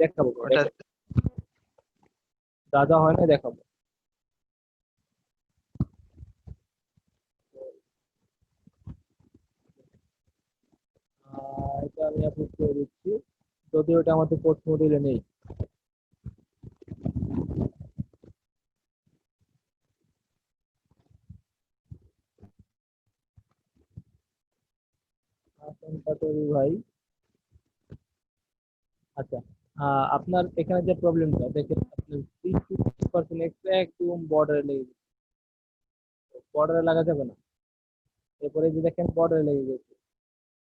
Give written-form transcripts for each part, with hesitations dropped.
দেখাবো, ওটা যা যা হয় না দেখাবো। এটা আমি আপলোড করে দিচ্ছি, যদিও এটা আমাদের কোর্স মডিউলে নেই। হাসান পাটোয়ারি ভাই, আচ্ছা, আপনার এখানে যে প্রবলেমটা দেখেন, আপনার 30% একদম বর্ডারে লেগে গেছে, বর্ডারে লাগা যাবে না। এরপরে যে দেখেন বর্ডারে লেগে গেছে,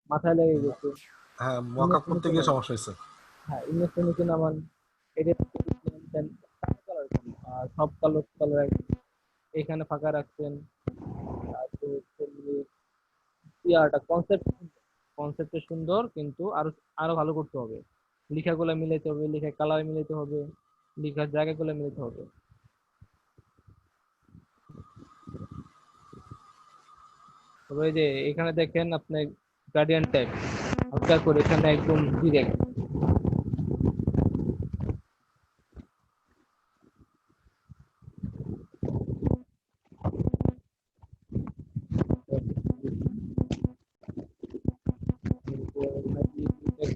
মাথায় লেগে গেছে, হ্যাঁ, ইমেজ মকআপ করতে নিচে গিয়ে নামান। সমস্যা হয়েছে। হ্যাঁ, ইমেজটা নিচে নামান, এটা দেন কালার কেন, সব কালার এখানে ফাঁকা রাখছেন। তারপর হচ্ছে ইয়াটা কনসেপ্টটা সুন্দর, কিন্তু আরো আরো ভালো করতে হবে। লেখাগুলো মিলাইতে হবে, লেখার কালার মিলাইতে হবে, লেখার জায়গাগুলো মিলাইতে হবে। তবে এই যে এখানে দেখেন আপনি গার্ডিয়ান টাইপ হালকা করে, এখানে একদম ডিরেক্ট।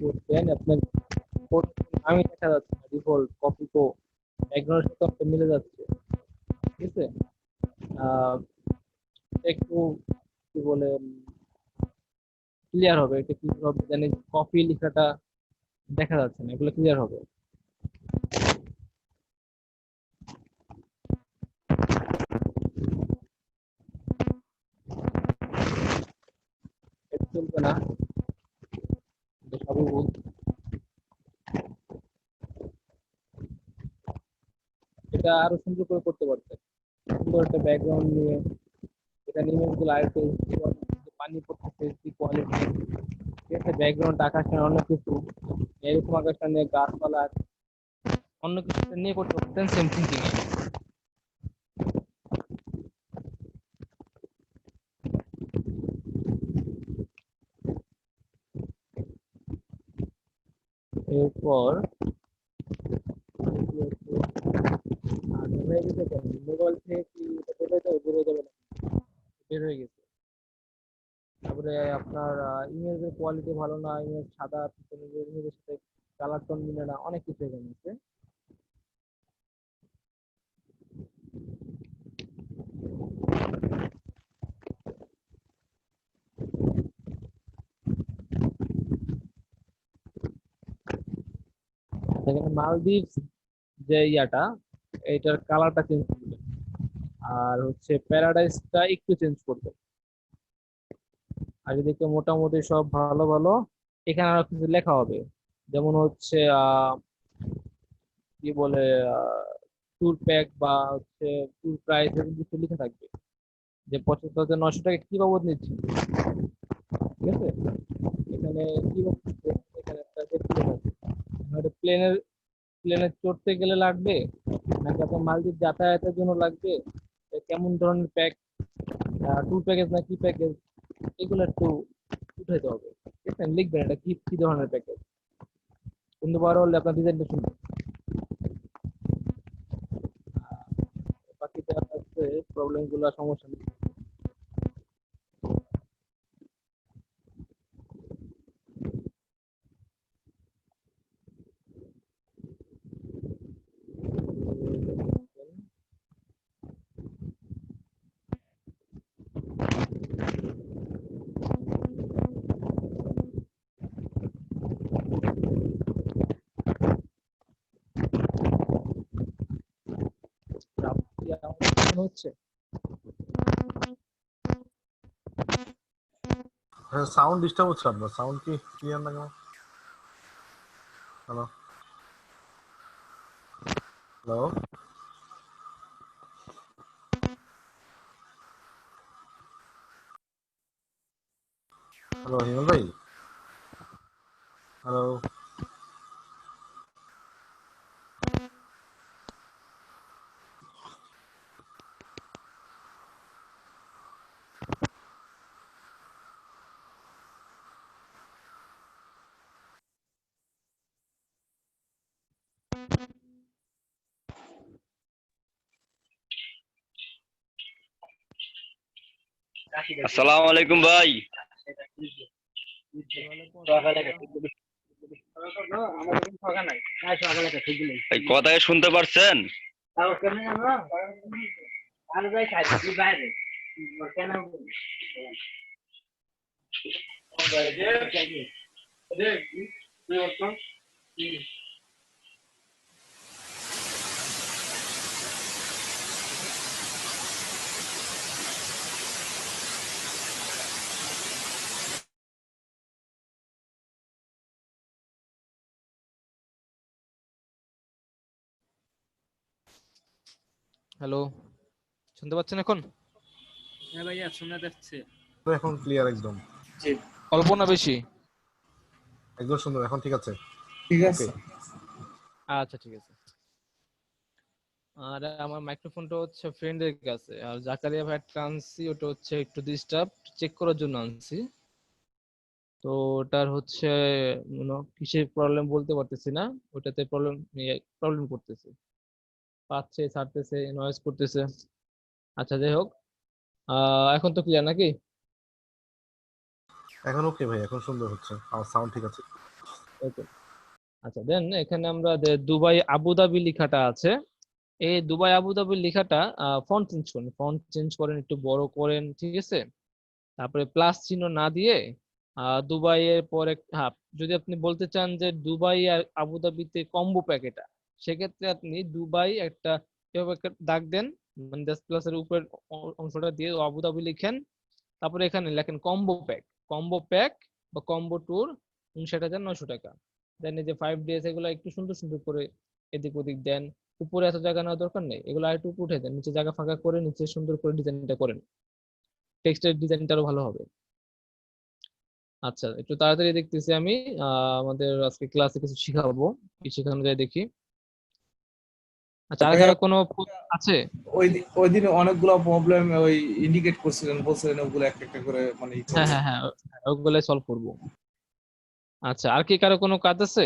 করছেন আপনার আমি দেখা যাচ্ছে ডিফল্ট কপি তো ব্যাকগ্রাউন্ডের সাথে আপনার মিলে যাচ্ছে, ঠিক আছে। আহ, একটু কি বলে ক্লিয়ার হবে, এটা ক্লিয়ার হবে, জানি কপি লেখাটা দেখা যাচ্ছে না, এগুলো ক্লিয়ার হবে। এটা চলবে না, এটা সবই ভুল। এটা আরো সুন্দর করে করতে পারতেন, সুন্দর একটা ব্যাকগ্রাউন্ড নিয়ে এখানে ইমেজ গুলো আরেকটু পানি পড়তেছে, কি কোয়ালিটি, ঠিক আছে। ব্যাকগ্রাউন্ড আকাশটা অন্য কিছু, এরকম আকাশটা নিয়ে গাছপালা অন্য কিছু নিয়ে করতে পারতেন সেম থিঙ্কিং। এরপর হয়ে গেছে কেন, মোবাইল থেকে কি এটা বেরোয় যাবে, বেরোয় যাবে না, বের হয়ে গেছে। তারপরে আপনার ইমেজের কোয়ালিটি ভালো না, ইমেজ সাদা, পিছনে ইমেজের সাথে কালার টোন মিলে না, অনেক কিছু এখানে আছে। এখানে মালদ্বীপস যে ইয়াটা, এটার কালারটা চেঞ্জ করবে, আর হচ্ছে প্যারাডাইসটা একটু চেঞ্জ করবে। আর এদিকে মোটামুটি সব ভালো ভালো। এখানে আরো কিছু লেখা হবে, যেমন হচ্ছে কি বলে ট্যুর প্যাক বা হচ্ছে ট্যুর প্রাইস, এরকম কিছু লেখা থাকবে, যে 75,900 টাকা কি বাবদ নিচ্ছি, ঠিক আছে। এখানে কি বাবদ নিচ্ছে, এখানে একটা প্লেনের প্লেনে চড়তে গেলে লাগবে, নাকি আপনার মালদ্বীপ যাতায়াতের জন্য লাগবে, কেমন ধরনের প্যাক, ট্যুর প্যাকেজ না কি প্যাকেজ, এগুলো একটু উঠাইতে হবে, ঠিক আছে। লিখবেন এটা কি কি ধরনের প্যাকেজ, কিন্তু বড় হলে আপনার ডিজাইনটা সুন্দর। বাকিটা হচ্ছে প্রবলেম গুলো, সমস্যা নেই। হচ্ছে হ্যাঁ, সাউন্ড ডিস্টার্ব হচ্ছে আপনার, সাউন্ড কি ক্লিয়ার না কেন? হ্যালো হ্যালো হ্যালো হিমেল ভাই, হ্যালো। আসসালামু আলাইকুম ভাই। এই কথা শুনতে পারছেন? হ্যালো, শুনতে পাচ্ছেন এখন? হ্যাঁ ভাইয়া শোনা যাচ্ছে। তো এখন ক্লিয়ার একদম। অল্প না বেশি? একদম সুন্দর, এখন ঠিক আছে। ঠিক ওকে। আছে। আচ্ছা, ঠিক আছে। আর আমার মাইক্রোফোনটা হচ্ছে ফ্রেন্ডের কাছে, আর জাকারিয়া ভাইয়েরটা আনছি ওটা হচ্ছে একটু ডিস্টার্ব চেক করার জন্য আনছি। তো ওটার হচ্ছে কিসের প্রবলেম বলতে পারতেছি না, ওটাতে প্রবলেম করতেছে, পাচ্ছে ছাড়তেছে, নয়েজ করতেছে। আচ্ছা, যাই হোক, এখন তো ক্লিয়ার নাকি? এখন ওকে ভাই, এখন সুন্দর হচ্ছে, আমার সাউন্ড ঠিক আছে। ওকে। আচ্ছা, দেন এখানে আমরা যে দুবাই আবুধাবি লেখাটা আছে, এই দুবাই আবুধাবি লেখাটা ফন্ট চেঞ্জ করেন, একটু বড় করেন, ঠিক আছে? তারপরে প্লাস চিহ্ন না দিয়ে দুবাইয়ের পরে, হ্যাঁ, যদি আপনি বলতে চান যে দুবাই আর আবুধাবিতে কম্বো প্যাকেটা, সেক্ষেত্রে আপনি দুবাই একটা এভাবে একটা দাগ দেন, মানে জাস্ট প্লাসের উপরের অংশটা দিয়ে আবুধাবি লিখেন। তারপরে এখানে লেখেন কম্বো প্যাক বা কম্বো ট্যুর 59,900 টাকা। দেন এই যে 5 ডেজ, এগুলো একটু সুন্দর সুন্দর করে এদিক ওদিক দেন। উপরে এত জায়গা নেওয়ার দরকার নেই, এগুলো আরেকটু উপরে উঠে দেন, নিচে জায়গা ফাঁকা করে নিচে সুন্দর করে ডিজাইনটা করেন, টেক্সটের ডিজাইনটা আরো ভালো হবে। আচ্ছা, একটু তাড়াতাড়ি দেখতেছি আমি। আমাদের আজকে ক্লাসে কিছু শিখাবো, কি শেখানো যায় দেখি। আচ্ছা, আর ভাইয়া কারো কোনো প্রশ্ন আছে? ওই দিন অনেকগুলো প্রবলেম ওই ইন্ডিকেট করছিলেন, বলছিলেন ওগুলো একটা একটা করে মানে হ্যাঁ, হ্যাঁ, হ্যাঁ, ওগুলো সলভ করবো। আচ্ছা, আর কি কারো কোনো কাজ আছে?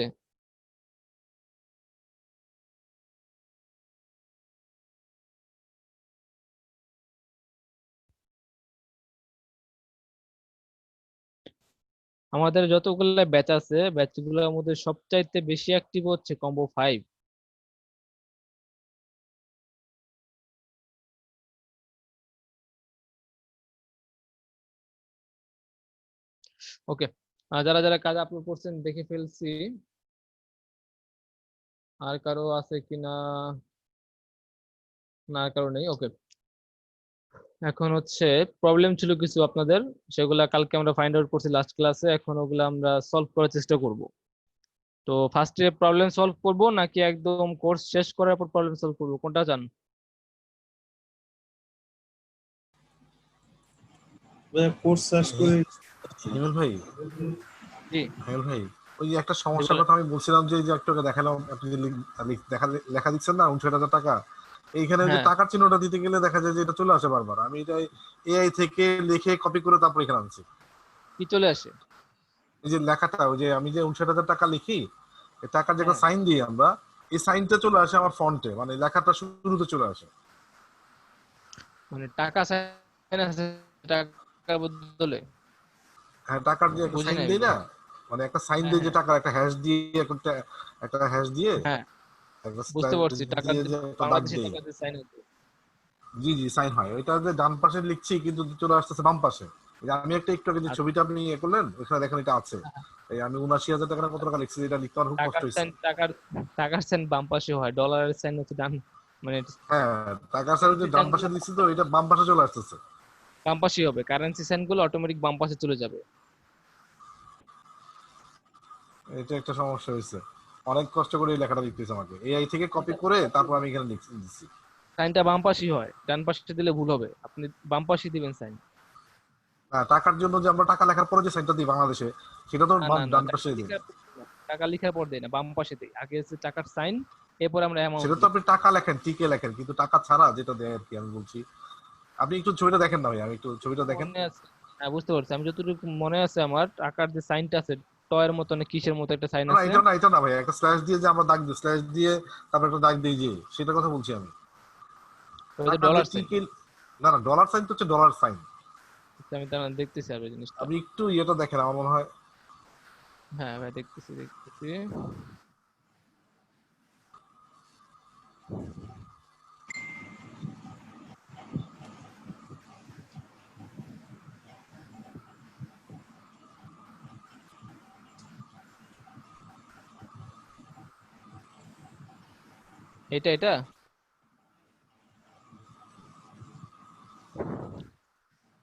আমাদের যতগুলো ব্যাচ আছে, ব্যাচগুলোর মধ্যে সবচাইতে বেশি অ্যাক্টিভ হচ্ছে কম্বো 5। ওকে, যারা যারা কাজ আপলোড করছেন দেখে ফেলছি। আর কারো আছে কিনা? না, আর কারো নেই। ওকে, এখন হচ্ছে প্রবলেম ছিল কিছু আপনাদের, সেগুলা কালকে আমরা ফাইন্ড আউট করছি লাস্ট ক্লাসে, এখন ওগুলো আমরা সলভ করার চেষ্টা করব। তো ফার্স্টে প্রবলেম সলভ করব নাকি একদম কোর্স শেষ করার পর প্রবলেম সলভ করব, কোনটা চান? কোর্স শেষ করে। হিমেল ভাই, জি, হিমেল ভাই, ওই যে একটা সমস্যার কথা আমি বলছিলাম, যে এই যে একটু আগে দেখালাম, আপনি যে লেখা দিচ্ছেন না 59,000 টাকা, এইখানে যে হ্যাঁ, টাকার চিহ্নটা দিতে গেলে দেখা যায় যে এটা চলে আসে বারবার। আমি এটা এআই থেকে লিখে কপি করে তারপর এখানে আনছি। কি চলে আসে? এই যে লেখাটা, ওই যে আমি যে 59,000 টাকা লিখি, এই টাকার যে একটা হ্যাঁ, সাইন দিই আমরা, এই সাইনটা চলে আসে আমার ফন্টে, মানে লেখাটা শুরুতে চলে আসে। মানে টাকা সাইন আছে টাকার বদলে? হ্যাঁ, টাকার যে একটা বুঝি সাইন নাই দিই না, বিষয়টা। মানে একটা সাইন হ্যাঁ, দিয়ে, যে হ্যাঁ, টাকার একটা হ্যাশ দিয়ে, একটা হ্যাশ দিয়ে, হ্যাঁ, একটা বুঝতে পারছি, টাকার দিয়ে যে যে একটা দাগ বাংলাদেশি দিই। টাকা দিয়ে সাইন হতো। জি জি, সাইন হয়, ওইটা যে ডান পাশে লিখছি কিন্তু চলে আসতেছে বাম পাশে। এই যে আমি একটা একটু আগে যে আচ্ছা, ছবিটা আপনি ইয়ে করলেন, ওখানে দেখেন এটা আছে। এই আমি 79,000 টাকা না কত টাকা লিখছি, এটা লিখতে আমার খুব কষ্ট টাকার হয়েছে। সাইন টাকার সাইন বাম পাশে হয়, ডলারের সাইন হচ্ছে ডান, মানে হ্যাঁ, টাকা স্যার যে কারেন্সি ডান সাইন পাশে গুলো দিচ্ছি, তো এটা বাম পাশে চলে আসতেছে। বাম পাশেই হবে, কারেন্সি সাইন গুলো অটোমেটিক বাম পাশে চলে যাবে। এটা একটা সমস্যা হয়েছে, অনেক কষ্ট করে এই লেখাটা লিখতেছে আমাকে, এআই থেকে কপি করে তারপর আমি এখানে দিচ্ছি। সাইনটা বাম পাশেই হয়, ডান পাশে দিলে ভুল হবে, আপনি বাম পাশে দিবেন সাইন। টাকার জন্য যে আমরা টাকা লেখার পরে যে সাইনটা দিই বাংলাদেশে, সেটা তো না, না, না, ডান টাকা পাশে দিই। লিখার পর না, টাকা লিখার পর দেই না, বাম পাশে দেই, আগে হচ্ছে টাকার সাইন, এরপর আমরা অ্যামাউন্ট সেটা তো লিখি। আপনি টাকা লেখেন, টিকে লেখেন, কিন্তু টাকা ছাড়া যেটা দেয় আর কি, আমি বলছি। আপনি একটু ছবিটা দেখেন না ভাই, আমি একটু ছবিটা দেখেন। মনে আছে, হ্যাঁ বুঝতে পারছি, আমি যতটুকু মনে আছে আমার টাকার যে সাইনটা আছে টয়ের মতো না কিসের মতো একটা সাইন না আছে। এটা না ভাই, একটা স্ল্যাশ দিয়ে যে আমরা দাগ দিই, স্ল্যাশ দিয়ে তারপর একটা দাগ দিই যে, সেটা কথা বলছি আমি। ওই যে টাকা যে ডলার সাইন। টিকে, না না, ডলার সাইন তো হচ্ছে ডলার সাইন। আমি দাঁড়ান দেখতেছি আর ওই জিনিসটা। আপনি একটু ইয়েটা দেখেন, আমার মনে হয়। হ্যাঁ ভাই দেখতেছি দেখতেছি। এটা এটা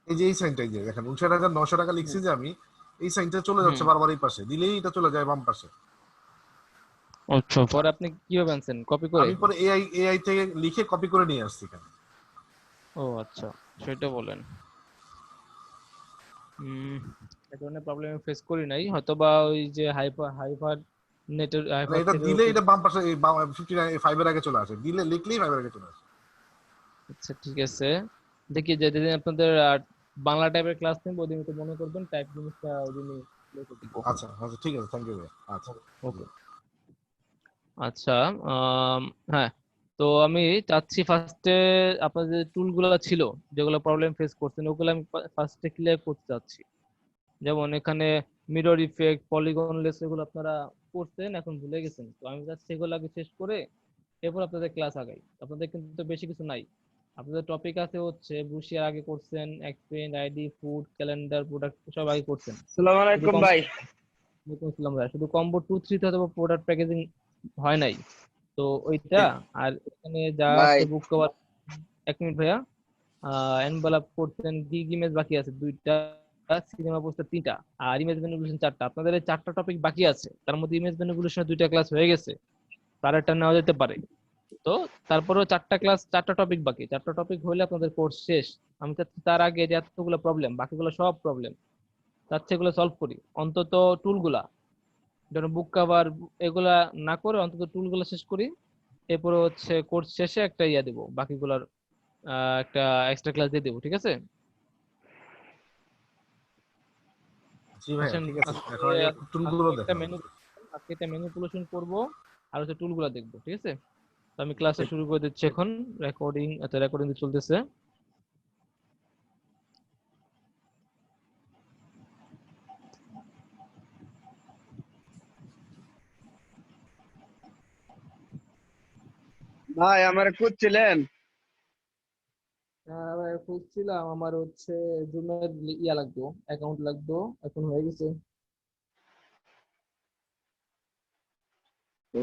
এই যে এই সাইনটা, এই যে দেখেন 59,900 টাকা লিখছি যে আমি, এই সাইনটা চলে হুম। যাচ্ছে বারবার এই পাশে, দিলেই এটা চলে যায় বাম পাশে। আচ্ছা পরে আপনি কিভাবে আনছেন, কপি করে? আমি পরে এআই থেকে লিখে কপি করে নিয়ে আসছি এখানে। ও আচ্ছা, সেটা বলেন। হুম, এই ধরনের প্রবলেম ফেস করি নাই, হয়তো বা ওই যে হাইপার হাইপার নেটের মানে হাইপার এটা থ্রেডের দিলে উপর। এটা বাম পাশে, এই 59 এর আগে চলে আসে, দিলে লিখলেই 5 এর আগে চলে আসে। আচ্ছা ঠিক আছে, দেখি যে যেদিন আপনাদের বাংলা টাইপের ক্লাস নেব ওদিন একটু মনে করবেন টাইপ জিনিসটা ওই দিনই লিখে দিব। আচ্ছা আচ্ছা, ঠিক আছে, থ্যাংক ইউ ভাই। আচ্ছা। জি। ওকে। আচ্ছা। আম, হ্যাঁ, তো আমি চাচ্ছি ফার্স্টে আপনার যে টুলগুলো ছিল, যেগুলো প্রবলেম ফেস করছেন ওগুলো আমি ফার্স্টে ক্লিয়ার করতে চাচ্ছি। যেমন এখানে মিরর ইফেক্ট, পলিগনলেস, এগুলো আপনারা করছেন এখন ভুলে গেছেন, তো আমি চাচ্ছি এগুলো আগে শেষ করে এরপর আপনাদের ক্লাস আগাই। আপনাদের কিন্তু বেশি কিছু নাই। আপনাদের টপিক আছে হচ্ছে বুশিয়ার আগে করছেন, exchange, ID, food, calendar, product সব আগে করছেন। আসসালামু শুধু আলাইকুম কম ভাই। শুনছিলাম ভাই, শুধু কম্বো 2 3 তে হয়তো প্রোডাক্ট প্যাকেজিং হয় নাই। তো ওইটা আর এখানে যা ভাই আছে বুক কভার। 1 মিনিট ভাইয়া। এনভেলপ করছেন, গিগ ইমেজ বাকি আছে 2টা, সিনেমা পোস্টার 3টা, আর ইমেজ ম্যানিপুলেশন 4টা। আপনাদের এই 4টা টপিক বাকি আছে, তার মধ্যে ইমেজ ম্যানিপুলেশনের 2টা ক্লাস হয়ে গেছে, তার একটা নেওয়া যেতে পারে। তো তারপরেও 4টা ক্লাস 4টা টপিক বাকি, 4টা টপিক হলে আপনাদের কোর্স শেষ। আমি চাচ্ছি তার আগে যে এতগুলো প্রবলেম, বাকিগুলো সব প্রবলেম, তার চেয়ে এগুলো সলভ করি অন্তত। টুলগুলা যেন বুক কভার এগুলা না করে অন্তত টুলগুলো শেষ করি। এরপরে হচ্ছে কোর্স শেষে একটা ইয়া দিব বাকিগুলার, একটা এক্সট্রা ক্লাস দিয়ে দেবো, ঠিক আছে? জি ভাইয়া, আসেন ঠিক আছে, আজকে, এখন আগে টুলগুলো আজকে একটা দেখেন মেনু আমাকে। আজকে একটা ম্যানিপুলেশন করবো আর হচ্ছে টুলগুলো দেখবো, ঠিক আছে? তো আমি ক্লাসে শুরু করে দিচ্ছি এখন। রেকর্ডিং, আচ্ছা রেকর্ডিং চলতেছে। ভাই আমার খুঁজছিলেন? খুঁজছিলাম, আমার হচ্ছে জুমের ইয়া লাগতো, অ্যাকাউন্ট লাগতো, এখন হয়ে গেছে। ও,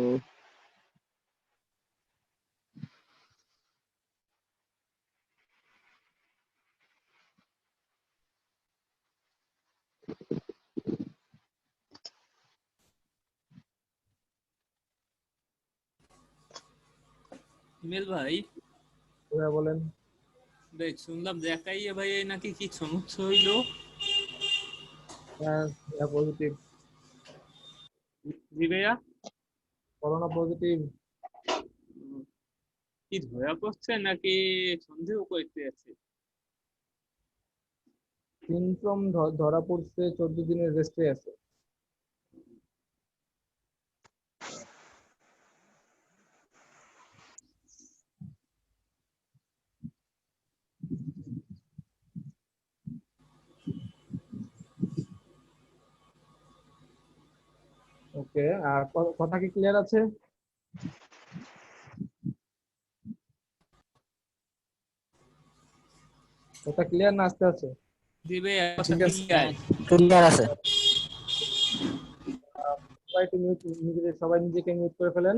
হিমেল ভাই, ওরা বলেন। দেখ শুনলাম যে একাই ভাই এই নাকি কি সমস্যা হইলো? পজিটিভ। জি ভাইয়া। Corona positive. উম, কি ধরা পড়ছে নাকি সন্দেহ করতে আছে? সিমটম ধরা পড়ছে, 14 দিনের রেস্টে আছে। ওকে, আর কথা কি ক্লিয়ার আছে? কথা ক্লিয়ার না আসতে আছে? জি ভাইয়া, কথা ঠিক আছে। ক্লিয়ার। ক্লিয়ার আছে। সবাই একটু সবাই নিজেকে মিউট করে ফেলেন।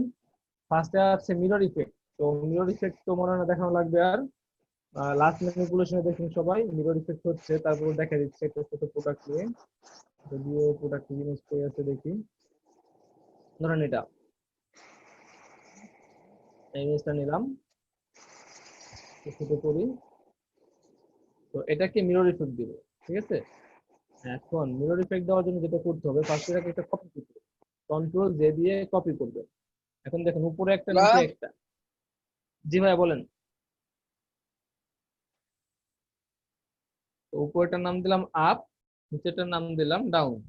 ফার্স্টে আছে মিরর ইফেক্ট। তো মিরর ইফেক্ট তো মনে হয় না দেখানো লাগবে আর। লাস্ট ম্যানিপুলেশনে দেখুন সবাই মিরর ইফেক্ট হচ্ছে, তারপর দেখা দিচ্ছে একটা ছোট প্রোডাক্ট নিয়ে, যদিও প্রোডাক্ট জিনিস পেয়ে আছে দেখি। ধরেন এটা, এই ইমেজটা নিলাম, ছোট করি। তো এটাকে মিরর ইফেক্ট দিব, ঠিক আছে? এখন মিরর ইফেক্ট দেওয়ার জন্য যেটা করতে হবে, ফার্স্টে এটাকে একটা কপি করতে হবে, কন্ট্রোল জে দিয়ে কপি করবে। এখন দেখেন উপরে একটা নিচে একটা। জি ভাই বলেন। তো উপরেটার নাম দিলাম আপ, নিচেরটার নাম দিলাম ডাউন।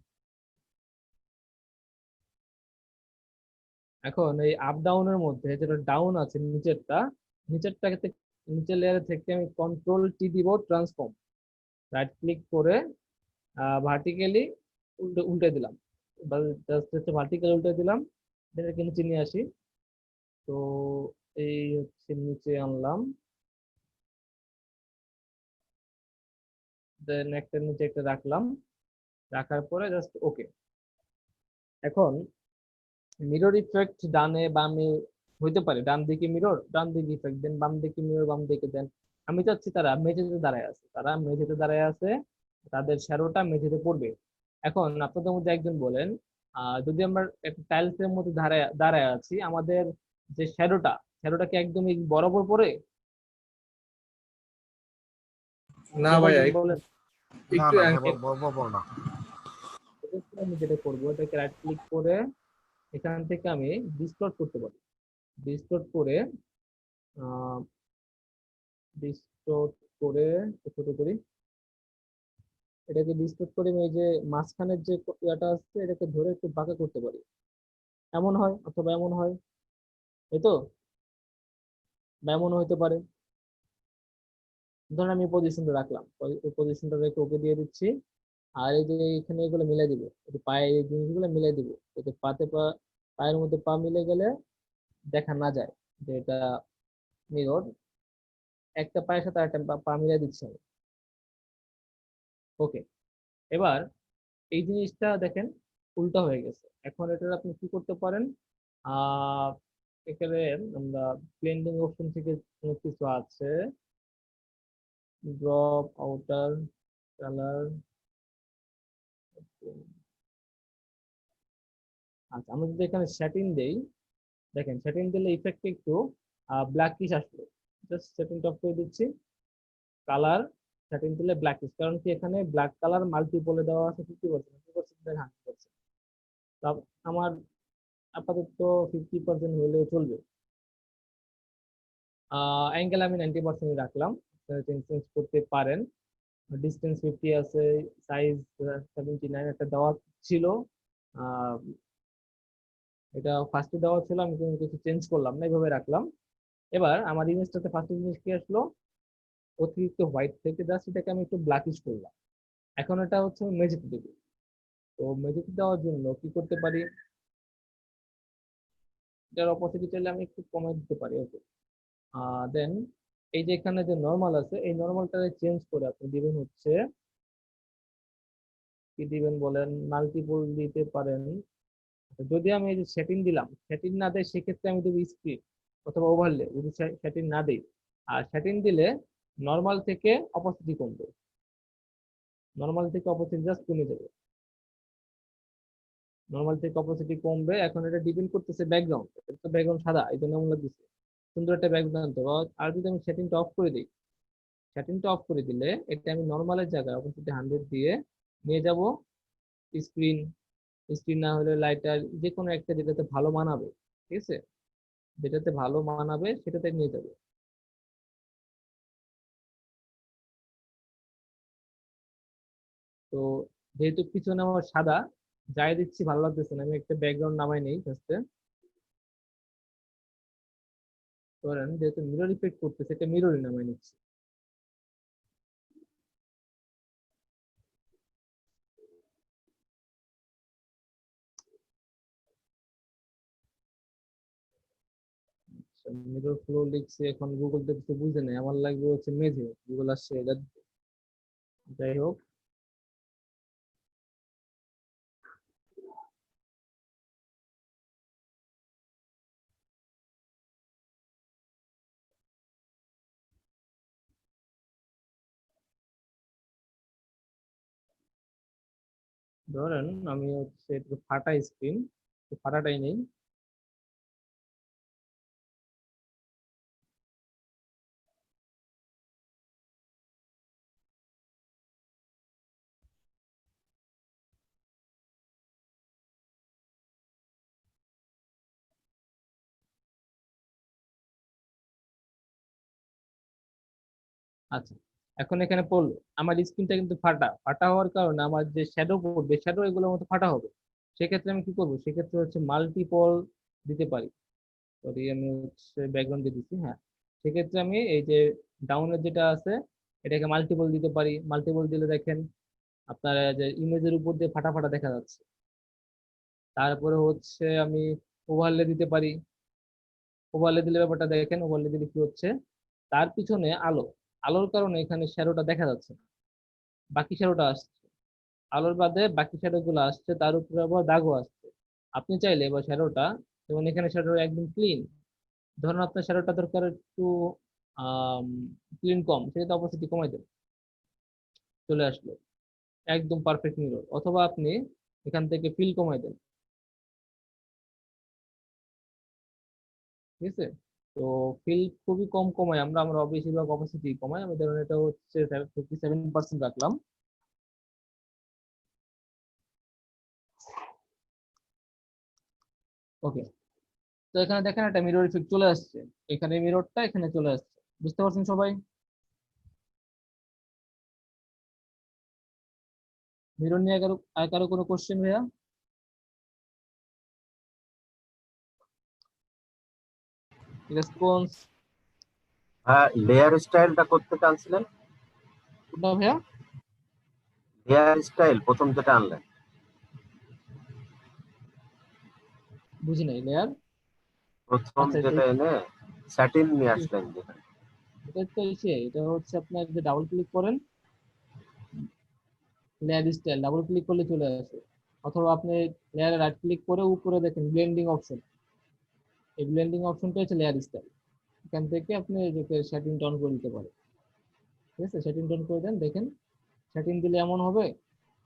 এখন এই আপ ডাউনের মধ্যে যেটা ডাউন আছে নিচেরটাকে নিচের লেয়ারে থেকে আমি কন্ট্রোল টি দিব, ট্রান্সফর্ম, রাইট ক্লিক করে ভার্টিক্যালি উল্টে উল্টে দিলাম, জাস্ট হচ্ছে ভার্টিক্যালি উল্টে দিলাম, এটাকে নিচে নিয়ে আসি। তো এই হচ্ছে নিচে আনলাম, দেন একটা নিচে একটা রাখলাম, রাখার পরে জাস্ট ওকে। এখন মিরর ইফেক্ট ডানে বামে হইতে পারে, ডান দিকে মিরর, ডান দিকে ইফেক্ট দেন, বাম দিকে মিরর, বাম দিকে দেন। আমি চাচ্ছি তারা মেঝেতে দাঁড়ায় আছে, তাদের শ্যাডোটা মেঝেতে পড়বে। এখন আপনাদের মধ্যে একজন বলেন, যদি আমরা একটা টাইলস এর মধ্যে দাঁড়ায় দাঁড়ায় আছি, আমাদের যে শ্যাডোটা কি একদমই বরাবর পড়ে? না কে ভাইয়া, বলবেন বলেন। না একটু না অ্যাঙ্গেল। বরাবর না। এক্ষেত্রে আমি যেটা করবো, এটাকে রাইট ক্লিক করে এখান থেকে আমি ডিসটর্ট করতে পারি। ডিসটর্ট করে ডিসটর্ট করে ছোট করি, এটাকে ডিসটর্ট করে আমি এই যে মাঝখানের যে ইয়াটা আছে এটাকে ধরে একটু বাঁকা করতে পারি, এমন হয় অথবা এমন হয়, এই তো, বা এমন হইতে পারে। ধরুন আমি পজিশনটা রাখলাম, ওই পজিশনটা রেখে ওকে দিয়ে দিচ্ছি। আর এই যে এখানে এগুলো মিলাই দিব, এই যে পায়ে এই জিনিসগুলো মিলাই দিব, যাতে পায়ের মধ্যে পা মিলে গেলে দেখা না যায় যে এটা মিরর। একটা পায়ের সাথে আরেকটা পা মিলাই দিচ্ছি আমি, ওকে। এবার এই জিনিসটা দেখেন উল্টা হয়ে গেছে। এখন এটা আপনি কি করতে পারেন, আহ এখানে আমরা ব্লেন্ডিং অপশন থেকে অনেক কিছু আছে, ড্রপ আউটার কালার। আচ্ছা, আমরা যদি এখানে সেটিং দেই, দেখেন সেটিং দিলে ইফেক্ট একটু ব্ল্যাকিশ আসলো, জাস্ট সেটিংটা অফ করে দিচ্ছি। কালার সেটিং দিলে ব্ল্যাকিশ, কারণ কি এখানে ব্ল্যাক কালার মাল্টিপলে দেওয়া আছে 50%, 50% 100%। আমার আপাতত 50% হলেও চলবে। অ্যাঙ্গেল আমি 90% রাখলাম, চেঞ্জ করতে পারেন। ডিস্টেন্স 50 আছে, সাইজ 79 একটা দেওয়া ছিল, আহ, এটা ফার্স্টে দেওয়া ছিল, আমি কোনো কিছু চেঞ্জ করলাম না, এইভাবে রাখলাম। এবার আমার ইমেজটাতে ফার্স্ট জিনিস কি আসলো, অতিরিক্ত হোয়াইট থেকে জাস্ট এটাকে আমি একটু ব্ল্যাকিশ করলাম। এখন এটা হচ্ছে মেজেতে দেবো। তো মেজেতে দেওয়ার জন্য কি করতে পারি, এটার অপোজিট চাইলে আমি একটু কমে দিতে পারি, ওকে। দেন এই যে এখানে যে নর্মাল আছে, এই নর্মালটা চেঞ্জ করে আপনি দিবেন হচ্ছে, কি দিবেন বলেন, মাল্টিপল দিতে পারেন। যদি আমি এই যে সেটিং দিলাম, সেটিং না দেয় সেক্ষেত্রে আমি দেবো স্ক্রিন অথবা ওভারলে, যদি সেটিং না দেই। আর সেটিং দিলে নর্মাল থেকে অপোসিটি কমবে, নর্মাল থেকে অপোসিটি জাস্ট কমে যাবে, নর্মাল থেকে অপোসিটি কমবে। এখন এটা ডিপেন্ড করতেছে ব্যাকগ্রাউন্ড, এটা ব্যাকগ্রাউন্ড সাদা এই জন্য এমন লাগতেছে, সুন্দর একটা ব্যাকগ্রাউন্ড। আর যদি আমি সেটিংটা অফ করে দিই, সেটিংটা অফ করে দিলে এটা আমি নর্মালের জায়গায় অপোসিটি 100 দিয়ে নিয়ে যাব স্ক্রিন, স্ক্রিন না হলে লাইটার, যে কোনো একটা যেটাতে ভালো মানাবে, ঠিক আছে, যেটাতে ভালো মানাবে সেটাতে নিয়ে যাবে। তো যেহেতু পিছনে আমার সাদা, যাই দিচ্ছি ভালো লাগতেছে না, আমি একটা ব্যাকগ্রাউন্ড নামাই নেই ফার্স্টে। ধরেন যেহেতু মিরর ইফেক্ট করতেছে, এটা মিররই নামাই নিচ্ছি। মিরর ফ্লো লিখছে, এখন গুগল তো কিছু বুঝে নেই, আমার লাগবে হচ্ছে মেঝে, গুগল আসছে এটা দিতে। যাই হোক, ধরেন আমি হচ্ছে একটু ফাটা স্ক্রিন, ফাটাটাই নেই। আচ্ছা, এখন এখানে পড়লো, আমার স্ক্রিনটা কিন্তু ফাটা, ফাটা হওয়ার কারণে আমার যে শ্যাডো পড়বে, শ্যাডো এগুলোর মতো ফাটা হবে। সেক্ষেত্রে আমি কি করবো, সেক্ষেত্রে হচ্ছে মাল্টিপল দিতে পারি। সরি, আমি হচ্ছে ব্যাকগ্রাউন্ড দিয়ে দিচ্ছি। হ্যাঁ, সেক্ষেত্রে আমি এই যে ডাউনের যেটা আছে এটাকে মাল্টিপল দিতে পারি। মাল্টিপল দিলে দেখেন আপনার যে ইমেজের উপর দিয়ে ফাটা ফাটা দেখা যাচ্ছে। তারপরে হচ্ছে আমি ওভারলে দিতে পারি। ওভারলে দিলে ব্যাপারটা দেখেন, ওভারলে দিলে কি হচ্ছে, তার পিছনে আলো, আলোর কারণে এখানে শ্যাডোটা দেখা যাচ্ছে না, বাকি শ্যাডোটা আসছে। আলোর বাদে বাকি শ্যাডো গুলো আসছে, তার উপরে আবার দাগও আসছে। আপনি চাইলে এবার শ্যাডোটা, যেমন এখানে শ্যাডো একদম ক্লিন, ধরুন আপনার শ্যাডোটা দরকার একটু ক্লিন কম, সেটা অপসিটি কমাই দেন, চলে আসলো একদম পারফেক্ট মিরর। অথবা আপনি এখান থেকে ফিল কমাই দেন, ঠিক আছে। তো ফিল খুবই কম কমাই আমরা, আমরা বেশিরভাগ অপসিটি কমাই। আমি ধরুন এটা হচ্ছে 57% রাখলাম। ওকে, তো এখানে দেখেন একটা মিরর ইফেক্ট চলে আসছে, এখানে মিররটা এখানে চলে আসছে। বুঝতে পারছেন সবাই? মিরর নিয়ে কারো কোনো কোশ্চেন ভাইয়া? রেসপন্স? হ্যাঁ, লেয়ার স্টাইলটা করতে আনছিলেন? কোনটা ভাইয়া? লেয়ার স্টাইল প্রথম যেটা আনলেন, বুঝি নাই, লেয়ার? প্রথম আচ্ছা, যেটা এনে স্যাটিন নিয়ে আসলেন যেখানে। এটা তো এটা হচ্ছে আপনার যে ডাবল ক্লিক করেন লেয়ার স্টাইল, ডাবল ক্লিক করলে চলে আসে। অথবা আপনি লেয়ারে রাইট ক্লিক করে উপরে দেখেন ব্লেন্ডিং অপশন, এই ব্লেন্ডিং অপশনটা হচ্ছে লেয়ার স্টাইল। এখান থেকে আপনি সেটিং অন করে দিতে পারেন, ঠিক আছে। সেটিং অন করে দেন, দেখেন সেটিং দিলে এমন হবে,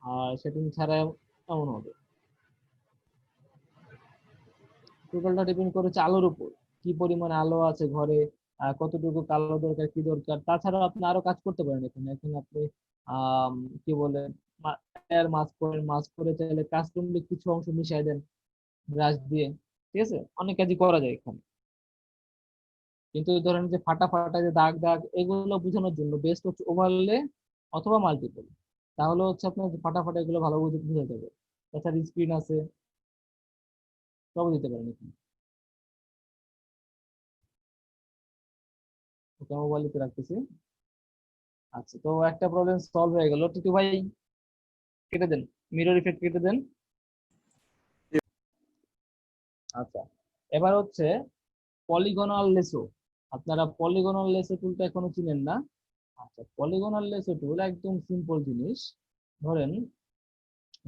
আর সেটিং ছাড়া এমন হবে। টোটালটা ডিপেন্ড করেছে আলোর উপর, কি পরিমাণে আলো আছে ঘরে, কতটুকু কালো দরকার, কি দরকার। তাছাড়া আপনি আরো কাজ করতে পারেন এখানে। এখানে আপনি আহ কি বলে মাস্ক করেন, মাস্ক করে চাইলে কাস্টমলি কিছু অংশ মিশাই দেন ব্রাশ দিয়ে, ঠিক আছে। অনেক কাজই করা যায় এখানে। কিন্তু ধরেন যে ফাটা ফাটা যে দাগ দাগ এগুলো বোঝানোর জন্য বেস্ট হচ্ছে ওভারলে অথবা মাল্টিপল। তাহলে হচ্ছে আপনার যে ফাটা ফাটা এগুলো ভালো বোঝা যাবে। তাছাড়া স্ক্রিন আছে, সব দিতে পারেন এখানে। ওকে, মোবাইলতে রাখতেছি। আচ্ছা, তো একটা প্রবলেম সলভ হয়ে গেল। টিটু ভাই কেটে দেন, মিরর ইফেক্ট কেটে দেন। আচ্ছা, এবার হচ্ছে পলিগনাল লেসো। আপনারা পলিগনাল লেসো টুলটা এখনো চিনেন না? আচ্ছা, পলিগনাল লেসো টুল একদম সিম্পল জিনিস। ধরেন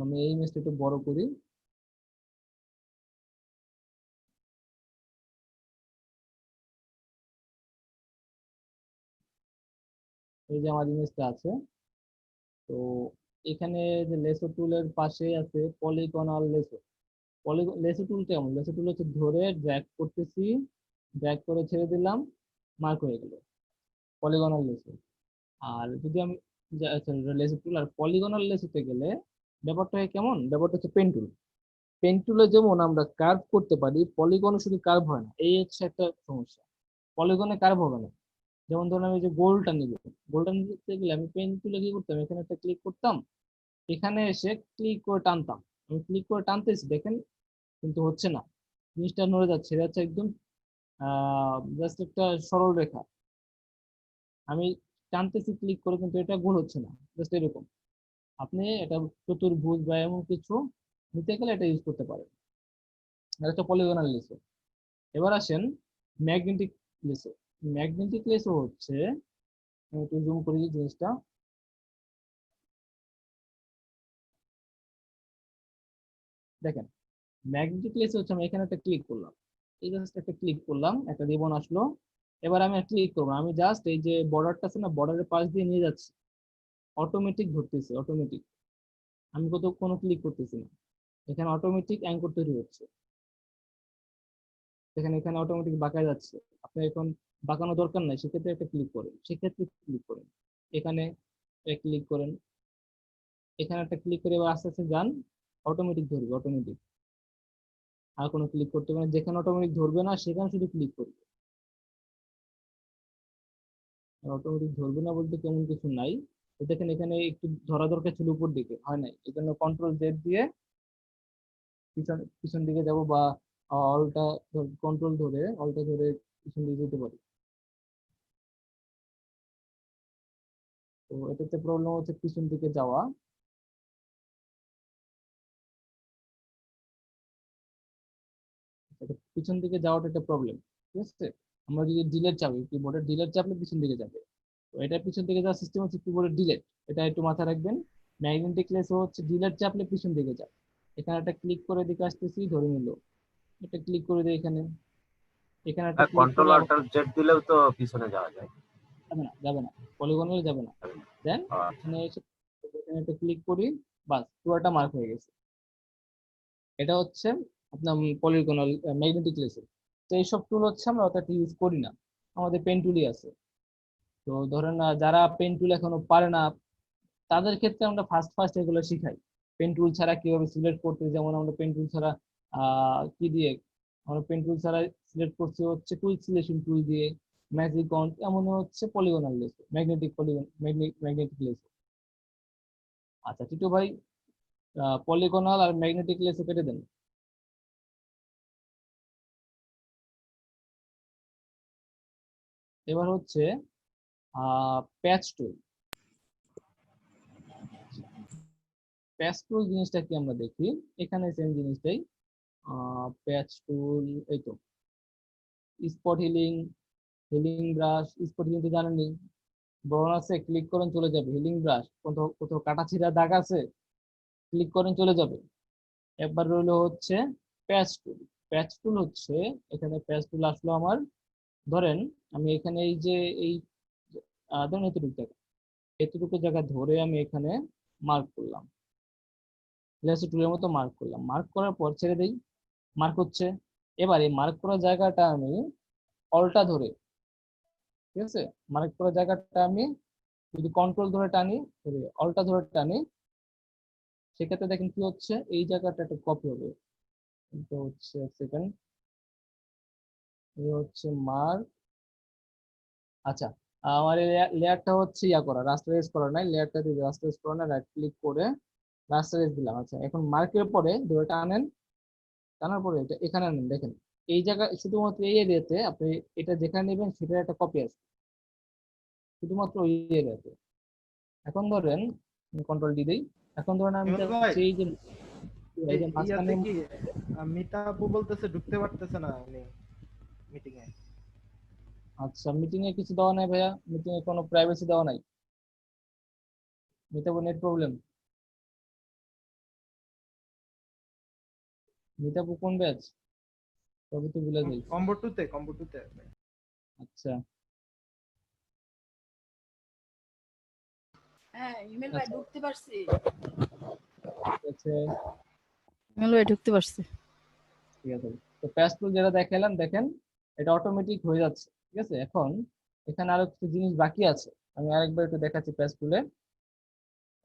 আমি এই ইমেজটা একটু বড় করি। এই যে আমার ইমেজটা আছে, তো এখানে যে লেসো টুলের পাশে আছে পলিগনাল লেসো। লেসো টুলটা এমন, লেসো টুল হচ্ছে ধরে ড্র্যাগ করতেছি, ড্র্যাগ করে ছেড়ে দিলাম, মার্ক হয়ে গেল পলিগনাল লেসো। আর যদি আমি লেসো টুল আর পলিগনাল লেসোতে গেলে ব্যাপারটা হয় কেমন, ব্যাপারটা হচ্ছে পেন টুল। পেন টুলে যেমন আমরা কার্ভ করতে পারি, পলিগনে শুধু কার্ভ হয় না, এই হচ্ছে একটা সমস্যা। পলিগনে কার্ভ হবে না। যেমন ধরুন আমি যে গোলটা নিব, গোলটা নিতে গেলে আমি পেন টুলে কি করতাম, এখানে একটা ক্লিক করতাম, এখানে এসে ক্লিক করে টানতাম। আমি ক্লিক করে টানতেছি দেখেন, কিন্তু হচ্ছে না, জিনিসটা নড়ে যাচ্ছে। এটা হচ্ছে একদম জাস্ট একটা সরল রেখা, আমি টানতেছি ক্লিক করে, কিন্তু এটা গোল হচ্ছে না, জাস্ট এরকম। আপনি এটা চতুর্ভুজ বা এমন কিছু নিতে গেলে এটা ইউজ করতে পারেন। এটা হচ্ছে পলিগনাল লেসো। এবার আসেন ম্যাগনেটিক লেসো। ম্যাগনেটিক লেসো হচ্ছে, আমি একটু জুম করি জিনিসটা, দেখেন ম্যাগনেটিক লেসো হচ্ছে আমি এখানে একটা ক্লিক করলাম, এই জাস্ট একটা ক্লিক করলাম, একটা রিবন আসলো। এবার আমি ক্লিক করবো, আমি জাস্ট এই যে বর্ডারটা আছে না, বর্ডারের পাশ দিয়ে নিয়ে যাচ্ছি, অটোমেটিক ধরতেছে, অটোমেটিক। আমি কোনো ক্লিক করতেছি না, এখানে অটোমেটিক অ্যাঙ্কর তৈরি হচ্ছে। এখানে এখানে অটোমেটিক বাঁকা যাচ্ছে। আপনি এখন বাঁকানো দরকার নাই, সেক্ষেত্রে একটা ক্লিক করেন, সেক্ষেত্রে ক্লিক করেন, এখানে ক্লিক করেন, এখানে একটা ক্লিক করে এবার আস্তে আস্তে যান, অটোমেটিক ধরবে, অটোমেটিক। আর কোনো ক্লিক করতে হবে না, যেখানে অটোমেটিক ধরবে না সেখানে শুধু ক্লিক করবে। অটোমেটিক ধরবে না বলতে তেমন কিছু নাই। তো দেখেন এখানে একটু ধরা দরকার ছিল উপর দিকে, হয় নাই, এই জন্য কন্ট্রোল জেড দিয়ে পিছন পিছন দিকে যাব, বা অলটা কন্ট্রোল ধরে অলটা ধরে পিছন দিকে যেতে পারি। তো এটাতে প্রবলেম হচ্ছে পিছন দিকে যাওয়া। পিছন দিকে যাওয়াটা একটা প্রবলেম, ঠিক আছে। আমরা যদি ডিলেট চাপি, কিবোর্ডের ডিলেট চাপলে পিছন দিকে যাবে। তো এটা পিছন দিকে যাওয়ার সিস্টেম হচ্ছে কিবোর্ডের ডিলেট, এটা একটু মাথায় রাখবেন। ম্যাগনেটিক লেস হচ্ছে ডিলেট চাপলে পিছন দিকে যায়। এখানে একটা ক্লিক করে দিকে আসতেছি, ধরে নিল। এটা ক্লিক করে দিই এখানে, এখানে একটা ক্লিক করে কন্ট্রোল আবার অল্টার জেড দিলেও তো পিছনে যাওয়া যায়। যাবে না, যাবে না, পলিগনে যাবে না। দেন আচ্ছা। এখানে এসে এখানে একটা ক্লিক করি, বাস পুরোটা মার্ক হয়ে গেছে। এটা হচ্ছে আপনার পলিগনাল ম্যাগনেটিক লেসের। তো এইসব টুল হচ্ছে আমরা অতটা ইউজ করি না, আমাদের পেন টুলই আছে। তো ধরেন যারা পেন টুল এখনো পারে না, তাদের ক্ষেত্রে আমরা ফার্স্ট ফার্স্ট এগুলো শিখাই। পেন টুল ছাড়া কিভাবে সিলেক্ট করতে, যেমন আমরা পেন টুল ছাড়া কি দিয়ে, আমরা পেন টুল ছাড়া সিলেক্ট করছি হচ্ছে কুইক সিলেকশন টুল দিয়ে, ম্যাজিক অন, এমন হচ্ছে polygonal less, magnetic polygon, magnetic less. আচ্ছা টিটু ভাই, পলিগনাল আর ম্যাগনেটিক লেস কেটে দেন। এবার হচ্ছে প্যাচ টুল। প্যাচ টুল জিনিসটা কি আমরা দেখি, এখানে সেম জিনিসটাই। প্যাচ টুল, এই তো spot healing, healing brush. Spot healing তো জানেনই, বড় আছে ক্লিক করেন চলে যাবে। হিলিং ব্রাশ, কোথাও কোথাও কাটা ছিঁড়া দাগ আছে, ক্লিক করেন চলে যাবে। একবার রইলো হচ্ছে প্যাচ টুল। প্যাচ টুল হচ্ছে, এখানে প্যাচ টুল আসলো আমার। ধরেন আমি এখানে এই যে এই ধরেন এতটুকু জায়গা ধরে আমি এখানে মার্ক করলাম, লেসো টুলের মতো মার্ক করলাম। মার্ক করার পর ছেড়ে দিই, মার্ক হচ্ছে। এবার এই মার্ক করা জায়গাটা আমি অলটা ধরে, ঠিক আছে, মার্ক করা জায়গাটা আমি যদি কন্ট্রোল ধরে টানি, অলটা ধরে টানি, সেক্ষেত্রে দেখেন কি হচ্ছে, এই জায়গাটা একটা কপি হবে। কিন্তু হচ্ছে সেকেন্ড, এই হচ্ছে মার্ক। আচ্ছা, আমার লেয়ারটা হচ্ছে ইয়া করা, রাস্টারাইজ করা নাই, লেয়ারটা দিয়ে রাস্টারাইজ করা না, রাইট ক্লিক করে রাস্টারাইজ দিলাম। আচ্ছা, এখন মার্কের পরে ধরে টানেন, টানার পরে এটা এখানে আনেন, দেখেন এই জায়গা শুধুমাত্র এই এরিয়াতে আপনি এটা যেখানে নেবেন সেটার একটা কপি আছে, শুধুমাত্র ওই এরিয়াতে। এখন ধরেন কন্ট্রোল ডি দিই। এখন ধরেন আমি ইমন ভাই, চাচ্ছি এই যে মাঝখানে। ইয়াতে কি মিতা আপু বলতেছে ঢুকতে পারতেছে না উনি মিটিং এ। আচ্ছা, মিটিং এ কিছু দেওয়া নাই ভাইয়া, মিটিং এ কোনো প্রাইভেসি দেওয়া নাই। মিটাবো নেট প্রবলেম। মিটাবো কোন ব্যাচ, তবে তো ভুলে যাই। কম্বো টুতে আচ্ছা হ্যাঁ ইমেল ভাই আচ্ছা, ঢুকতে পারছি। ঠিক আছে, ইমেল ভাই ঢুকতে পারছি। ঠিক আছে। তো প্যাচ টুল যেটা দেখালাম দেখেন, এটা অটোমেটিক হয়ে যাচ্ছে, ঠিক আছে। এখন এখানে আরো কিছু জিনিস বাকি আছে, আমি আরেকবার একটু দেখাচ্ছি। প্যাচ টুলে,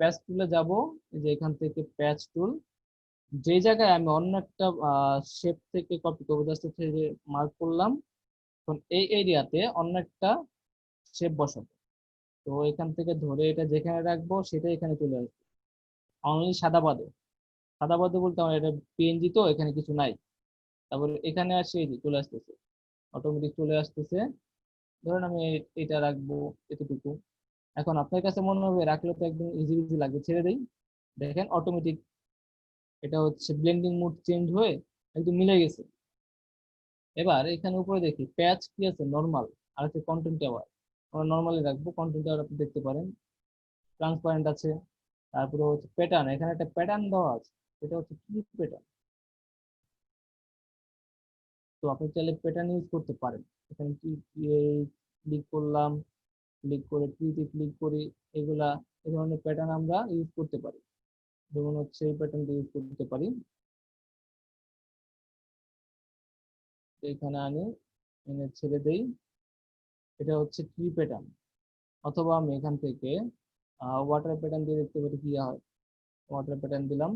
প্যাচ টুলে যাব, এই যে এখান থেকে প্যাচ টুল, যে জায়গায় আমি অন্য একটা শেপ থেকে কপি করবো, জাস্ট হচ্ছে যে মার্ক করলাম, এখন এই এরিয়াতে অন্য একটা শেপ বসাবো। তো এখান থেকে ধরে এটা যেখানে রাখবো সেটা এখানে চলে আসবে, অনলি সাদা বাদে। সাদা বাদে বলতে আমার এটা পিএনজি, তো এখানে কিছু নাই। তারপরে এখানে আসে এই যে চলে আসতেছে, অটোমেটিক চলে আসতেছে। ধরেন আমি এটা রাখবো এতটুকু। এখন আপনার কাছে মনে হবে রাখলে তো একদম ইজি ইজি লাগবে, ছেড়ে দেই, দেখেন অটোমেটিক এটা হচ্ছে ব্লেন্ডিং মোড চেঞ্জ হয়ে একদম মিলে গেছে। এবার এখানে উপরে দেখি প্যাচ কি আছে, নরমাল আর হচ্ছে কন্টেন্ট টাওয়ার। আমরা নরমালি রাখবো, কন্টেন্ট টাওয়ার আপনি দেখতে পারেন ট্রান্সপারেন্ট আছে। তারপরে হচ্ছে প্যাটার্ন, এখানে একটা প্যাটার্ন দেওয়া আছে, এটা হচ্ছে কি প্যাটার্ন। তো আপনি চাইলে প্যাটার্ন ইউজ করতে পারেন। এখানে কি ক্লিক করলাম, ক্লিক করে ট্রিতে ক্লিক করি, এগুলা এই ধরনের প্যাটার্ন আমরা ইউজ করতে পারি। যেমন হচ্ছে এই প্যাটার্নটা ইউজ করতে পারি, এখানে আনি, এনে ছেড়ে দেই, এটা হচ্ছে ট্রি প্যাটার্ন। অথবা আমি এখান থেকে ওয়াটার প্যাটার্ন দিয়ে দেখতে পারি কি হয়। ওয়াটার প্যাটার্ন দিলাম,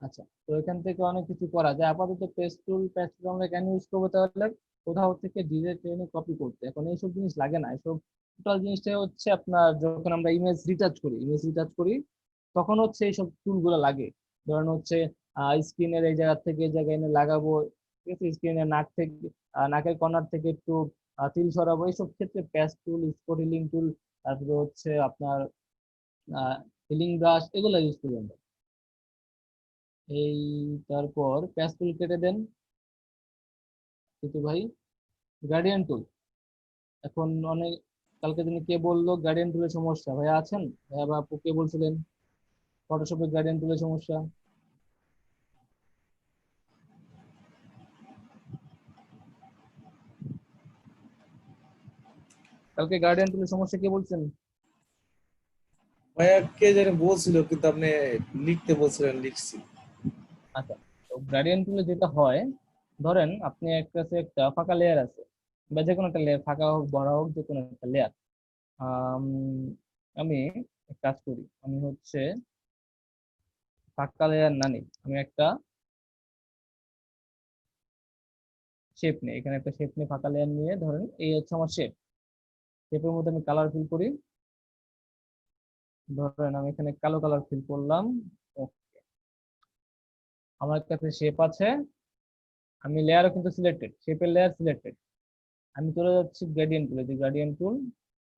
আচ্ছা। তো এখান থেকে অনেক কিছু করা যায়। আপাতত পেস্ট টুল আমরা কেন ইউজ করবো তাহলে, কোথাও থেকে ডিরেক্ট ট্রেনে কপি করতে। এখন এইসব জিনিস লাগে না, এসব টোটাল জিনিসটা হচ্ছে আপনার যখন আমরা ইমেজ রিটাচ করি তখন হচ্ছে এইসব টুলগুলো লাগে। ধরেন হচ্ছে স্ক্রিনের এই জায়গা থেকে এই জায়গায় এনে লাগাবো, ঠিক আছে, স্ক্রিনের নাক থেকে নাকের কর্নার থেকে একটু তিল সরাবো, এইসব ক্ষেত্রে প্যাচ টুল, স্পট হিলিং টুল, তারপরে হচ্ছে আপনার হিলিং ব্রাশ, এগুলো ইউজ করি আমরা। এই তারপর প্যাচ টুল কেটে দেন কিন্তু ভাই। গার্ডিয়ান টুল, এখন অনেক কালকে দিনে কে বললো গার্ডিয়ান টুলের সমস্যা, ভাইয়া আছেন? ভাইয়া বা আপু কে বলছিলেন ফটোশপে গার্ডিয়ান টুলের সমস্যা? কালকে গার্ডিয়ান টুলের সমস্যা কে বলছেন? ভাইয়া কে জানি বলছিল, কিন্তু আপনি লিখতে বলছিলেন, লিখছি। আচ্ছা, তো গ্রেডিয়েন্ট টুলে যেটা হয়, ধরেন আপনি একটা ফাঁকা লেয়ার আছে, বা যে কোনো একটা লেয়ার, ফাঁকা হোক বড় হোক, যে কোনো একটা লেয়ার। আমি এক কাজ করি, আমি হচ্ছে ফাঁকা লেয়ার না নিই, আমি একটা শেপ নিই। এখানে একটা শেপ নিয়ে ফাঁকা লেয়ার নিয়ে, ধরেন এই হচ্ছে আমার শেপের মধ্যে আমি কালার ফিল করি। ধরেন আমি এখানে কালো কালার ফিল করলাম। ওকে, আমার কাছে শেপ আছে, আমি লেয়ারও কিন্তু সিলেক্টেড, শেপের লেয়ার সিলেক্টেড। আমি চলে যাচ্ছি গ্রেডিয়েন্ট টুলে। যে গ্রেডিয়েন্ট টুল,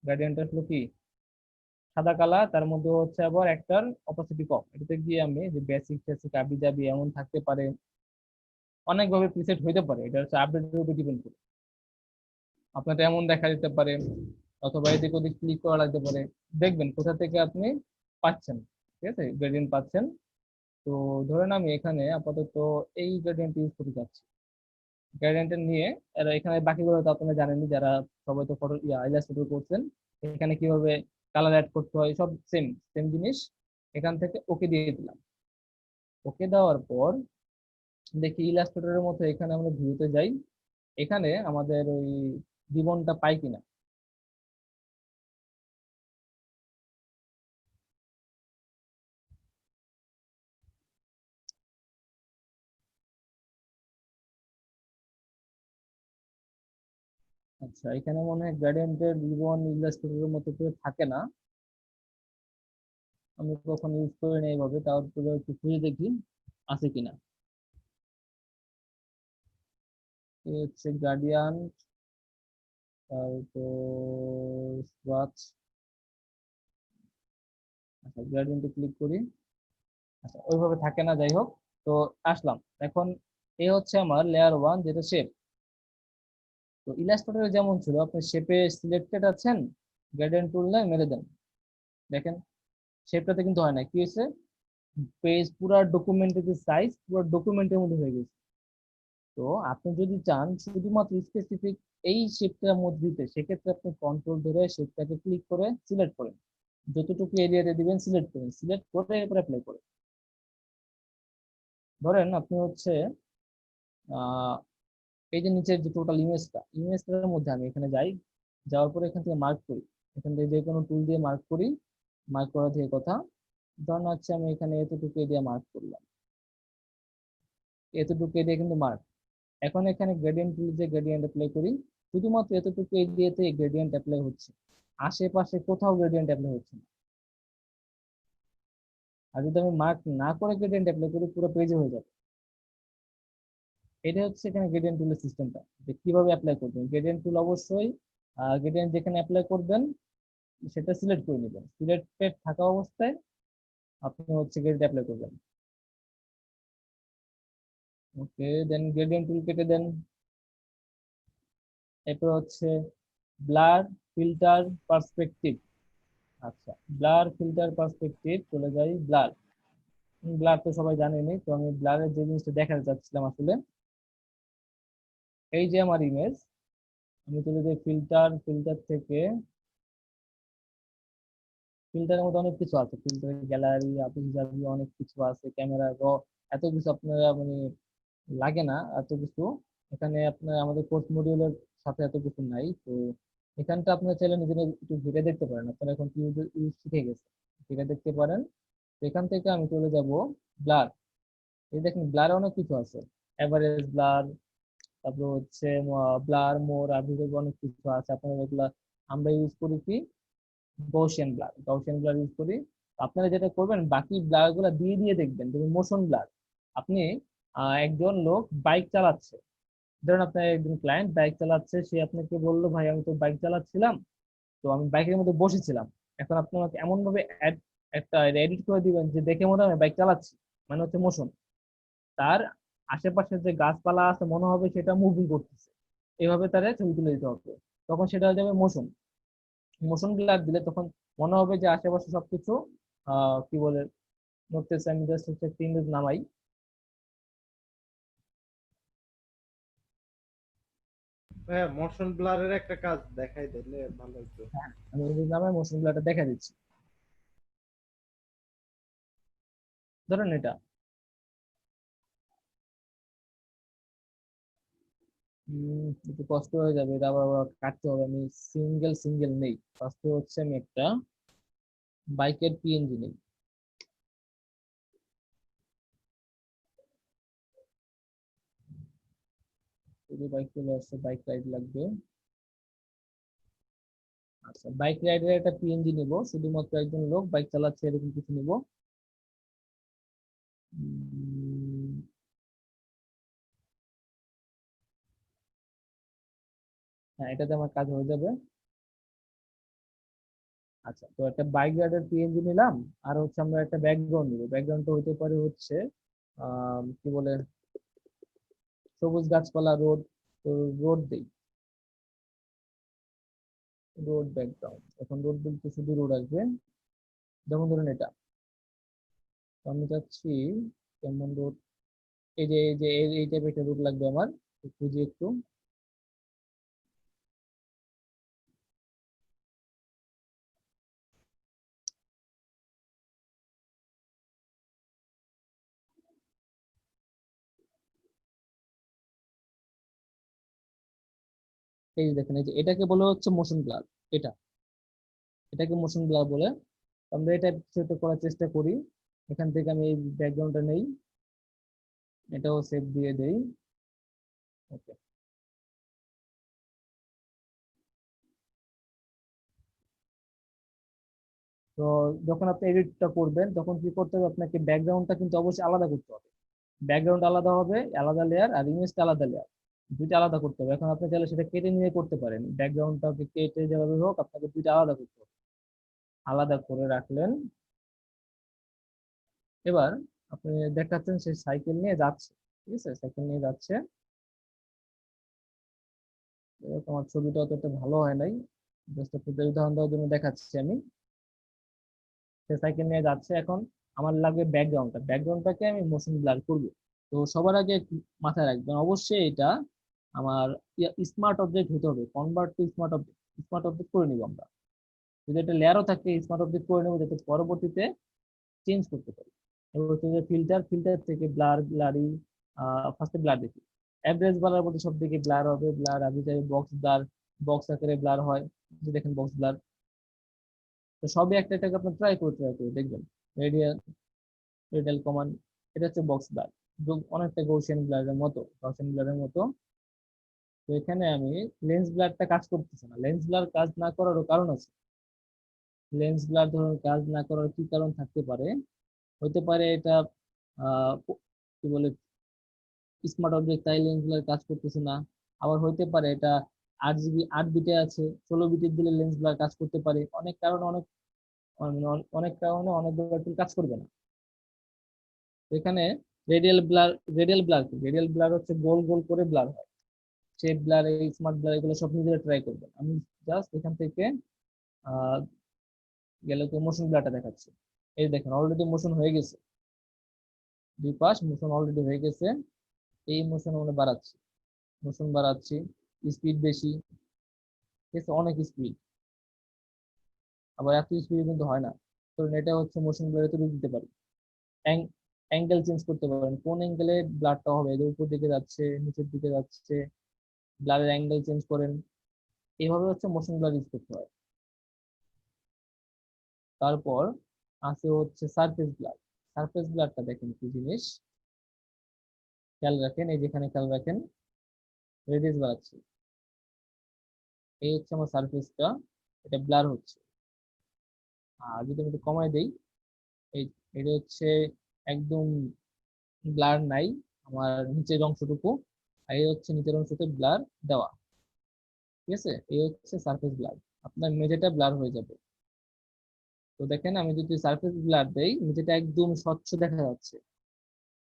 গ্রেডিয়েন্ট আসলে কি সাদা কালার, তার মধ্যে হচ্ছে আবার একটার অপোসিটি কম। এটাতে গিয়ে আমি যে বেসিক টেসিক আবি যাবি এমন থাকতে পারে, অনেকভাবে প্রিসেট হইতে পারে, এটা হচ্ছে আপডেটের উপর ডিপেন্ড করে। আপনার এমন দেখা দিতে পারে, অথবা এদিক ওদিক ক্লিক করা লাগতে পারে। দেখবেন কোথা থেকে আপনি পাচ্ছেন, ঠিক আছে, গ্রেডিয়েন্ট পাচ্ছেন। তো ধরেন আমি এখানে আপাতত এই গ্রেডিয়েন্ট ইউজ করতে চাচ্ছি। গ্রেডিয়েন্ট নিয়ে এখানে বাকিগুলো তো আপনারা জানেনই, যারা সবাই তো ফটো ইলাস্ট্রেটর করছেন, এখানে কিভাবে কালার অ্যাড করতে হয় সব সেম সেম জিনিস। এখান থেকে ওকে দিয়ে দিলাম। ওকে দেওয়ার পর দেখি ইলাস্ট্রেটরের মতো এখানে আমরা ভিউতে যাই, এখানে আমাদের ওই জীবনটা পাই কিনা। আচ্ছা, এখানে মনে হয় গ্রেডিয়েন্টের জীবন ইলাস্ট্রেটরের মতো করে থাকে না, আমি কখন ইউজ করি না এইভাবে, তারপরে একটু খুঁজে দেখি আছে কিনা। এই হচ্ছে গার্ডিয়ান, তারপর স্বাচ। আচ্ছা, গ্রেডিয়েন্টে ক্লিক করি। আচ্ছা, ওইভাবে থাকে না, যাই হোক। তো আসলাম এখন, এই হচ্ছে আমার লেয়ার 1, যেটা শেপ। তো ইলাস্ট্রেটরে যেমন ছিল, আপনি শেপে সিলেক্টেড আছেন, গ্রেডিয়েন্ট টুল নিয়ে মেরে দেন, দেখেন শেপটাতে কিন্তু হয় না, কি হয়েছে, পেজ পুরা ডকুমেন্টের যে সাইজ পুরো ডকুমেন্টের মধ্যে হয়ে গেছে। তো আপনি যদি চান শুধুমাত্র স্পেসিফিক এই শেপটার মধ্যে দিতে, সেক্ষেত্রে আপনি কন্ট্রোল ধরে শেপটাকে ক্লিক করে সিলেক্ট করেন, যতটুকু এরিয়াতে দিবেন সিলেক্ট করেন, সিলেক্ট করে এরপর অ্যাপ্লাই করেন। ধরেন আপনি হচ্ছে আহ এই যে নিচের যে টোটাল ইমেজটার মধ্যে আমি এখানে যাই, যাওয়ার পরে এখান থেকে মার্ক করি, এখান থেকে যে কোনো টুল দিয়ে মার্ক করি। মার্ক করা থেকে কথা, ধরেন হচ্ছে আমি এখানে এতটুকু এরিয়া মার্ক করলাম, এতটুকু এরিয়া কিন্তু মার্ক। এখন এখানে গ্রেডিয়েন্ট টুল যে গ্রেডিয়েন্ট অ্যাপ্লাই করি, শুধুমাত্র এতটুকু এরিয়াতে গ্রেডিয়েন্ট অ্যাপ্লাই হচ্ছে, আশেপাশে কোথাও গ্রেডিয়েন্ট অ্যাপ্লাই হচ্ছে না। আর যদি আমি মার্ক না করে গ্রেডিয়েন্ট অ্যাপ্লাই করি, পুরো পেজে হয়ে যাবে। এটা হচ্ছে এখানে গ্রেডিয়েন্ট টুলের সিস্টেমটা, যে কিভাবে অ্যাপ্লাই করবেন। গ্রেডিয়েন্ট টুল অবশ্যই গ্রেডিয়েন্ট যেখানে অ্যাপ্লাই করবেন সেটা সিলেক্ট করে নেবেন, সিলেক্টেড থাকা অবস্থায় আপনি হচ্ছে গ্রেডিয়েন্ট অ্যাপ্লাই করবেন। ওকে, দেন গ্রেডিয়েন্ট টুল কেটে দেন। এরপর হচ্ছে ব্লার, ফিল্টার, পার্সপেক্টিভ। আচ্ছা, ব্লার, ফিল্টার, পার্সপেক্টিভ, চলে যাই ব্লার। ব্লার তো সবাই জানেনি, তো আমি ব্লারের যে জিনিসটা দেখাতে চাচ্ছিলাম আসলে, এই যে আমার ইমেজ, আমি চলে যাই ফিল্টার, ফিল্টার থেকে ফিল্টারের মধ্যে অনেক কিছু আছে, ফিল্টারের গ্যালারি, আপনি হিসাবে অনেক কিছু আছে, ক্যামেরা র, এত কিছু আপনারা মানে লাগে না এত কিছু। এখানে আপনার আমাদের কোর্স মডিউলের সাথে এত কিছু নাই। তো এখানটা আপনারা চাইলে নিজেরা একটু ঘুরে দেখতে পারেন, আপনারা এখন কি ইউজ শিখে গেছে, ঘুরে দেখতে পারেন। তো এখান থেকে আমি চলে যাব ব্লার। এই দেখেন ব্লারে অনেক কিছু আছে, এভারেজ ব্লার, তারপর হচ্ছে ব্লার, মোর আর ভিতরে অনেক কিছু আছে। আপনারা এগুলা আমরা ইউজ করি কি গাউসিয়ান ব্লার ইউজ করি। আপনারা যেটা করবেন বাকি ব্লার গুলা দিয়ে দিয়ে দেখবেন, যেমন মোশন ব্লার। আপনি একজন লোক বাইক চালাচ্ছে, ধরুন আপনার একজন ক্লায়েন্ট বাইক চালাচ্ছে, সে আপনাকে বললো ভাই আমি তো বাইক চালাচ্ছিলাম, তো আমি বাইকের মধ্যে বসেছিলাম। এখন আপনি আমাকে এমন ভাবে একটা এডিট করে দিবেন যে দেখে মনে হয় বাইক চালাচ্ছি, মানে হচ্ছে মোশন। তার আশেপাশে যে গাছপালা আছে মনে হবে সেটা মুভিং করতেছে, এইভাবে তারা ছবি তুলে দিতে হবে। তখন সেটা হয়ে যাবে মোশন। মোশন ব্লার দিলে তখন মনে হবে যে আশেপাশে সবকিছু কি বলে নড়তেছে। আমি জাস্ট হচ্ছে একটা ইমেজ নামাই। হ্যাঁ, মোশন ব্লারের একটা কাজ দেখাই দিলে ভালো হতো। আমি ইমেজ নামাই মোশন ব্লারটা দেখা দিচ্ছি। ধরেন এটা একটু কষ্ট হয়ে যাবে, এটা আবার আবার কাটতে হবে। আমি সিঙ্গেল সিঙ্গেল নেই, ফার্স্টে হচ্ছে আমি একটা বাইকের পিএনজি নেই। যদি বাইক চলে আসছে, বাইক রাইড লাগবে। আচ্ছা, বাইক রাইডের একটা পিএনজি নিব, শুধুমাত্র একজন লোক বাইক চালাচ্ছে এরকম কিছু নিব। হ্যাঁ, এটাতে আমার কাজ হয়ে যাবে। আচ্ছা, তো একটা বাইক রাইডের পিএনজি নিলাম। আর হচ্ছে আমরা একটা ব্যাকগ্রাউন্ড নিব। ব্যাকগ্রাউন্ডটা হতে পারে হচ্ছে কি বলে সবুজ গাছপালা, রোড। তো রোড দেই, রোড ব্যাকগ্রাউন্ড। এখন রোড বলতে শুধু রোড আসবে। যেমন ধরুন এটা, তো আমি চাচ্ছি কেমন রোড, এই টাইপের একটা রোড লাগবে আমার। খুঁজি একটু। এই যে দেখেন, এই যে এটাকে বলে হচ্ছে মোশন ব্লার। এটা এটাকে মোশন ব্লার বলে। আমরা এটা সেট করার চেষ্টা করি। এখান থেকে আমি এই ব্যাকগ্রাউন্ডটা নেই, এটাও সেভ দিয়ে দেই। ওকে। তো যখন আপনি এডিটটা করবেন তখন কি করতে হবে, আপনাকে ব্যাকগ্রাউন্ডটা কিন্তু অবশ্যই আলাদা করতে হবে। ব্যাকগ্রাউন্ড আলাদা হবে, আলাদা লেয়ার, আর ইমেজটা আলাদা লেয়ার, দুইটা আলাদা করতে হবে। এখন আপনি চাইলে সেটা কেটে নিয়ে করতে পারেন, ব্যাকগ্রাউন্ডটাকে কেটে যেভাবে হোক আপনাকে দুইটা আলাদা করতে হবে। আলাদা করে রাখলেন। এবার আপনি দেখাচ্ছেন সে সাইকেল নিয়ে যাচ্ছে, ঠিক আছে, সাইকেল নিয়ে যাচ্ছে। তোমার ছবিটা অতটা ভালো হয় নাই, জাস্ট একটা উদাহরণ দেওয়ার জন্য দেখাচ্ছি আমি। সে সাইকেল নিয়ে যাচ্ছে। এখন আমার লাগবে ব্যাকগ্রাউন্ডটাকে আমি মোশন ব্লার করব। তো সবার আগে একটু মাথায় রাখবেন অবশ্যই এটা আমার স্মার্ট অবজেক্ট হতে হবে। কনভার্ট টু স্মার্ট অবজেক্ট করে নিব আমরা। যদি এটা লেয়ারও থাকে স্মার্ট অবজেক্ট করে নেবো, যাতে পরবর্তীতে চেঞ্জ করতে পারি। এবার হচ্ছে যে ফিল্টার থেকে ব্লারি। ফার্স্টে ব্লার দেখি। অ্যাভারেজ ব্লার বলতে সব দিকে ব্লার হবে, ব্লার আমি চাই বক্স ব্লার, বক্স আকারে ব্লার হয়, যে দেখেন বক্স ব্লার। তো সবই একটা একটা আপনি ট্রাই করে দেখবেন। রেডিয়াল রেডিয়াল কমান, এটা হচ্ছে বক্স ব্লার, অনেকটা গৌসিয়ান ব্লারের মতো। তো এখানে আমি লেন্স ব্লারটা কাজ করতেছে না। লেন্স ব্লার কাজ না করারও কারণ আছে। লেন্স ব্লার ধরুন কাজ না করার কি কারণ থাকতে পারে, হতে পারে এটা কি বলে স্মার্ট অবজেক্ট, তাই লেন্স ব্লার কাজ করতেছে না। আবার হইতে পারে এটা 8 জিবি 8 বিটে আছে, 16 বিটের দিলে লেন্স ব্লার কাজ করতে পারে। অনেক কারণে অনেক কারণে অনেকগুলো টুল কাজ করবে না। এখানে রেডিয়াল ব্লার হচ্ছে গোল গোল করে ব্লার হয়। শেপ ব্লার, এই স্মার্ট ব্লার, এগুলো সব নিজেরা ট্রাই করবেন। আমি জাস্ট এখান থেকে আহ গেলে তো মোশন ব্লারটা দেখাচ্ছে। এই দেখেন অলরেডি মোশন হয়ে গেছে, দুই পাশ মোশন অলরেডি হয়ে গেছে। এই মোশন আমরা বাড়াচ্ছি, স্পিড বেশি, ঠিক আছে, অনেক স্পিড। আবার এত স্পিড কিন্তু হয় না। তো এটা হচ্ছে মোশন ব্লারে তৈরি দিতে পারি। অ্যাঙ্গেল চেঞ্জ করতে পারেন, কোন অ্যাঙ্গেলে ব্লারটা হবে, এদের উপর দিকে যাচ্ছে নিচের দিকে যাচ্ছে, ব্লারের অ্যাঙ্গেল চেঞ্জ করেন। এইভাবে হচ্ছে মোশন ব্লার ইউজ করতে হয়। তারপর আছে হচ্ছে সারফেস ব্লারটা দেখেন কি জিনিস, খেয়াল রাখেন, এই যেখানে খেয়াল রাখেন, রেডিয়াস বাড়াচ্ছি। এই হচ্ছে আমার সারফেসটা, এটা ব্লার হচ্ছে। আর যদি আমি একটু কমায় দেই, এই এটা হচ্ছে একদম ব্লার নাই, আমার নিচের অংশটুকু, আর এই হচ্ছে নিচের অংশতে ব্লার দেওয়া। ঠিক আছে, এই হচ্ছে সারফেস ব্লার। আপনার মেঝেটা ব্লার হয়ে যাবে। তো দেখেন আমি যদি সারফেস ব্লার দেই, মেঝেটা একদম স্বচ্ছ দেখা যাচ্ছে।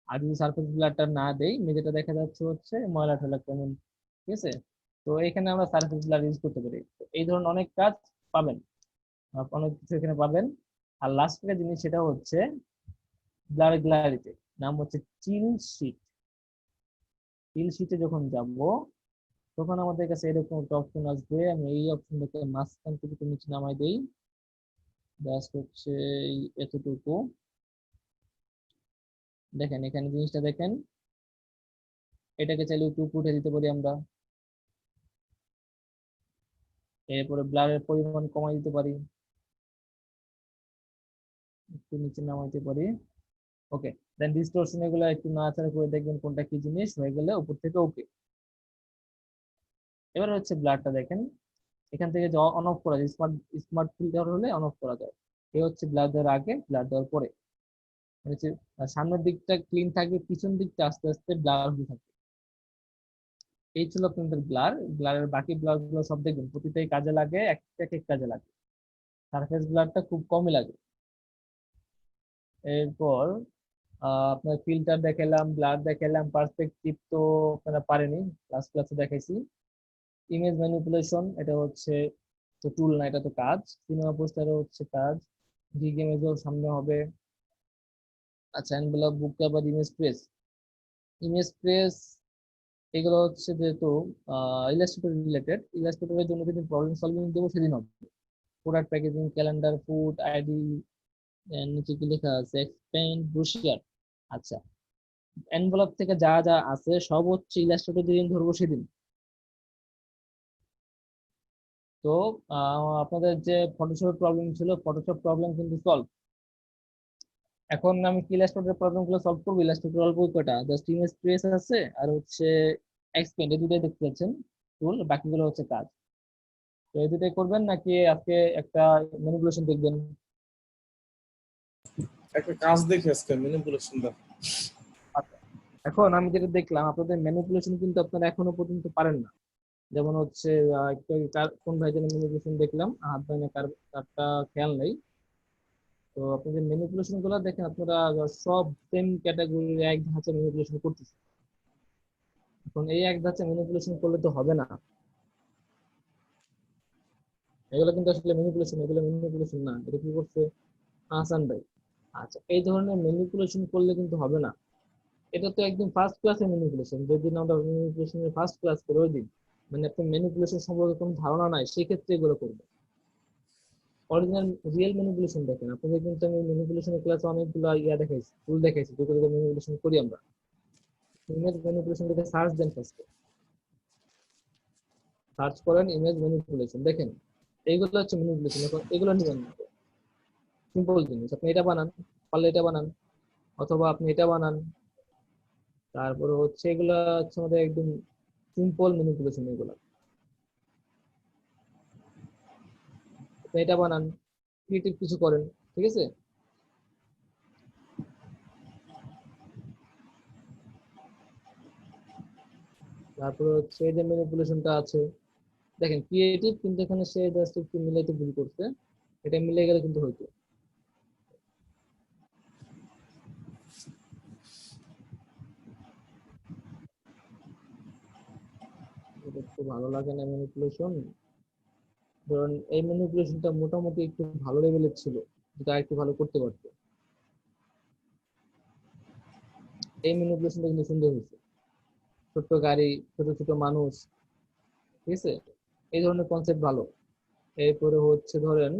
আর যদি সারফেস ব্লারটা না দেই, মেঝেটা দেখা যাচ্ছে হচ্ছে ময়লা টয়লা কেমন। ঠিক আছে, তো এখানে আমরা সারফেস ব্লার ইউজ করতে পারি। তো এই ধরনের অনেক কাজ পাবেন, অনেক কিছু এখানে পাবেন। আর লাস্ট একটা জিনিস, সেটা হচ্ছে ব্লার গ্যালারিতে, নাম হচ্ছে চিল শিট। চিল শিটে যখন যাব, তখন আমাদের কাছে এরকম একটা অপশন আসবে। আমি এই অপশনটাকে মাঝখান থেকে একটু নিচে নামাই দেই, জাস্ট হচ্ছে এতটুকু। দেখেন এখানে জিনিসটা দেখেন, এটাকে চাইলে একটু উপরে উঠে দিতে পারি আমরা। এরপরে ব্লারের পরিমাণ কমাই দিতে পারি, একটু নিচে নামাইতে পারি। ওকে, দেন ডিসটরশন এগুলো একটু নাড়াচাড়া করে দেখবেন কোনটা কি জিনিস হয়ে গেলে উপর থেকে ওকে। এবার হচ্ছে ব্লারটা দেখেন, এখান থেকে যে অন অফ করা যায়, স্মার্ট স্মার্ট ফিল্টার হলে অন অফ করা যায়। এই হচ্ছে ব্লার দেওয়ার আগে, ব্লার দেওয়ার পরে। হচ্ছে সামনের দিকটা ক্লিন থাকবে, পিছন দিকটা আস্তে আস্তে ব্লার হতে থাকবে। এই ছিল আপনাদের ব্লার। ব্লারের বাকি ব্লার গুলো সব দেখবেন প্রতিটাই কাজে লাগে, এক এক কাজে লাগে। সারফেস ব্লারটা খুব কমই লাগে। এরপর আপনার ফিল্টার দেখালাম, ব্লার দেখালাম, পার্সপেক্টিভ তো আপনারা পারেনি, ক্লাস ক্লাসে দেখাইছি। ইমেজ ম্যানিপুলেশন, এটা হচ্ছে তো টুল না, এটা তো কাজ। সিনেমা পোস্টারও হচ্ছে কাজ, গিগ ইমেজও সামনে হবে। আচ্ছা, এনভেলপ, বুক cover, image press. Image press এগুলো হচ্ছে যেহেতু ইলাস্ট্রেটর রিলেটেড, ইলাস্ট্রেটরের জন্য যদি প্রবলেম সলভিং দেবো সেদিন হবে। Product packaging, calendar, food ID, নিচে কি লেখা আছে, এক্সপেন্ড, ব্রোশিয়ার। আচ্ছা, এনভেলপ থেকে যা যা আছে সব হচ্ছে ইলাস্ট্রেটর যেদিন ধরবো সেদিন। তো আপনাদের যে ফটোশপ প্রবলেম ছিল, ফটোশপ প্রবলেম কিন্তু সলভ। এখন আমি কি ইলাস্ট্রেটর প্রবলেম গুলো সলভ করবো। ইলাস্ট্রেটর অল্প কয়টা, জাস্ট ইমেজ প্রেস আছে আর হচ্ছে এক্সপেন্ড, এই দুটাই দেখতে পাচ্ছেন টুল, বাকিগুলো হচ্ছে কাজ। তো এই দুটাই করবেন নাকি আজকে একটা ম্যানিপুলেশন দেখবেন? একটা কাজ দেখে আজকে ম্যানিপুলেশন দা। আচ্ছা, এখন আমি যেটা দেখলাম, আপনাদের ম্যানিপুলেশন কিন্তু আপনারা এখনো পর্যন্ত পারেন না। যেমন হচ্ছে একটু আগে কোন ভাইজানের ম্যানিপুলেশন দেখলাম, হাত বাইনা কারটা খেয়াল নেই। তো আপনাদের ম্যানিপুলেশন গুলো দেখেন, আপনারা সব সেম ক্যাটাগরির এক ধাঁচে ম্যানিপুলেশন করতেছেন। এখন এই এক ধাঁচে ম্যানিপুলেশন করলে তো হবে না, এগুলো কিন্তু আসলে ম্যানিপুলেশন, এগুলো ম্যানিপুলেশন না। এটা কি করছে হাসান ভাই? আচ্ছা, এই ধরনের ম্যানিপুলেশন করলে কিন্তু হবে না। এটা তো একদম ফার্স্ট ক্লাসের ম্যানিপুলেশন, যেদিন আমরা ম্যানিপুলেশনের ফার্স্ট ক্লাস করে ওই দিন, মানে আপনার ম্যানিপুলেশন সম্পর্কে কোনো ধারণা নাই, সেক্ষেত্রে এগুলো করবে। অরিজিনাল রিয়েল ম্যানিপুলেশন দেখেন। আপনাদের কিন্তু আমি ম্যানিপুলেশনের ক্লাসে অনেকগুলো ইয়া দেখাইছি, টুল দেখাইছি, যেগুলো ম্যানিপুলেশন করি আমরা। ইমেজ ম্যানিপুলেশন থেকে সার্চ দেন, ফার্স্টে সার্চ করেন ইমেজ ম্যানিপুলেশন, দেখেন এইগুলো হচ্ছে ম্যানিপুলেশন। এখন এগুলো নিবেন না, সিম্পল জিনিস। আপনি এটা বানান, পারলে এটা বানান, অথবা আপনি এটা বানান। তারপরে হচ্ছে এগুলা হচ্ছে আমাদের একদম সিম্পল ম্যানিপুলেশন। এগুলা আপনি এটা বানান, ক্রিয়েটিভ কিছু করেন। ঠিক আছে, তারপরে হচ্ছে এই যে ম্যানিপুলেশনটা আছে, দেখেন ক্রিয়েটিভ, কিন্তু এখানে সে জাস্ট একটু মিলাইতে ভুল করছে, এটা মিলে গেলে কিন্তু হইতো। এটা একটু ভালো লাগে না ম্যানিপুলেশন। ধরুন এই ম্যানিপুলেশনটা মোটামুটি একটু ভালো লেভেলের ছিল, যেটা একটু ভালো করতে পারতো। এই ম্যানিপুলেশনটা কিন্তু সুন্দর হয়েছে, ছোট্ট গাড়ি, ছোট ছোট মানুষ। ঠিক আছে, এই ধরনের কনসেপ্ট ভালো। এরপরে হচ্ছে ধরেন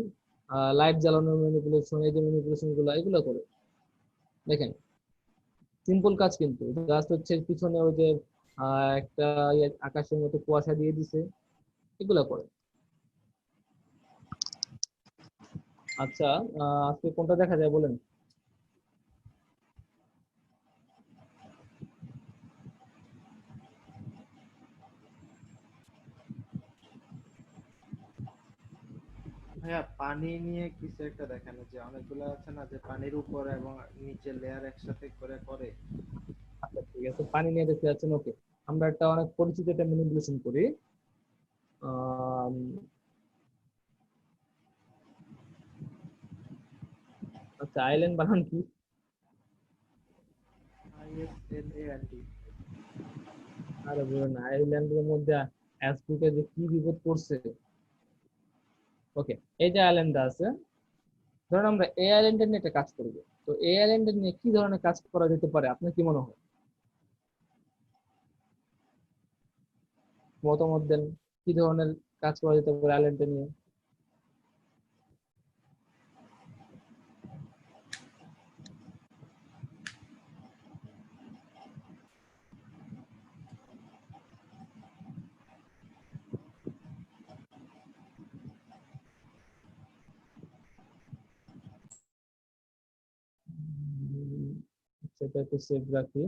লাইট জ্বালানোর ম্যানিপুলেশন, এই যে ম্যানিপুলেশন গুলো এগুলো করে দেখেন, সিম্পল কাজ, কিন্তু জাস্ট হচ্ছে পিছনে ওই যে একটা আকাশের মতো কুয়াশা দিয়ে দিছে, এগুলো করে। আচ্ছা, আজকে কোনটা দেখা যায় বলেন? পানি নিয়ে কিছু একটা দেখানো, যে অনেকগুলো আছে না যে পানির উপর এবং নিচে লেয়ার একসাথে করে করে। আচ্ছা ঠিক আছে, পানি নিয়ে দেখতে যাচ্ছেন, ওকে। আমরা একটা অনেক পরিচিত একটা ম্যানিপুলেশন করি। আম, আচ্ছা, আইল্যান্ড বানান কি? ISLAND। আরে বলুন, আইল্যান্ডের মধ্যে অ্যাসপিকে যে কি বিপদ করছে। ওকে, এই যে আইল্যান্ডটা আছে, ধরুন আমরা এই আইল্যান্ডের নিয়ে একটা কাজ করবো। তো এই আইল্যান্ডের নিয়ে কি ধরনের কাজ করা যেতে পারে, আপনার কি মনে হয়? মতামত দেন, কি ধরনের কাজ করা যেতে পারে আইল্যান্ডের নিয়ে? সেটা একটু সেভ রাখি।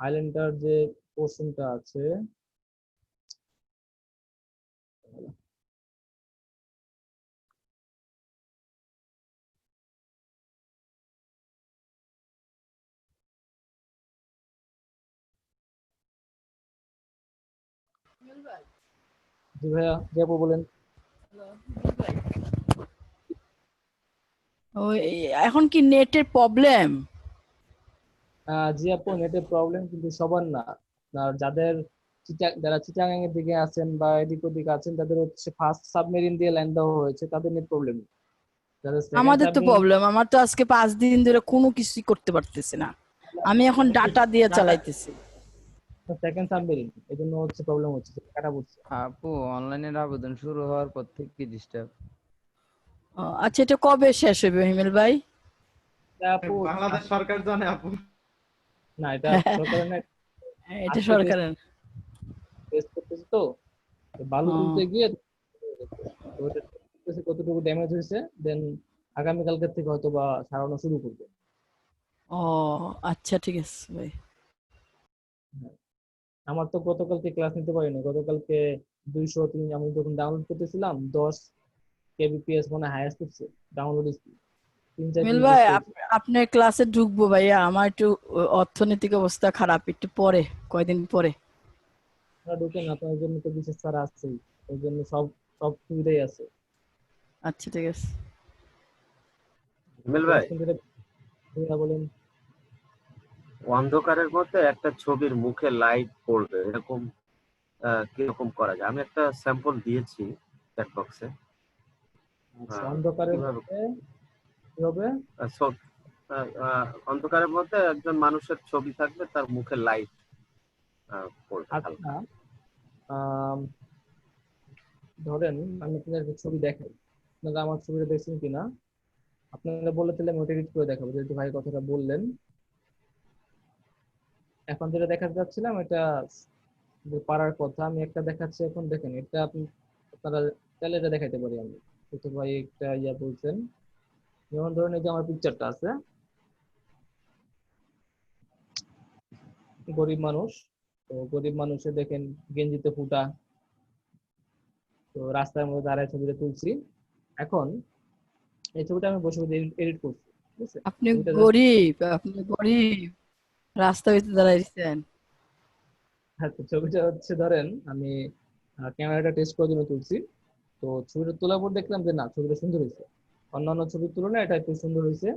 আইল্যান্ডটার যে পোর্শনটা আছে, জি ভাইয়া, জি আপু বলেন। ওই এখন কি নেটের প্রবলেম? জি আপু, নেটের প্রবলেম কিন্তু সবার না। আর যাদের যারা চিটাগাং এর দিকে আছেন বা এদিক ওদিক আছেন, তাদের হচ্ছে ফার্স্ট সাবমেরিন দিয়ে লাইন দেওয়া হয়েছে, তাদের নেট প্রবলেম। যাদের সেকেন্ড আমাদের তো সাবমেরিন, প্রবলেম, আমার তো আজকে 5 দিন ধরে কোনো কিছুই করতে পারতেছি না। আমি এখন ডাটা দিয়ে চালাইতেছি। সেকেন্ড সাবমেরিন, এই জন্য হচ্ছে প্রবলেম হচ্ছে, কাটা পড়ছে। আপু অনলাইনের আবেদন শুরু হওয়ার পর থেকে কি ডিস্টার্ব? আচ্ছা, এটা কবে শেষ হবে হিমেল ভাই? তা আপু, বাংলাদেশ সরকার জানে আপু। না এটা সরকারের না, এটা আজকে সরকারের। টেস্ট করতেছে তো, তো বালু তুলতে গিয়ে তো ওটা দেখতেছে কতটুকু ড্যামেজ হয়েছে, দেন আগামীকালকে থেকে হয়তো বা সারানো শুরু করবে। ও আচ্ছা, ঠিক আছে ভাই। হ্যাঁ। আমার তো গতকালকে ক্লাস নিতে পারিনি, গতকালকে 203 আমি যখন ডাউনলোড করতেছিলাম 10 kbps মানে হাইয়েস্ট হচ্ছে ডাউনলোড স্পিড, 3-4 হিমেল দিন ভাই, ইউজ করেছি। আপনার ক্লাসে ঢুকবো ভাইয়া, আমার একটু অর্থনৈতিক অবস্থা খারাপ, একটু পরে, কয়দিন পরে। আপনারা ঢুকেন, আপনার জন্য তো বিশেষ ছাড় আছেই, ওই জন্য সব সব সুবিধাই আছে। আচ্ছা ঠিক আছে। হিমেল ক্লাস ভাই, কিন্তু বলেন। অন্ধকারের মধ্যে একটা ছবির মুখে লাইট পড়বে এরকম কিরকম করা যায়? আমি একটা স্যাম্পল দিয়েছি চ্যাট বক্সে। আচ্ছা, অন্ধকারের কিভাবে মধ্যে কি হবে? অন্ধকারের মধ্যে একজন মানুষের ছবি থাকবে, তার মুখে লাইট পড়বে আচ্ছা, হালকা। আম, ধরেন আমি আপনাদের একটা ছবি দেখাই, আপনারা আমার ছবিটা দেখছেন কিনা। আপনারা বলে তাহলে আমি ওটা এডিট করে দেখাবো, যেহেতু ভাই কথাটা বললেন। এখন যেটা দেখাতে যাচ্ছিলাম, এটা যে পারার কথা, আমি একটা দেখাচ্ছি এখন, দেখেন এটা আপনি, আপনারা চাইলে এটা দেখাইতে পারি আমি, যেহেতু ভাই একটা ইয়া বলছেন। যেমন ধরেন এই যে আমার পিকচারটা আছে, গরিব মানুষ, তো গরিব মানুষে দেখেন গেঞ্জিতে ফুটা, তো রাস্তার মধ্যে দাঁড়ায় ছবিটা তুলছি। এখন এই ছবিটা আমি বসে বসে এডিট করছি, ঠিক আছে। আপনি ছবিটা জাস্ট, গরিব, আপনি গরিব, রাস্তা হইতে দাঁড়াইছেন। ছবিটা হচ্ছে ধরেন আমি ক্যামেরাটা টেস্ট করার জন্য তুলছি। তো ছবিটা তোলার পর দেখলাম যে না, ছবিটা সুন্দর হয়েছে, অন্যান্য ছবির তুলনায় এটা একটু সুন্দর হয়েছে।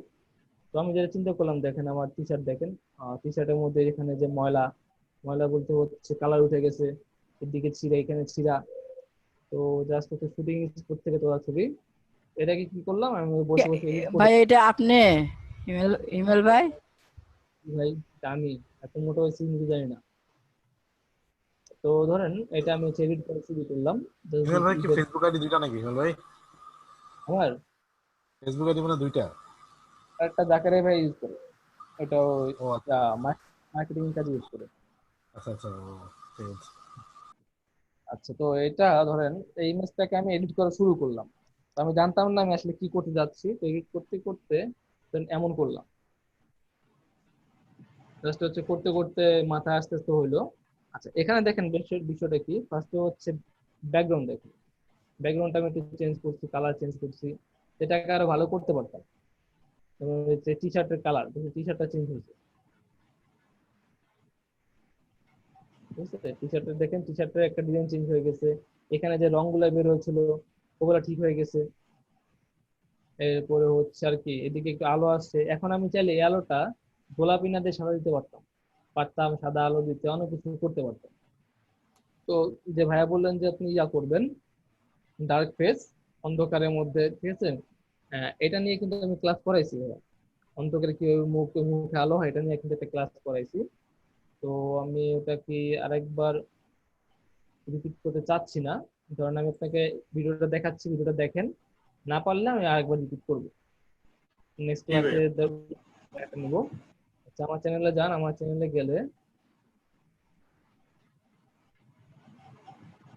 তো আমি যেটা চিন্তা করলাম, দেখেন আমার টি শার্ট দেখেন, টি শার্টের মধ্যে এখানে যে ময়লা, ময়লা বলতে হচ্ছে কালার উঠে গেছে, এদিকে ছিঁড়া, এখানে ছিঁড়া। তো জাস্ট হচ্ছে শুটিং স্পট থেকে তোলা ছবি, এটাকে কি করলাম আমি বসে বসে এডিট করে। ভাই এটা আপনি, হিমেল হিমেল ভাই? ভাই আমি এত মোটা হয়েছি কিন্তু জানি না। তো ধরেন এটা আমি হচ্ছে এডিট করে শুরু করলাম। হিমেল ভাই কি ফেসবুক আইডি দুইটা নাকি হিমেল ভাই? আমার ফেসবুক আইডি মানে দুইটা? একটা জাকারিয়া ভাই ইউজ করে, এটাও ও আচ্ছা মার্কেটিং কাজে ইউজ করে। আচ্ছা আচ্ছা, ও, ঠিক আছে। আচ্ছা, তো এটা ধরেন এই ইমেজটাকে আমি এডিট করা শুরু করলাম। তো আমি জানতাম না আমি আসলে কি করতে যাচ্ছি, তো এডিট করতে করতে then এমন করলাম, জাস্ট হচ্ছে করতে করতে মাথায় আস্তে আস্তে হইলো। আচ্ছা, এখানে দেখেন বিষয়টা কি, ফার্স্টে হচ্ছে ব্যাকগ্রাউন্ড দেখেন, ব্যাকগ্রাউন্ডটা আমি একটু চেঞ্জ করছি, কালার চেঞ্জ করছি। সেটাকে আরো ভালো করতে পারতাম। যেমন হচ্ছে টি শার্টের কালার, টি শার্টটা চেঞ্জ হয়েছে, বুঝতে টি শার্টের দেখেন টি শার্টের একটা ডিজাইন চেঞ্জ হয়ে গেছে। এখানে যে রংগুলো বের হয়েছিল ওগুলা ঠিক হয়ে গেছে। এরপরে হচ্ছে আর কি এদিকে একটু আলো আসছে। এখন আমি চাইলে এই আলোটা গোলাপি না দিয়ে সাদা দিতে পারতাম, সাদা আলো দিতে, অনেক কিছু করতে পারতাম। তো যে ভাইয়া বললেন যে আপনি ইয়া করবেন ডার্ক ফেস অন্ধকারের মধ্যে, ঠিক আছে, এটা নিয়ে কিন্তু আমি ক্লাস করাইছি ভাইয়া। অন্ধকারে কিভাবে মুখে মুখে আলো হয় এটা নিয়ে কিন্তু একটা ক্লাস করাইছি। তো আমি ওটা কি আরেকবার রিপিট করতে চাচ্ছি না। ধরেন আমি আপনাকে ভিডিওটা দেখাচ্ছি, ভিডিওটা দেখেন, না পারলে আমি আরেকবার রিপিট করবো নেক্সট ক্লাসে নেবো। আচ্ছা আমার চ্যানেলে যান, আমার চ্যানেলে গেলে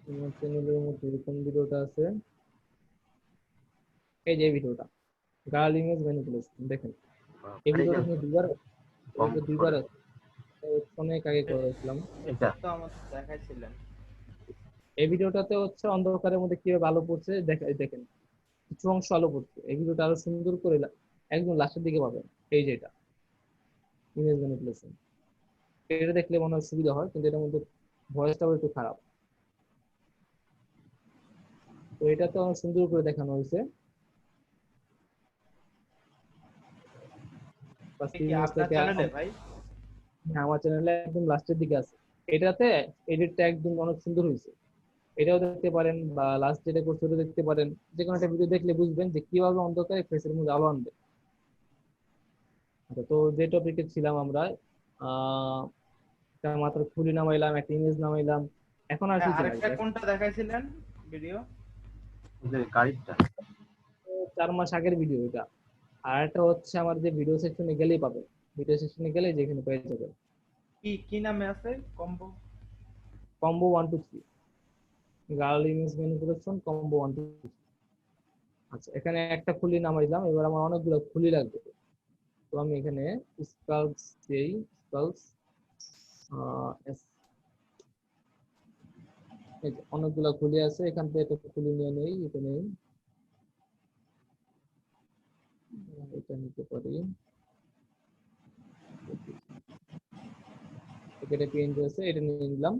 আমার চ্যানেলের মধ্যে কোন ভিডিওটা আছে, এই যে ভিডিওটা গার্ল ইমেজ ম্যানিপুলেশন, দেখেন এই ভিডিওটা কিন্তু দুইবার আছে, অনেক আগে করেছিলাম। এটা তো আমাদের দেখাইছিলেন। এই ভিডিওটাতে হচ্ছে অন্ধকারের মধ্যে কিভাবে আলো পড়ছে দেখেন, কিছু অংশ আলো পড়ছে। এই ভিডিওটা আরো সুন্দর করে একদম লাস্টের দিকে পাবেন। এই যে এটা ইমেজ ম্যানিপুলেশন, এটা দেখলে মনে হয় সুবিধা হয়, কিন্তু এটার মধ্যে ভয়েসটাও একটু খারাপ। তো এটা তো অনেক সুন্দর করে দেখানো হয়েছে। কি আপনার চ্যানেলে ভাই? হ্যাঁ আমার চ্যানেলে একদম লাস্টের দিকে আছে। এটাতে এডিটটা একদম অনেক সুন্দর হয়েছে, এটাও দেখতে পারেন, বা লাস্ট যেটা করছে ওটা দেখতে পারেন। যে কোনো একটা ভিডিও দেখলে বুঝবেন যে কিভাবে অন্ধকারে ফেসের মধ্যে আলো আনবে। আচ্ছা, তো যে টপিকে ছিলাম আমরা, একটা মাত্র খুলি নামাইলাম, একটা ইমেজ নামাইলাম, এখন আর কি আরেকটা কোনটা দেখাইছিলেন ভিডিও? গাড়িটা 4 মাস আগের ভিডিও এটা। আর একটা হচ্ছে আমার যে ভিডিও সেকশনে গেলেই পাবে, ভিডিও সেকশনে গেলে যেখানে পেয়ে যাবেন কি নামে আছে? Combo combo 1 2 3, girl image manipulation combo 1 2 3। আচ্ছা এখানে একটা খুলি নামাইলাম, এবার আমার অনেকগুলো খুলি লাগবে। তো আমি এখানে স্কালস দেই, স্কালস অনেকগুলো খুলি আছে, এখান থেকে একটা খুলি নিয়ে নেই, এটা নেই, এটা নিতে পারি, এটা পেন্ট আছে, এটা নিয়ে নিলাম।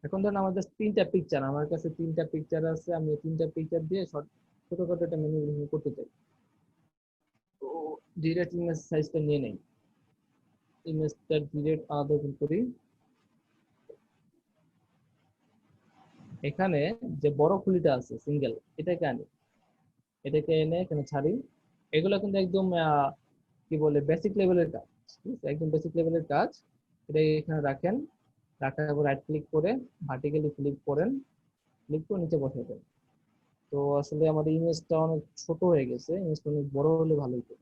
এখন ধরুন আমাদের 3টা পিকচার, আমার কাছে 3টা পিকচার আছে, আমি 3টা পিকচার দিয়ে ছোটখাটো একটা মেনু করতে চাই। তো ডিরেক্ট ইমেজ সাইজটা নিয়ে নেই, ইমেজটা ডিরেক্ট আলাদা ওপেন করি। এখানে যে বড় খুলিটা আছে সিঙ্গেল, এটাকে আনি, এটাকে এনে এখানে ছাড়ি। এগুলো কিন্তু একদম কি বলে বেসিক লেভেলের কাজ, ঠিক আছে, একদম বেসিক লেভেলের কাজ। এটা এখানে রাখেন, রাখার পর রাইট ক্লিক করে ভার্টিক্যালি ক্লিক করেন, ক্লিক করে নিচে বসাই দেন। তো আসলে আমাদের ইমেজটা অনেক ছোট হয়ে গেছে, ইমেজটা অনেক বড় হলে ভালো হতো।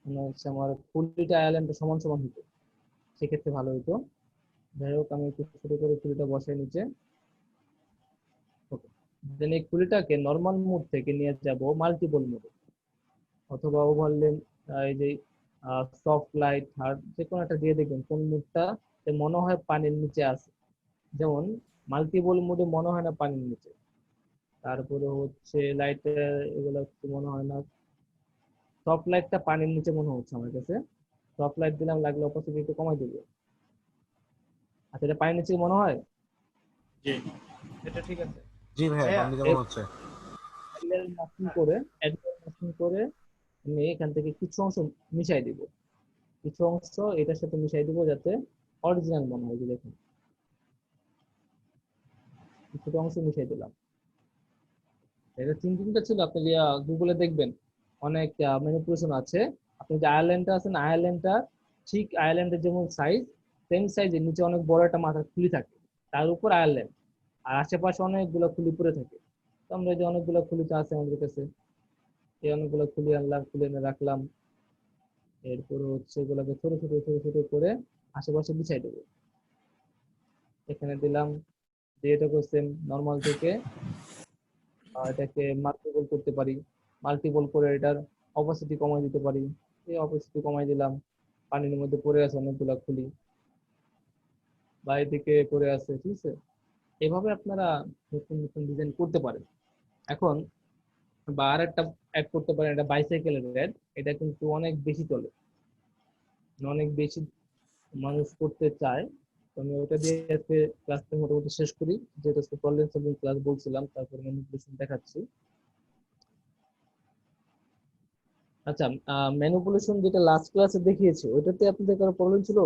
মনে হচ্ছে আমার খুলিটা আইল্যান্ডটা সমান সমান হতো, সেক্ষেত্রে ভালো হতো। যাই হোক আমি একটু ছোট করে খুলিটা বসাই নিচে। ওকে, দেন এই খুলিটাকে নর্মাল মোড থেকে নিয়ে যাব মাল্টিপল মোডে, অথবা ওভারলে এই যে সফট লাইট হার্ড যে কোনো একটা দিয়ে দেখবেন কোন মুডটা মনে হয় পানির নিচে আছে। যেমন মাল্টিপল মোডে মনে হয় না পানির নিচে, তারপরে হচ্ছে লাইট এগুলো মনে হয় না, সফট লাইটটা পানির নিচে মনে হচ্ছে আমার কাছে। সফট লাইট দিলাম, লাগলে অপোসিটি একটু কমাই দেবো। আচ্ছা এটা পানির নিচে মনে হয়, এটা ঠিক আছে। জি ভাইয়া, আপনি কেমন হচ্ছে? মাস্কিং করে আমি এখান থেকে কিছু অংশ মিশাই দিব, কিছু অংশ এটার সাথে মিশাই দিব যাতে অরিজিনাল মনে হয়। যে দেখুন কিছুটা অংশ মিশাই দিলাম। এটা তিনটা ছিল, আপনি গুগলে দেখবেন অনেক ম্যানিপুলেশন আছে। আপনি যে আয়ারল্যান্ডটা আছে না, আয়ারল্যান্ডটা ঠিক আয়ারল্যান্ডের যেমন সাইজ সেম সাইজের নিচে অনেক বড় একটা মাথার খুলি থাকে, তার উপর আয়ারল্যান্ড, আর আশেপাশে অনেকগুলো খুলি পড়ে থাকে। তো আমরা যে অনেকগুলো খুলিতে আছে আমাদের কাছে, এই অনেকগুলো খুলি আনলাম, খুলে এনে রাখলাম। এরপর হচ্ছে এগুলোকে ছোট ছোট ছোট ছোট করে আশেপাশে বিছাই দেবো। এখানে দিলাম, দিয়ে এটাকে সেম নর্মাল থেকে এটাকে মাল্টিপল করতে পারি, মাল্টিপল করে এটার অপাসিটি কমাই দিতে পারি। এই অপাসিটি কমাই দিলাম। পানির মধ্যে পড়ে আছে অনেকগুলা খুলি, বাইরে থেকে পড়ে আছে, ঠিক আছে, এভাবে আপনারা নতুন নতুন ডিজাইন করতে পারেন। এখন বা আর একটা অ্যাড করতে পারেন, এটা বাইসাইকেলের অ্যাড। এটা কিন্তু অনেক বেশি চলে, অনেক বেশি মানুষ করতে চায়। তো আমি ওটা দিয়ে আজকে ক্লাসটা মোটামুটি শেষ করি, যেটা প্রবলেম সলভিং ক্লাস বলছিলাম, তারপরে ম্যানিপুলেশন দেখাচ্ছি। আচ্ছা, ম্যানিপুলেশন যেটা লাস্ট ক্লাসে দেখিয়েছি, ওইটাতে আপনাদের কারো প্রবলেম ছিল?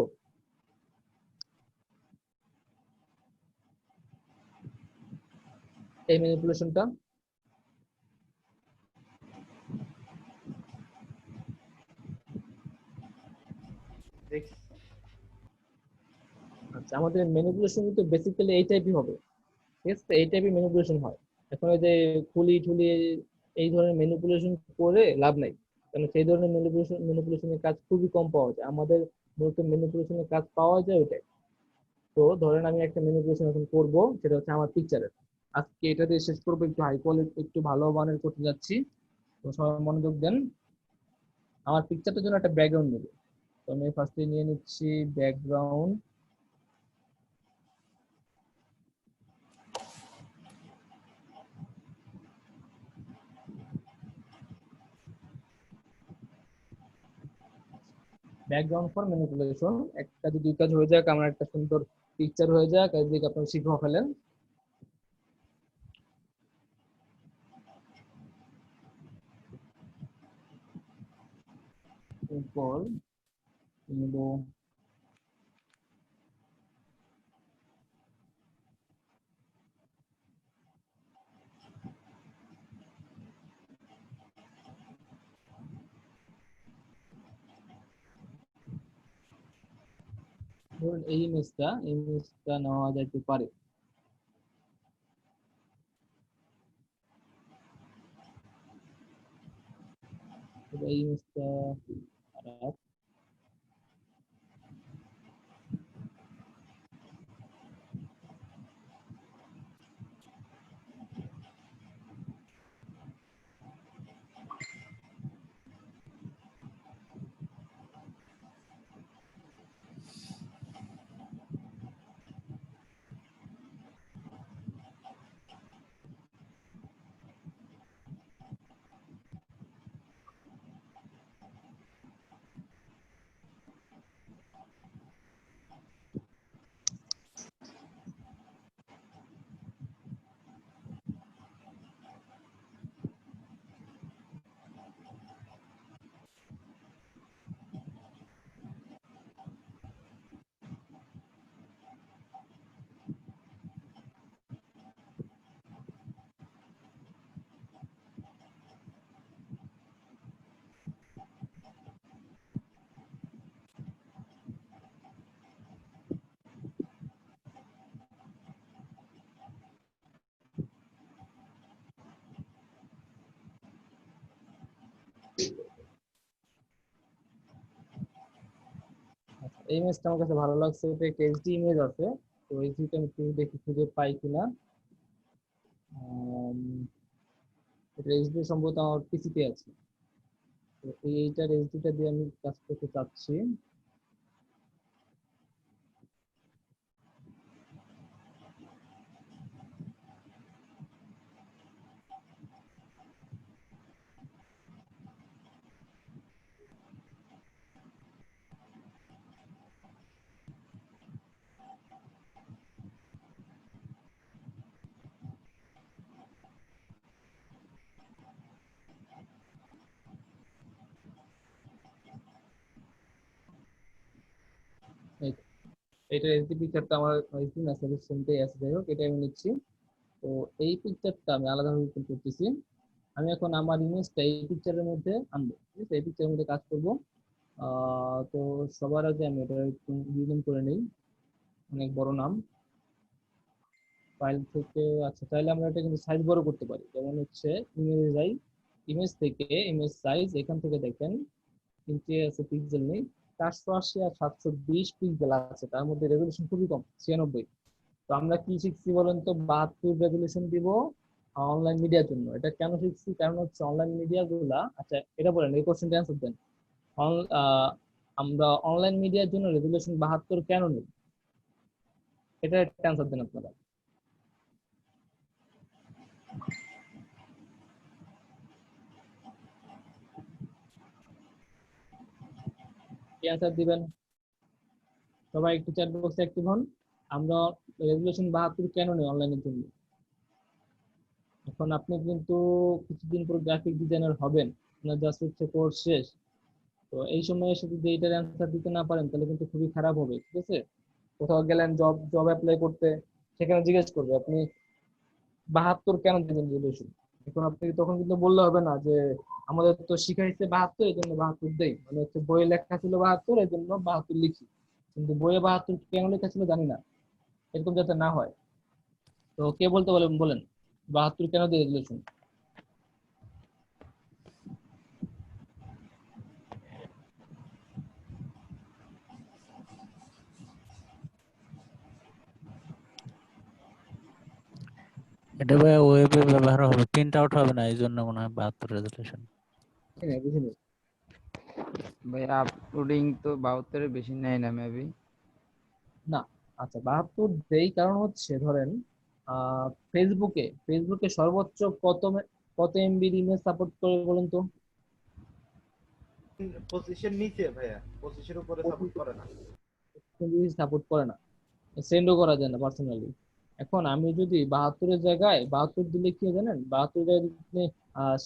এই ম্যানিপুলেশনটা দেখছি। আচ্ছা, আমাদের ম্যানিপুলেশন কিন্তু বেসিক্যালি এই টাইপই হবে, ঠিক আছে? এই টাইপের ম্যানিপুলেশন হয়। এখন এই যে খুলি ঠুলি এই ধরনের ম্যানিপুলেশন করে লাভ নাই, কারণ সেই ধরনের ম্যানিপুলেশনের কাজ খুবই কম পাওয়া যায়। আমাদের মূলত ম্যানিপুলেশনের কাজ পাওয়া যায় ওইটাই। তো ধরেন আমি একটা ম্যানিপুলেশন এখন করব, সেটা হচ্ছে আমার পিকচারের। আজকে এটা দিয়ে শেষ করবো, একটু হাই কোয়ালিটি একটু ভালো মানের করতে যাচ্ছি। তো সবাই মনোযোগ দেন। আমার পিকচারটার জন্য একটা ব্যাকগ্রাউন্ড নেব। তো আমি ফার্স্টে নিয়ে নিচ্ছি ব্যাকগ্রাউন্ড। ব্যাকগ্রাউন্ড ফর ম্যানিপুলেশন, একটা যদি দুই কাজ হয়ে যাক, আমার একটা সুন্দর পিকচার হয়ে যাক, একদিকে আপনারা শিখে ফেলেন। এরপর নিব ধরুন এই ইমেজটা নেওয়া যাইতে পারে। এই ইমেজটা খারাপ। এই ইমেজটা আমার কাছে ভালো লাগছে, এটা একটা এইচডি ইমেজ আছে। তো এইচডিটা আমি একটু দেখি খুঁজে পাই কিনা। এটা এইচডি সম্ভবত আমার পিসিতে আছে। তো এইটার এইচডিটা দিয়ে আমি কাজ করতে চাচ্ছি। এটা এইচডি পিকচারটা আমার এইচডি না সেলেকশনটাই আছে, যাই হোক এটা আমি নিচ্ছি। তো এই পিকচারটা আমি আলাদাভাবে করতেছি। আমি এখন আমার ইমেজটা এই পিকচারের মধ্যে আনবো, ঠিক আছে? এই পিকচারের মধ্যে কাজ করব। তো সবার আগে আমি এটা একটু রিনেম করে নিই, অনেক বড় নাম ফাইল থেকে। আচ্ছা, তাহলে আমরা এটা কিন্তু সাইজ বড় করতে পারি, যেমন হচ্ছে ইমেজ যাই, ইমেজ থেকে ইমেজ সাইজ, এখান থেকে দেখেন ইঞ্চি আছে, পিক্সেল নেই। 480 আর 720 পিক্সেল আছে, তার মধ্যে রেজলিউশন খুবই কম, 96। তো আমরা কি শিখছি বলেন তো? 72 রেজলিউশন দিব অনলাইন মিডিয়ার জন্য। এটা কেন শিখছি? কারণ হচ্ছে অনলাইন মিডিয়া গুলা, আচ্ছা এটা বলেন, এই কোশ্চেনটা অ্যান্সার দেন। আমরা অনলাইন মিডিয়ার জন্য রেজলিউশন 72 কেন নেই? এটা একটা অ্যান্সার দেন আপনারা। কি অ্যান্সার দিবেন? সবাই একটু চ্যাট বক্সে অ্যাক্টিভ হন। আমরা রেজুলেশন 72 কেন নেই অনলাইনের জন্য? এখন আপনি কিন্তু কিছুদিন পর গ্রাফিক ডিজাইনার হবেন, আপনার জাস্ট হচ্ছে কোর্স শেষ। তো এই সময় এসে যদি এইটার অ্যান্সার দিতে না পারেন তাহলে কিন্তু খুবই খারাপ হবে, ঠিক আছে? কোথাও গেলেন জব জব অ্যাপ্লাই করতে, সেখানে জিজ্ঞেস করবে আপনি 72 কেন দিবেন রেজুলেশন। এখন আপনি তখন কিন্তু বললে হবে না যে আমাদের তো শিখাইছে 72 এই জন্য 72 দেই, মানে হচ্ছে বইয়ে লেখা ছিল 72 এই জন্য 72 লিখি, কিন্তু বইয়ে 72 কেন লেখা ছিল জানি না, এরকম যাতে না হয়। তো কে বলতে বলেন, বলেন 72 কেন দিয়ে রেজুলেশন? এটা ভাই ওয়েবে ব্যবহার হবে, প্রিন্ট আউট হবে না, এই জন্য মনে হয় 72 রেজুলেশন। বুঝিনি। ভাই আপলোডিং তো 72 এর বেশি নেয় না মেবি। না, আচ্ছা 72 দেই কারণ হচ্ছে ধরেন ফেসবুকে সর্বোচ্চ কত এমবি ইমেজ সাপোর্ট করে বলেন তো? 25 নিচে ভাইয়া, 25 উপরে সাপোর্ট করে না। সাপোর্ট করে না, সেন্ডও করা যায় না পার্সোনালি। এখন আমি যদি 72 এর জায়গায় 72 দিলে কি হয় জানেন, 72 জায়গায় যদি আপনি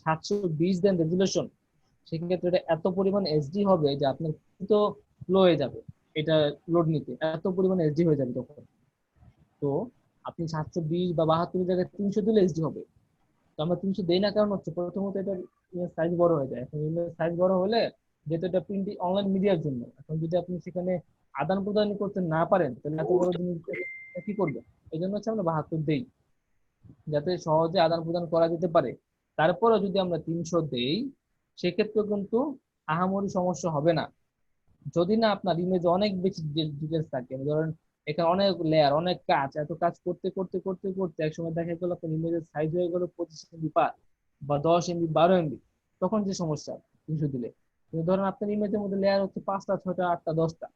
720 দেন রেজুলেশন, সেক্ষেত্রে এটা এত পরিমাণ এসডি হবে যে আপনার তো স্লো হয়ে যাবে, এটা লোড নিতে এত পরিমাণ এসডি হয়ে যাবে তখন। তো আপনি 720 বা 72 জায়গায় 300 দিলে এসডি হবে। তো আমরা 300 দেই না, কারণ হচ্ছে প্রথমত এটা ইমেজ সাইজ বড় হয়ে যায়। এখন ইমেজ সাইজ বড় হলে, যেহেতু এটা প্রিন্ট অনলাইন মিডিয়ার জন্য, এখন যদি আপনি সেখানে আদান প্রদান করতে না পারেন তাহলে এত বড় জিনিস কি করবেন? এই জন্য হচ্ছে আমরা 72 দেই, যাতে সহজে আদান প্রদান করা যেতে পারে। তারপরে যদি আমরা 300 দেই, সেক্ষেত্রে কিন্তু আহামরি সমস্যা হবে না, যদি না আপনার ইমেজ অনেক বেশি ডিটেলস থাকে। ধরেন এখানে অনেক লেয়ার, অনেক কাজ, এত কাজ করতে করতে করতে করতে একসময় দেখা গেল আপনার ইমেজের সাইজ হয়ে গেল 25 এমবি পার বা 10 এমবি 12 এমবি, তখন যে সমস্যা 300 দিলে। কিন্তু ধরেন আপনার ইমেজের মধ্যে লেয়ার হচ্ছে 5টা 6টা 8টা 10টা,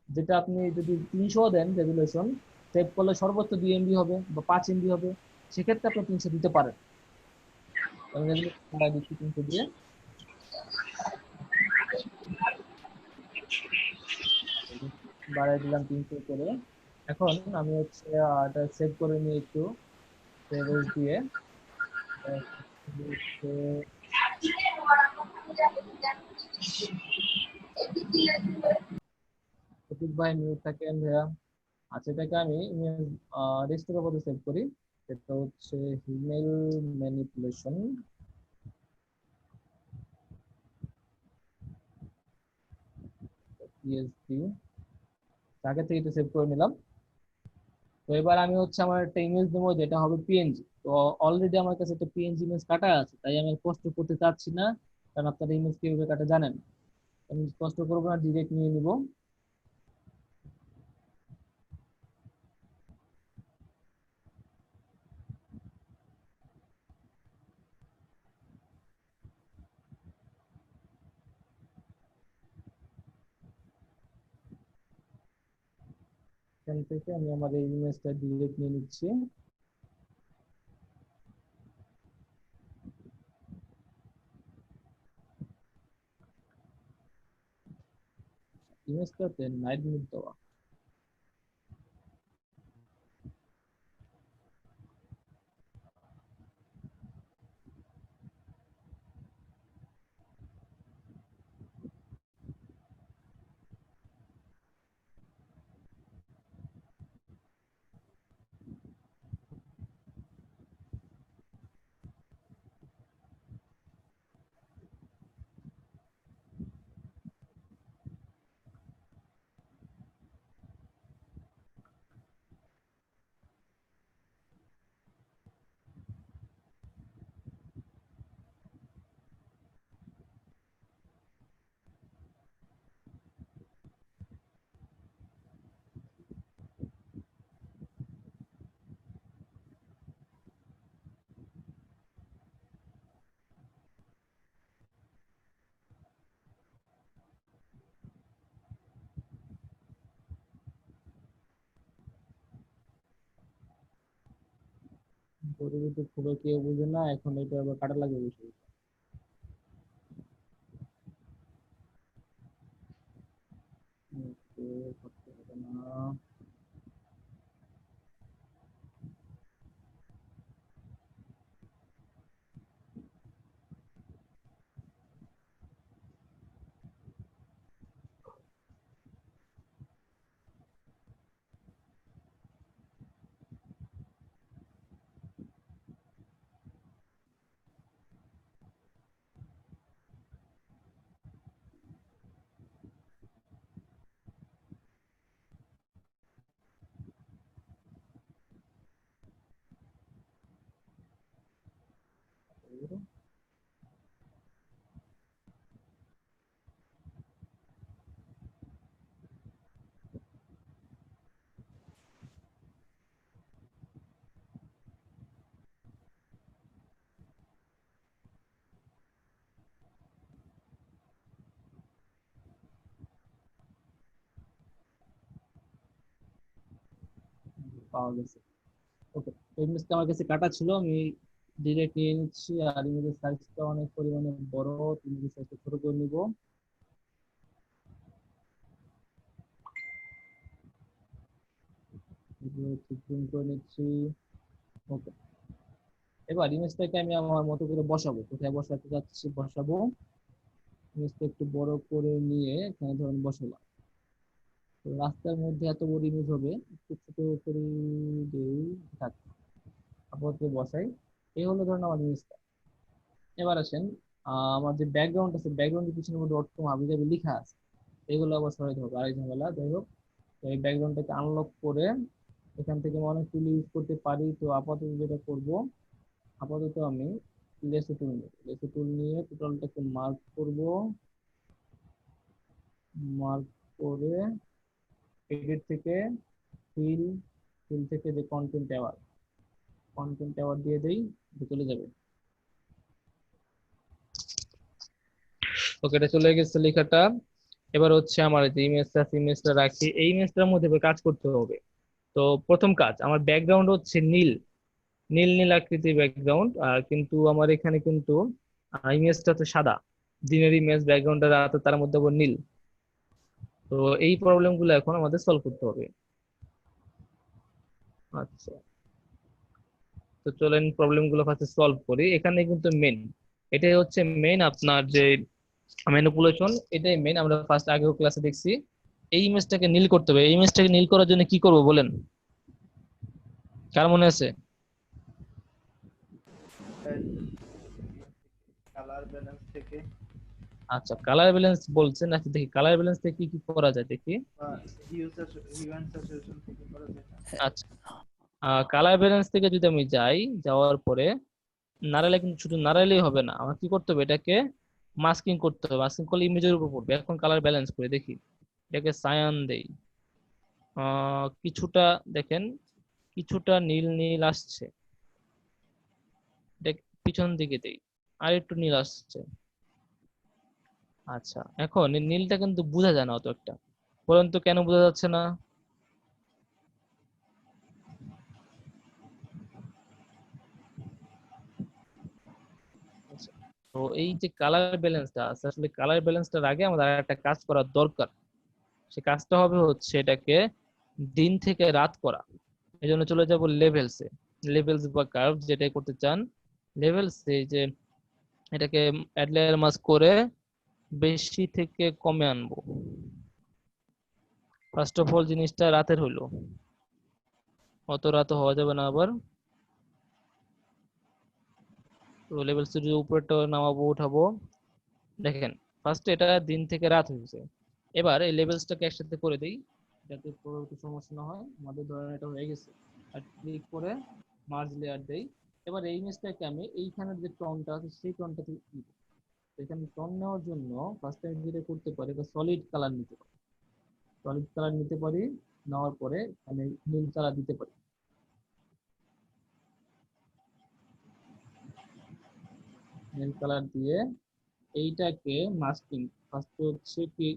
যেটা আপনি যদি 300 দেন রেজুলেশন, সেভ করলে সর্বোচ্চ 2 এমবি হবে বা 5 এমবি হবে, সেক্ষেত্রে আপনি 300 দিতে পারেন। আমি রেজুলেশন দিচ্ছি 300 দিয়ে। বাড়াই দিলাম 300 করে। এখন আমি হচ্ছে এটা সেভ করে নিই একটু, সেভ এস দিয়ে। হচ্ছে প্রতীক ভাই মিউট থাকেন ভাইয়া। আচ্ছা, এটাকে আমি ডেস্কটপের মধ্যে সেভ করি। এটা হচ্ছে ইমেল ম্যানিপুলেশন পিএসডি, আগে থেকে এটা সেভ করে নিলাম। তো এবার আমি হচ্ছে আমার একটা ইমেজ দেবো যেটা হবে পিএনজি। তো অলরেডি আমার কাছে একটা পিএনজি ইমেজ কাটা আছে, তাই আমি কষ্ট করতে চাচ্ছি না, কারণ আপনারা ইমেজ কিভাবে কাটা জানেন। আমি কষ্ট করবো না, ডিরেক্ট নিয়ে নিব। এখান থেকে আমি আমার এই ইমেজটা ডিরেক্ট নিয়ে নিচ্ছি। ইমেজটাতে নাইট মোড দেওয়া। পরিমিতি খুবই কেউ বুঝে না, এখন এটা আবার কাটা লাগে বেশি। ওকে, করতে হবে না। পাওয়া গেছে। ওকে, এই ইমেজটা আমার কাছে কাটা ছিল, আমি ডিরেক্ট নিয়ে নিচ্ছি। আর ইমেজের সাইজটা অনেক পরিমাণে বড়, ইমেজের সাইজটা ছোট করে নিব। জুম করে নিচ্ছি। ওকে, এবার ইমেজটাকে আমি আমার মতো করে বসাবো। কোথায় বসাতে যাচ্ছি বসাবো, ইমেজটা একটু বড় করে নিয়ে এখানে ধরুন বসালাম। তো রাস্তার মধ্যে এত বড় ইমেজ হবে, একটু ছোট করে দেই, থাক আপাতত বসাই। এই হলো ধরুন আমার ইমেজটা। এবার আসেন, আমার যে ব্যাকগ্রাউন্ড আছে, ব্যাকগ্রাউন্ডের পিছনে ডট কম হাবিজাবি লেখা আছে, এগুলো আবার সরাইতে হবে, আরেক ঝামেলা। যাই হোক, তো এই ব্যাকগ্রাউন্ডটাকে আনলক করে এখান থেকে আমি অনেক টুল ইউজ করতে পারি। তো আপাতত যেটা করব, আপাতত আমি লেসো টুল নেব। লেসো টুল নিয়ে টোটালটাকে মার্ক করব। মার্ক করে এডিট থেকে ফিল, ফিল থেকে যে কন্টেন্ট অ্যাওয়ার, কন্টেন্ট অ্যাওয়ার দিয়ে দেই, চলে যাবে। ওকে, এটা চলে গেছে লেখাটা। এবার হচ্ছে আমার যে ইমেজটা আছে, ইমেজটা রাখি, এই ইমেজটার মধ্যে এবার কাজ করতে হবে। তো প্রথম কাজ, আমার ব্যাকগ্রাউন্ড হচ্ছে নীল, নীল নীল আকৃতির ব্যাকগ্রাউন্ড। আর কিন্তু আমার এখানে কিন্তু ইমেজটা তো সাদা, দিনের ইমেজ, ব্যাকগ্রাউন্ডটা রাতে, তার মধ্যে আবার নীল। তো এই প্রবলেম গুলো এখন আমাদের সলভ করতে হবে। আচ্ছা, তো চলেন প্রবলেম গুলো ফার্স্টে সলভ করি। এখানে কিন্তু মেন, এটাই হচ্ছে মেন আপনার যে ম্যানিপুলেশন, এটাই মেন। আমরা ফার্স্ট আগেও ক্লাসে দেখছি। এই ইমেজটাকে নীল করতে হবে। এই ইমেজটাকে নীল করার জন্য কি করব বলেন, কার মনে আছে? কালার ব্যালেন্স থেকে আচ্ছা, কালার ব্যালেন্স বলছেন। আচ্ছা দেখি কালার ব্যালেন্স থেকে কি কি করা যায় দেখি। বা হিউ অ্যান্ড স্যাচুরেশন থেকে করা যায় না? আচ্ছা, কালার ব্যালেন্স থেকে যদি আমি যাই, যাওয়ার পরে নাড়ালে, কিন্তু শুধু নাড়ালেই হবে না, আমার কি করতে হবে, এটাকে মাস্কিং করতে হবে। মাস্কিং করলে ইমেজের উপর পড়বে। এখন কালার ব্যালেন্স করে দেখি, এটাকে সায়ান দেই, কিছুটা দেখেন, কিছুটা নীল নীল আসছে। দেখ, পিছন দিকে দেই, আর একটু নীল আসছে। আচ্ছা, এখন এই নীলটা কিন্তু বোঝা যায় না অত একটা। বলেন তো কেন বোঝা যাচ্ছে না? আচ্ছা, তো এই যে কালার ব্যালেন্সটা আছে, আসলে কালার ব্যালেন্সটার আগে আমাদের আর একটা কাজ করার দরকার। সে কাজটা হবে হচ্ছে এটাকে দিন থেকে রাত করা। এই জন্য চলে যাব লেভেলসে, লেভেলস বা কার্ভ যেটাই করতে চান, লেভেলস, এই যে এটাকে অ্যাড লেয়ার মাস্ক করে বেশি থেকে কমে আনবো। ফার্স্ট অফ অল জিনিসটা রাতের হইলো, অত রাত হওয়া যাবে না আবার। তো লেভেল স্টুডিও উপরেটা নামাবো, উঠাবো। দেখেন ফার্স্ট এটা দিন থেকে রাত হয়েছে। এবার এই লেভেলসটাকে একসাথে করে দেই, যাতে পরবর্তী সমস্যা না হয়। আমাদের ধরেন এটা হয়ে গেছে, আর ক্লিক করে মার্জ লেয়ার দেই। এবার এই ইমেজটাকে আমি এইখানের যে টোনটা আছে সেই টোনটাতে নিব। এখানে টোন নেওয়ার জন্য ফার্স্ট টাইম যেটা করতে পারি, এটা সলিড কালার নিতে পারি। সলিড কালার নিতে পারি, নেওয়ার পরে আমি নীল কালার দিতে পারি। নীল কালার দিয়ে এইটাকে মাস্কিং, ফার্স্ট হচ্ছে কি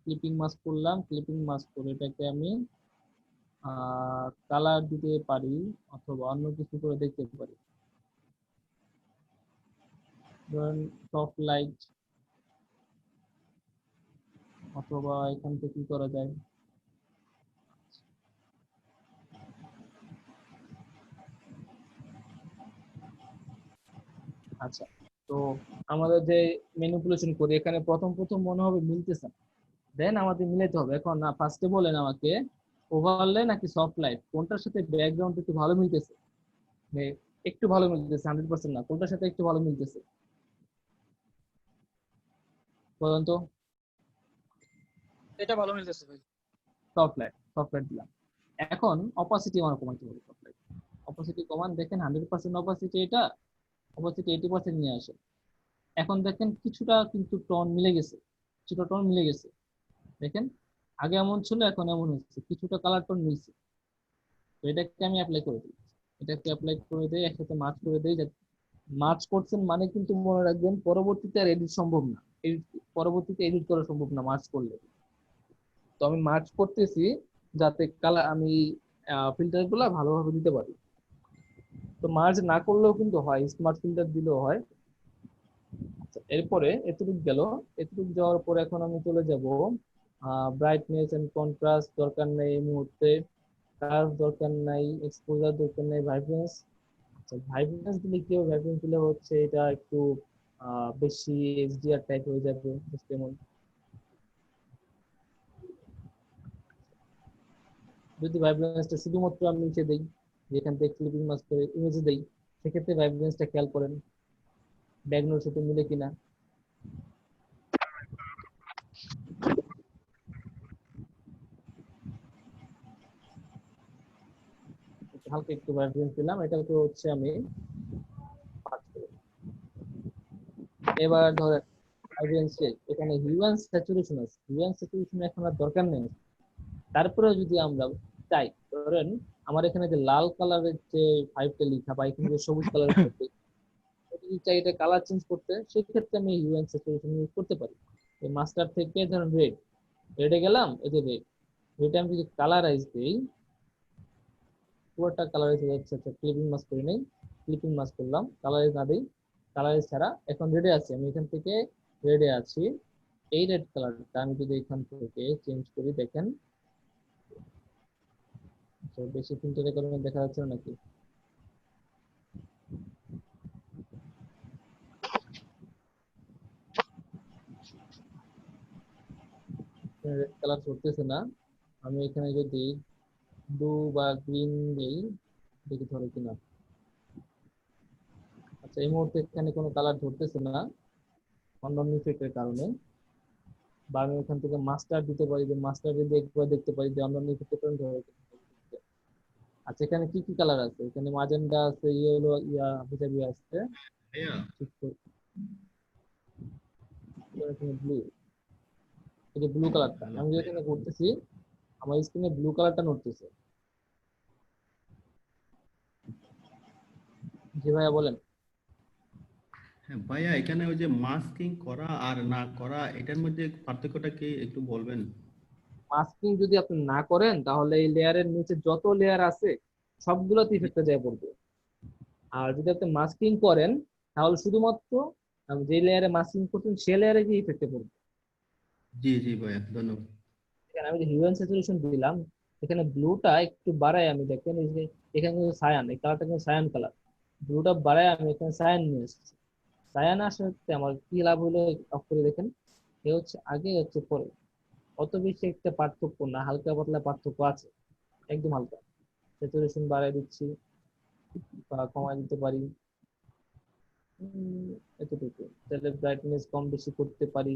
ক্লিপিং মাস্ক করলাম, ক্লিপিং মাস্ক করে এটাকে আমি কালার দিতে পারি অথবা অন্য কিছু করে দেখতে পারি। ধরেন সফট লাইট, অথবা এখান থেকে কি করা যায়, আচ্ছা। তো আমাদের যে ম্যানিপুলেশন করি এখানে প্রথম প্রথম মনে হবে মিলতেছে না, দেন আমাদের মিলাতে হবে। এখন না ফার্স্টে বলেন আমাকে ওভারলে নাকি সফট লাইট কোনটার সাথে ব্যাকগ্রাউন্ড একটু ভালো মিলতেছে, মানে একটু ভালো মিলতেছে, 100% না, কোনটার সাথে একটু ভালো মিলতেছে বলেন তো। এটা ভালো মিলতেছে ভাই। সফট লাইট, সফট লাইট দিলাম। এখন অপাসিটি আমার কমাইতে হবে, সফট লাইট অপাসিটি কমান। দেখেন 100% অপাসিটি, এটা অপাসিটি 80% নিয়ে আসে। এখন দেখেন কিছুটা কিন্তু টোন মিলে গেছে, কিছুটা টোন মিলে গেছে। দেখেন আগে এমন ছিল, এখন এমন হচ্ছে, কিছুটা কালার টোন মিলছে। তো এটাকে আমি অ্যাপ্লাই করে দিই, এটাকে অ্যাপ্লাই করে দিই, একসাথে মার্চ করে দিই। মার্চ করছেন মানে কিন্তু মনে রাখবেন পরবর্তীতে আর এডিট সম্ভব না, পরবর্তীতে এডিট করা সম্ভব না মার্চ করলে। তো আমি মার্চ করতেছি যাতে কালার আমি ফিল্টার গুলা ভালোভাবে দিতে পারি। তো মার্চ না করলেও কিন্তু হয়, স্মার্ট ফিল্টার দিলেও হয়। আচ্ছা, এরপরে এতটুকু গেল, এতটুকু যাওয়ার পরে এখন আমি চলে যাব ব্রাইটনেস এন্ড কন্ট্রাস্ট দরকার নেই এই মুহূর্তে, কার্ভ দরকার নাই, এক্সপোজার দরকার নেই, ভাইব্রেন্স। আচ্ছা, ভাইব্রেন্স দিলে কি হবে, ভাইব্রেন্স দিলে হচ্ছে এটা একটু বেশি এইচডিআর টাইপ হয়ে যাবে, যেমন যদি ভাইব্রেন্সটা শুধুমাত্র আমি নিচে দেই, যেখান থেকে ক্লিপিং মাস্ক করে ইমেজে দেই, সেক্ষেত্রে ভাইব্রেন্সটা খেয়াল করেন ব্যাকগ্রাউন্ডের সাথে মিলে কিনা। হালকা একটু ভাইব্রেন্স দিলাম, এটাকে হচ্ছে আমি এবার ধরেন ভাইব্রেন্সে এখানে হিউ অ্যান্ড স্যাচুরেশন আছে, হিউ অ্যান্ড স্যাচুরেশন এখন আর দরকার নেই। তারপরে যদি আমরা চাই, ধরেন আমার এখানে যে লাল কালারের যে ফাইভটা লেখা বা এখানে যে সবুজ কালারের যদি চাই এটা কালার চেঞ্জ করতে, সেক্ষেত্রে আমি হিউ অ্যান্ড স্যাচুরেশন ইউজ করতে পারি। এই মাস্টার থেকে ধরেন রেড, রেডে গেলাম, এই যে রেড, রেডে আমি যদি কালারাইজ দিই, পুরোটা কালারাইজ হয়ে যাচ্ছে। আচ্ছা, ক্লিপিং মাস্ক করে নেই, ক্লিপিং মাস্ক করলাম, কালারাইজ না দিই, কালারাইজ ছাড়া এখন রেডে আছি, আমি এখান থেকে রেডে আছি। এই রেড কালারটা আমি যদি এখান থেকে চেঞ্জ করি, দেখেন বেশি ফিল্টারের কারণে দেখা যাচ্ছে না নাকি, রেড কালার করতেছে না। আমি এখানে যদি ব্লু বা গ্রিন দিই, দেখি ধরে কিনা। আচ্ছা, এই মুহূর্তে এখানে কোনো কালার ধরতেছে না অন্যান্য ইফেক্টের কারণে। বা আমি এখান থেকে মাস্টার দিতে পারি, যে মাস্টার যদি একবার দেখতে পারি যে অন্যান্য ইফেক্টের কারণে ধরে কিনা। আচ্ছা, এখানে কি কি কালার আছে, এখানে মাজেন্ডা আছে, ইয়েলো, হাবিজাবি আছে, ব্লু, এই যে ব্লু কালারটা আমি যেখানে করতেছি, আমার স্ক্রিনে ব্লু কালারটা নড়তেছে। জি ভাইয়া বলেন। হ্যাঁ ভাইয়া, এখানে ওই যে মাস্কিং করা আর না করা এটার মধ্যে পার্থক্যটা কি একটু বলবেন? মাস্কিং যদি আপনি না করেন তাহলে এই লেয়ারের নিচে যত লেয়ার আছে সবগুলোতে ইফেক্টটা যায় পড়বে। আর যদি আপনি মাস্কিং করেন তাহলে শুধুমাত্র যে লেয়ারে মাস্কিং করছেন সে লেয়ারে গিয়ে ইফেক্টে পড়বে। জি জি ভাইয়া, ধন্যবাদ। এখানে আমি যে হিউ অ্যান্ড স্যাচুরেশন দিলাম, এখানে ব্লুটা একটু বাড়াই, আমি দেখেন এই যে এখানে কিন্তু সায়ান, এই কালারটা কিন্তু সায়ান কালার, ব্লুটা বাড়াই আমি এখানে সায়ান নিয়ে এসেছি। সায়ান আসতে আমার কি লাভ হলো অফ করে দেখেন, এ হচ্ছে আগে হচ্ছে পরে, অত বেশি একটা পার্থক্য না, হালকা পাতলা পার্থক্য আছে, একদম হালকা। স্যাচুরেশন বাড়াই দিচ্ছি বা কমাই দিতে পারি, এতটুকু। তাহলে ব্রাইটনেস কম বেশি করতে পারি।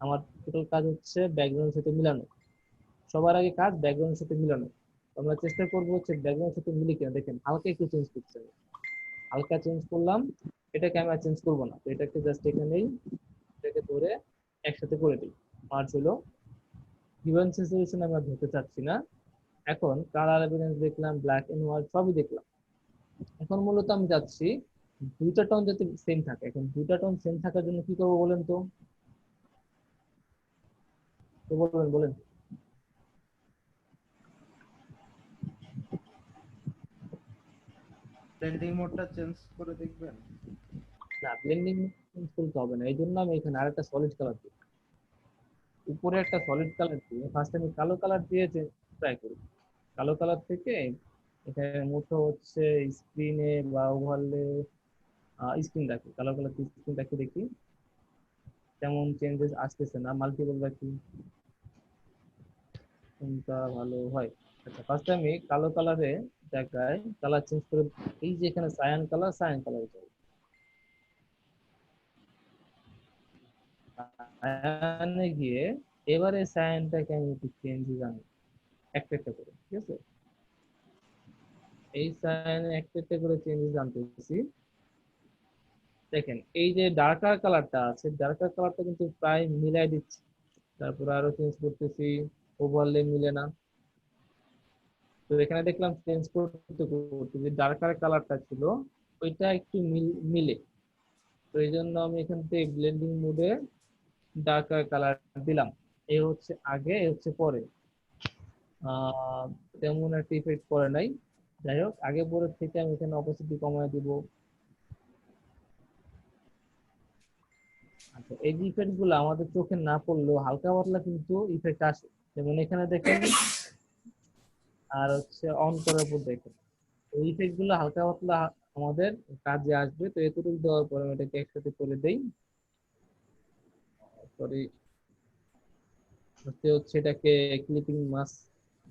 আমার টোটাল কাজ হচ্ছে ব্যাকগ্রাউন্ডের সাথে মিলানো, সবার আগে কাজ ব্যাকগ্রাউন্ডের সাথে মিলানো। আমরা চেষ্টা করবো হচ্ছে ব্যাকগ্রাউন্ডের সাথে মিলে কিনা। দেখেন হালকা একটু চেঞ্জ করতে হবে, হালকা চেঞ্জ করলাম, এটাকে আমি আর চেঞ্জ করবো না, তো এটাকে জাস্ট এখানেই এটাকে ধরে একসাথে করে দিই, মার্জ হলো। হিউ অ্যান্ড স্যাচুরেশন আমরা ধরতে চাচ্ছি না। এখন কালার এভিডেন্স দেখলাম, ব্ল্যাক এন্ড হোয়াইট সবই দেখলাম। এখন মূলত আমি যাচ্ছি দুইটা টোন যাতে সেম থাকে। এখন দুইটা টোন সেম থাকার জন্য কি করবো বলেন তো, বলেন বলেন। ব্লেন্ডিং মোডটা চেঞ্জ করে দেখবেন। না, ব্লেন্ডিং করতে হবে না, এই জন্য আমি এখানে আরেকটা সলিড কালার দিই। উপরে একটা সলিড কালার দিয়ে ফার্স্ট আমি কালো কালার দিয়ে ট্রাই করি। কালো কালার থেকে এখানে মুঠো হচ্ছে স্ক্রিনে বা ওভারলে স্ক্রিন রাখি, কালো কালার স্ক্রিন রাখি, দেখি তেমন চেঞ্জেস আসতেছে না। মাল্টিপল রাখি, কোনটা ভালো হয়। আচ্ছা, ফার্স্ট আমি কালো কালারে জায়গায় কালার চেঞ্জ করে, এই যে এখানে সায়ান কালার, সায়ান কালার যাই, সায়ানে গিয়ে এবারে সায়ানটাকে আমি একটু চেঞ্জেস আনি একটা একটা করে, ঠিক আছে? এই সায়ানে একটা একটা করে চেঞ্জেস আনতেছি। দেখেন এই যে ডার্কার কালারটা আছে, ডার্কার কালারটা কিন্তু প্রায় মিলাই দিচ্ছি, তারপর আরো চেঞ্জ করতেছি, ওভারলে মিলে না। তো এখানে দেখলাম চেঞ্জ করতে করতে যে ডার্কার কালারটা ছিল ওইটা একটু মিলে, তো এই জন্য আমি এখান থেকে ব্লেন্ডিং মোডে ডার্কার কালার দিলাম। এ হচ্ছে আগে, এ হচ্ছে পরে। আহ তেমন একটা ইফেক্ট করে নাই। যাই হোক, আগে পরে থেকে আমি এখানে অপোসিটি কমায় দিব। আচ্ছা, এই যে ইফেক্ট গুলো আমাদের চোখে না পড়লেও হালকা পাতলা কিন্তু ইফেক্ট আসে। যেমন এখানে দেখেন, আর হচ্ছে অন করার পর দেখেন, এই ইফেক্ট গুলো হালকা পাতলা আমাদের কাজে আসবে। তো এতটুকু দেওয়ার পর আমি এটাকে একসাথে করে দেই। পরে হচ্ছে এটাকে ক্লিপিং মাস্ক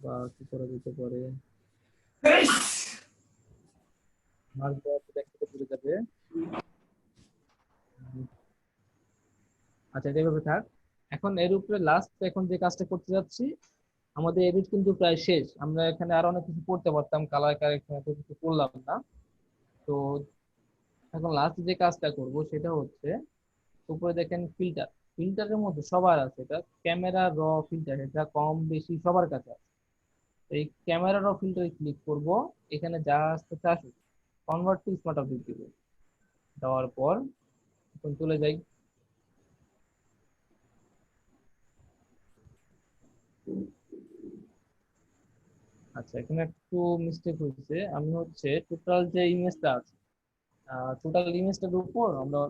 বা কি করা যেতে পারে, মাস্ক দেওয়ার পর একসাথে পুড়ে যাবে। আচ্ছা, এটা এভাবে থাক। এখন এর উপরে লাস্ট এখন যে কাজটা করতে যাচ্ছি, আমাদের এডিট কিন্তু প্রায় শেষ। আমরা এখানে আরো অনেক কিছু করতে পারতাম, কালার কারেকশন এত কিছু করলাম না। তো এখন লাস্ট যে কাজটা করব সেটা হচ্ছে, উপরে দেখেন ফিল্টার, ফিল্টারের মধ্যে সবার আছে, এটা ক্যামেরা র ফিল্টার, এটা কম বেশি সবার কাছে আছে। তো এই ক্যামেরা র ফিল্টারে ক্লিক করব, এখানে যা আসতে আসুক, কনভার্ট টু স্মার্ট অবজেক্ট দিব। দেওয়ার পর এখন চলে যাই। আচ্ছা, এখানে একটু মিস্টেক হয়েছে। আমি হচ্ছে টোটাল যে ইমেজটা আছে, টোটাল ইমেজটার উপর আমরা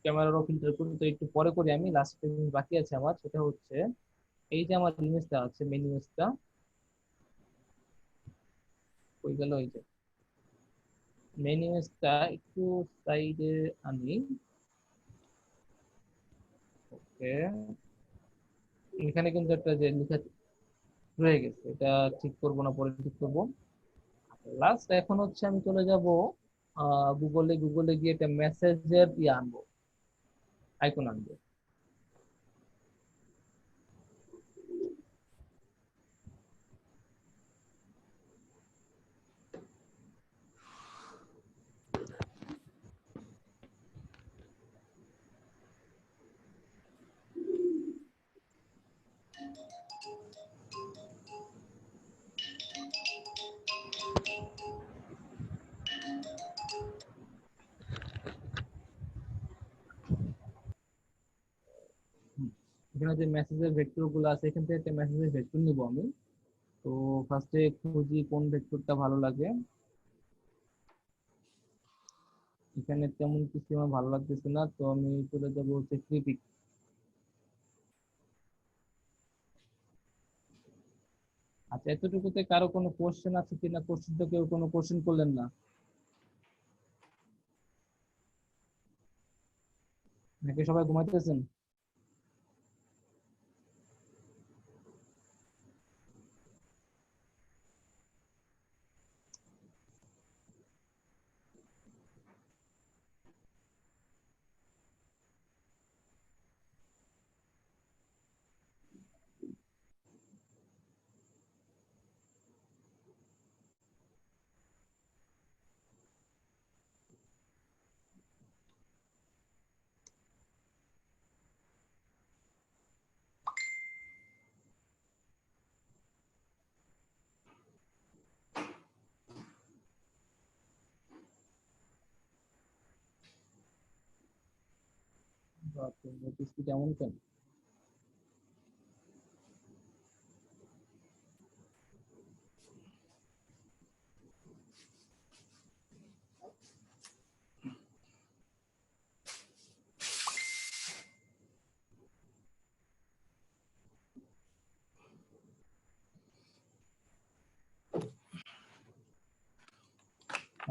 ক্যামেরা ফিল্টার করি, তো একটু পরে করি। আমি লাস্ট বাকি আছে আমার, সেটা হচ্ছে এই যে আমার ইমেজটা আছে, মেন ইমেজটা হয়ে গেল। এই যে মেন ইমেজটা একটু সাইডে আনি। ওকে, এখানে কিন্তু একটা যে লেখা রয়ে গেছে, এটা ঠিক করবো না, পরে ঠিক করবো। লাস্ট এখন হচ্ছে আমি চলে যাব গুগলে, গুগলে গিয়ে একটা মেসেজের ইয়ে আনবো, আইকন আনবো। এখানে যে মেসেজের ভেক্টর গুলো আছে, এখান থেকে একটা মেসেজের ভেক্টর নিব আমি। তো ফার্স্টে খুঁজি কোন ভেক্টরটা ভালো লাগে। এখানে তেমন কিছু আমার ভালো লাগতেছে না, তো আমি চলে যাবো হচ্ছে ক্রিপিক। আচ্ছা, এতটুকুতে কারো কোনো কোশ্চেন আছে কিনা? কোশ্চেন তো কেউ কোনো কোশ্চেন করলেন না, নাকি সবাই ঘুমাইতেছেন? নোটিস কি কেমন কেন?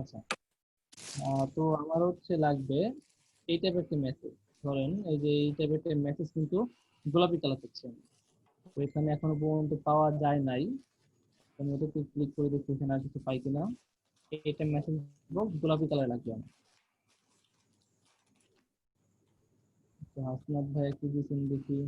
আচ্ছা, তো আমার হচ্ছে লাগবে এই টাইপের একটা মেসেজ। ধরেন এই যে এই টাইপের একটা মেসেজ কিন্তু গোলাপি কালার হচ্ছে, তো এখানে এখনো পর্যন্ত পাওয়া যায় নাই। আমি ওটাতে ক্লিক করে দেখি এখানে আর কিছু পাই কিনা। এটা মেসেজ বক্স গোলাপি কালার লাগবে আমার। তো হাসনাত ভাই কি দিয়েছেন দেখি।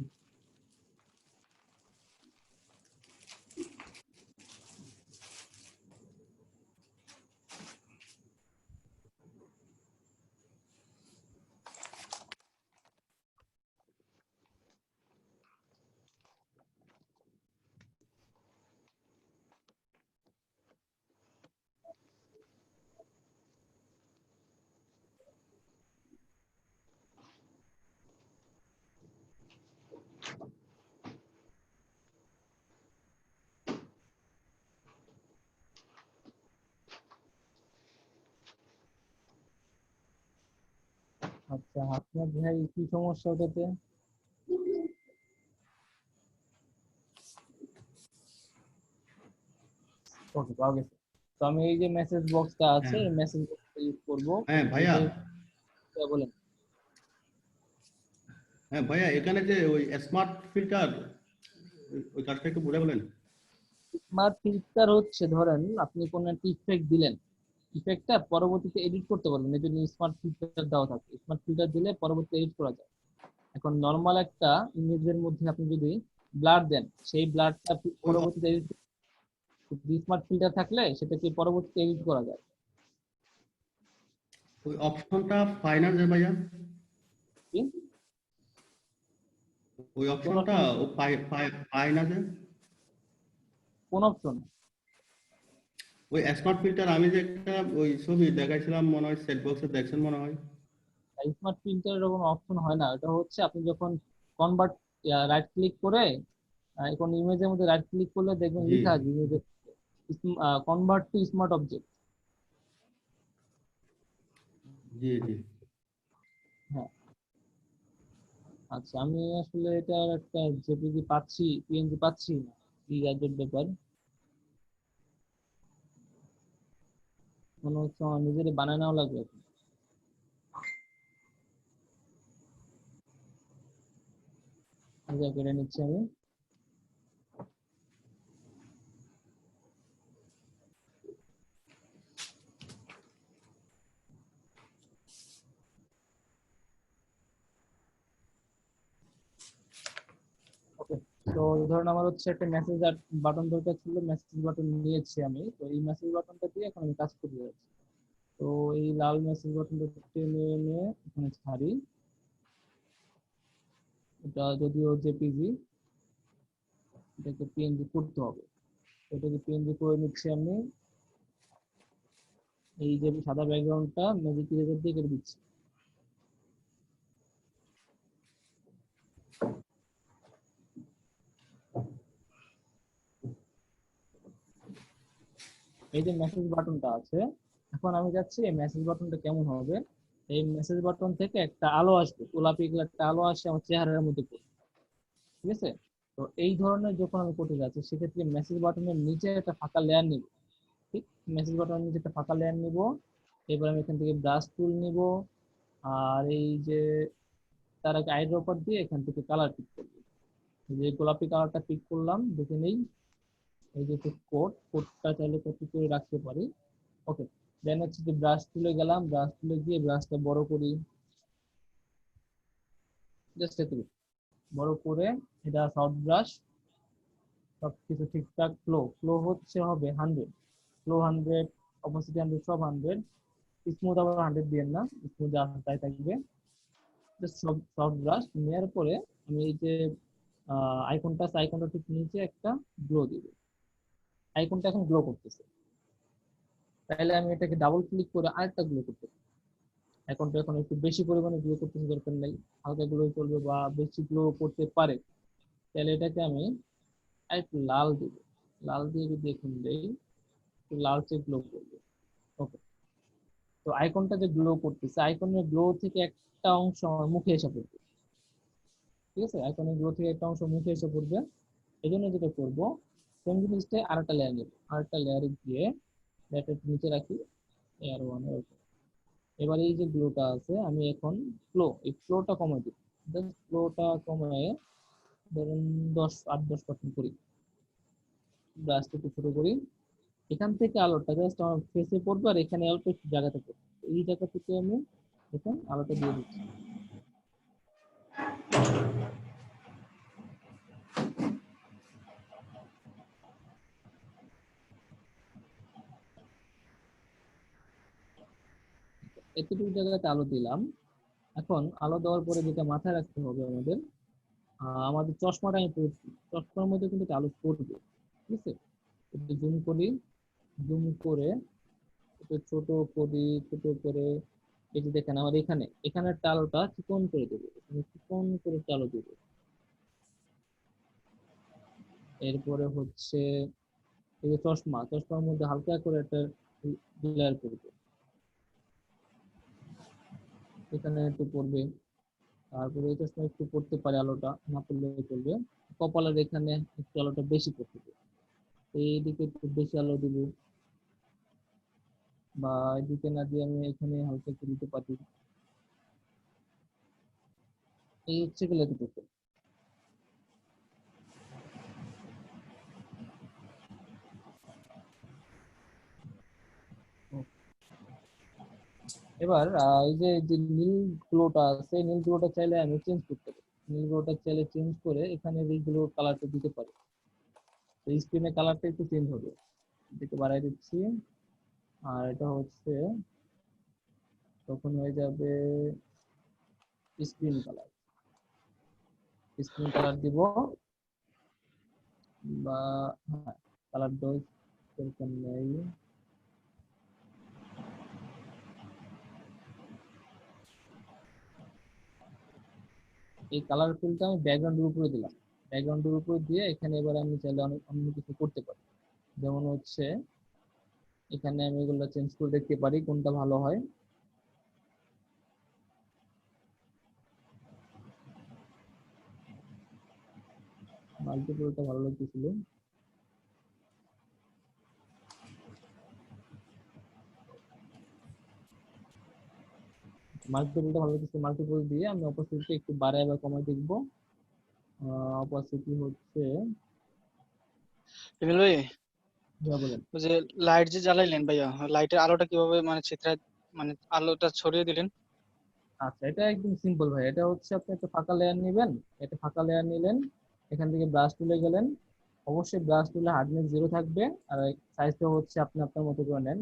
আচ্ছা, হাসনাত ভাই কি সমস্যা ওটাতে? ওকে, পাওয়া গেছে। তো আমি এই যে মেসেজ বক্সটা আছে হ্যাঁ এই মেসেজ বক্সটা ইউজ করবো। হ্যাঁ ভাইয়া, এটা বলেন। হ্যাঁ ভাইয়া, এখানে যে ওই স্মার্ট ফিল্টার, ওই কাজটা একটু বলে বলেন। স্মার্ট ফিল্টার হচ্ছে ধরেন আপনি কোন একটা ইফেক্ট দিলেন, ইফেক্টটা পরবর্তীতে এডিট করতে পারবেন, এই জন্য স্মার্ট ফিল্টার দেওয়া থাকে। স্মার্ট ফিল্টার দিলে পরবর্তীতে এডিট করা যায়। এখন নর্মাল একটা ইমেজের মধ্যে আপনি যদি ব্লার দেন, সেই ব্লারটা ওই পরবর্তীতে এডিট, স্মার্ট ফিল্টার থাকলে সেটাকে পরবর্তীতে এডিট করা যায়। ওই অপশনটা পাই না যে ভাইয়া, কি? ওই কোন অপশনটা অপশন? ও পাই না যে। কোন অপশন? ওই স্মার্ট ফিল্টার আমি যে একটা ওই ছবি দেখাইছিলাম মনে হয়, সেট বক্সে দেখছেন মনে হয়। স্মার্ট ফিল্টারের কোনো অপশন হয় না, এটা হচ্ছে আপনি যখন কনভার্ট, রাইট ক্লিক করে এখন ইমেজের মধ্যে রাইট ক্লিক করলে দেখবেন জি লেখা আছে ইমেজে কনভার্ট টু স্মার্ট অবজেক্ট। জি জি। হ্যাঁ, আচ্ছা, আমি আসলে এটার একটা জেপিজি পাচ্ছি, পিএনজি পাচ্ছি না, কি গাজের ব্যাপার। মনে হচ্ছে আমার নিজের বানায় নেওয়া লাগবে এখন। আচ্ছা, কেটে নিচ্ছি আমি। ওকে, তো ধরুন আমার হচ্ছে একটা মেসেজ বাটন দরকার ছিল, মেসেজ বাটন নিয়েছি আমি। তো এই মেসেজ বাটনটা দিয়ে এখন আমি কাজ করতে যাচ্ছি। তো এই লাল মেসেজ বাটনটা টেনে এনে এখানে ছাড়ি। এটা যদিও জেপিজি, এটাকে পিএনজি করতে হবে। এটাকে পিএনজি করে নিচ্ছি আমি। এই যে সাদা ব্যাকগ্রাউন্ডটা ম্যাজিক ইরেজার দিয়ে কেটে দিচ্ছি। এই যে মেসেজ বাটনটা আছে, এখন আমি যাচ্ছি এই মেসেজ বাটনটা কেমন হবে। এই মেসেজ বাটন থেকে একটা আলো আসবে, গোলাপি কালার একটা আলো আসে আমার চেহারার মধ্যে পড়বে। ঠিক আছে? তো এই ধরনের যখন আমি করতে যাচ্ছি সেক্ষেত্রে মেসেজ বাটনের নিচে একটা ফাঁকা লেয়ার নিব। ঠিক, মেসেজ বাটনের নিচে একটা ফাঁকা লেয়ার নিব। এবার আমি এখান থেকে ব্রাশ টুল নিব, আর এই যে তার আগে আইড্রপার দিয়ে এখান থেকে কালার পিক করবো। এই যে গোলাপি কালারটা পিক করলাম, দেখে নেই। এই যে কোডটা চাইলে কপি করে রাখতে পারি। ওকে, দেন হচ্ছে যে ব্রাশ তুলে গেলাম, ব্রাশ তুলে গিয়ে ব্রাশটা বড় করি, জাস্ট এটুকু বড় করে। এটা সফট ব্রাশ, সবকিছু ঠিকঠাক। ফ্লো হচ্ছে হবে 100, ফ্লো 100, অপোসিটি 100, সব 100। স্মুথ আবার 100 দিয়ে না, স্মুথ যা তাই থাকবে। জাস্ট সফট ব্রাশ নেওয়ার পরে আমি এই যে আইকনটা ঠিক নিচে একটা গ্লো দিব। আইকনটা এখন গ্লো করতেছে, তাহলে আমি এটাকে ডাবল ক্লিক করে আরেকটা গ্লো করতে পারি। আইকনটা এখন একটু বেশি পরিমাণে গ্লো করতে দরকার নেই, হালকা গ্লো চলবে বা বেশি গ্লো করতে পারে। তাহলে এটাকে আমি আরেকটু লাল দিব, লাল দিয়ে যদি এখন দেই একটু লালচে গ্লো করবে। ওকে, তো আইকনটা যে গ্লো করতেছে, আইকনের গ্লো থেকে একটা অংশ আমার মুখে এসে পড়বে। ঠিক আছে, আইকনের গ্লো থেকে একটা অংশ মুখে এসে পড়বে। এই জন্য যেটা করবো, সেম জিনিসটাই আরেকটা লেয়ার নেব, আরেকটা লেয়ারে গিয়ে লেয়ারটা একটু নিচে রাখি, এয়ার ওয়ান। এবার এই যে গ্লোটা আছে আমি এখন এই ফ্লোটা কমাই দিই। জাস্ট ফ্লোটা কমায় ধরুন 8-10% করি, ব্রাশটা একটু ছোট করি। এখান থেকে আলোটা জাস্ট আমার ফেসে পড়বে আর এখানে অল্প একটু জায়গাতে পড়বে। এই জায়গা থেকে আমি এখন আলোটা দিয়ে দিচ্ছি। এতটুকু জায়গাতে আলো দিলাম। এখন আলো দেওয়ার পরে যেটা মাথায় রাখতে হবে আমাদের, আমাদের চশমাটা আমি পড়ছি, চশমার মধ্যে কিন্তু একটা আলো পড়বে, ঠিক আছে? একটু জুম করি, জুম করে একটু ছোট করি, ছোট করে এই যে দেখেন আমার এখানে একটা আলোটা চিকন করে দেবো, এখানে চিকন করে একটা আলো দেবো। এরপরে হচ্ছে এই যে চশমার মধ্যে হালকা করে একটা লেয়ার করবো, এখানে একটু পড়বে। তারপরে এই চশমা একটু পড়তে পারে, আলোটা না পড়লেও চলবে। কপালের এখানে একটু আলোটা বেশি পড়তে, এইদিকে একটু বেশি আলো দিব, বা এদিকে না দিয়ে আমি এখানে হালকা একটু দিতে পারি। এই হচ্ছে গেলে এতটুকু। এবার এই যে যে নীল গ্লোটা আছে, নীল গ্লোটা চাইলে আমি চেঞ্জ করতে পারি। নীল গ্লোটা চাইলে চেঞ্জ করে এখানে এই গ্লো কালারটা দিতে পারি। তো স্ক্রিনে কালারটা একটু চেঞ্জ হবে, এটাকে বাড়াই দিচ্ছি। আর এটা হচ্ছে তখন হয়ে যাবে স্ক্রিন কালার। স্ক্রিন কালার দিব, বা হ্যাঁ কালার ডোজ এরকম নেই। এই কালার ফিলটা আমি ব্যাকগ্রাউন্ডের উপরে দিলাম, ব্যাকগ্রাউন্ডের উপরে দিয়ে এখানে এবার আমি চাইলে অনেক অন্য কিছু করতে পারি। যেমন হচ্ছে এখানে আমি এগুলো চেঞ্জ করে দেখতে পারি কোনটা ভালো হয়। মাল্টিপলটা ভালো লাগতেছিল। মাল্টিপলটা ভালো লাগতেছে, মাল্টিপল দিয়ে আমি অপোসিটি একটু বাড়ায় বা কমায় দেখবো। অপোসিটি হচ্ছে এমএল ভাই, বলেন। ওই যে লাইট যে জ্বালাইলেন ভাইয়া, লাইটের আলোটা কিভাবে মানে চিত্রায় মানে আলোটা ছড়িয়ে দিলেন? আচ্ছা, এটা একদম সিম্পল ভাই। এটা হচ্ছে আপনি একটা ফাঁকা লেয়ার নেবেন, এটা ফাঁকা লেয়ার নিলেন, এখান থেকে ব্রাশ তুলে গেলেন। অবশ্যই ব্রাশ তুলে হার্ডনেস 0 থাকবে, আর সাইজটা হচ্ছে আপনি আপনার মতো করে নেন,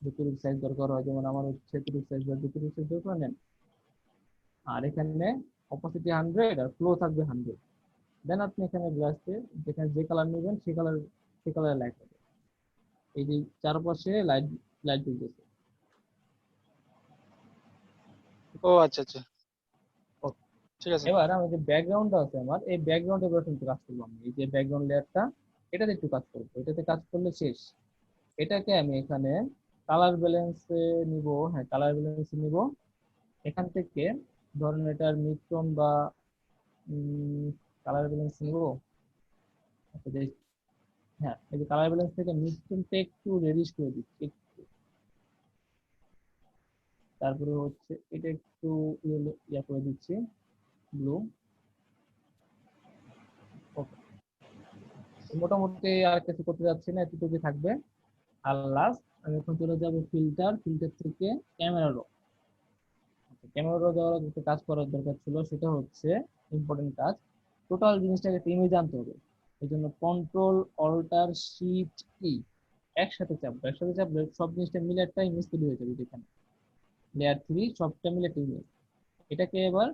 যতটুকু সাইজ দরকার হয়। যেমন আমার হচ্ছে এতটুকু সাইজ বা যতটুকু সাইজ দরকার নেন। আর এখানে অপোসিটি 100 আর ফ্লো থাকবে 100। দেন আপনি এখানে ব্রাশে যেখানে যে কালার নেবেন সেই কালারে লাইট হবে। এই যে চারপাশে লাইট লাইট জ্বলতেছে। ও আচ্ছা আচ্ছা, ঠিক আছে। এবার আমার যে ব্যাকগ্রাউন্ডটা আছে, আমার এই ব্যাকগ্রাউন্ডের উপর কিন্তু কাজ করবো আমি। এই যে ব্যাকগ্রাউন্ড লেয়ারটা, এটাতে একটু কাজ করবো, এটাতে কাজ করলে শেষ। এটাকে আমি এখানে কালার ব্যালেন্সে নিব, হ্যাঁ কালার ব্যালেন্সে নিব। এখান থেকে ধরেন এটার মিশ্রণ বা কালার ব্যালেন্স নিব। হ্যাঁ, এই যে কালার ব্যালেন্স থেকে মিশ্রণটা একটু রেডিশ করে দিচ্ছি একটু। তারপরে হচ্ছে এটা একটু ইয়া করে দিচ্ছি, ব্লু। মোটামুটি আর কিছু করতে যাচ্ছি না, এতটুকু থাকবে। আর লাস্ট আমি এখন চলে যাব ফিল্টার থেকে ক্যামেরা র। ক্যামেরা র যাওয়ার একটা কাজ করার দরকার ছিল, সেটা হচ্ছে ইম্পর্টেন্ট কাজ। টোটাল জিনিসটাকে একটা ইমেজ আনতে হবে। এই জন্য কন্ট্রোল অল্টার শিফট ই একসাথে চাপলে সব জিনিসটা মিলে একটা ইমেজ তৈরি হয়ে যাবে। যেখানে লেয়ার 3 সবটা মিলে একটা ইমেজ। এটাকে এবার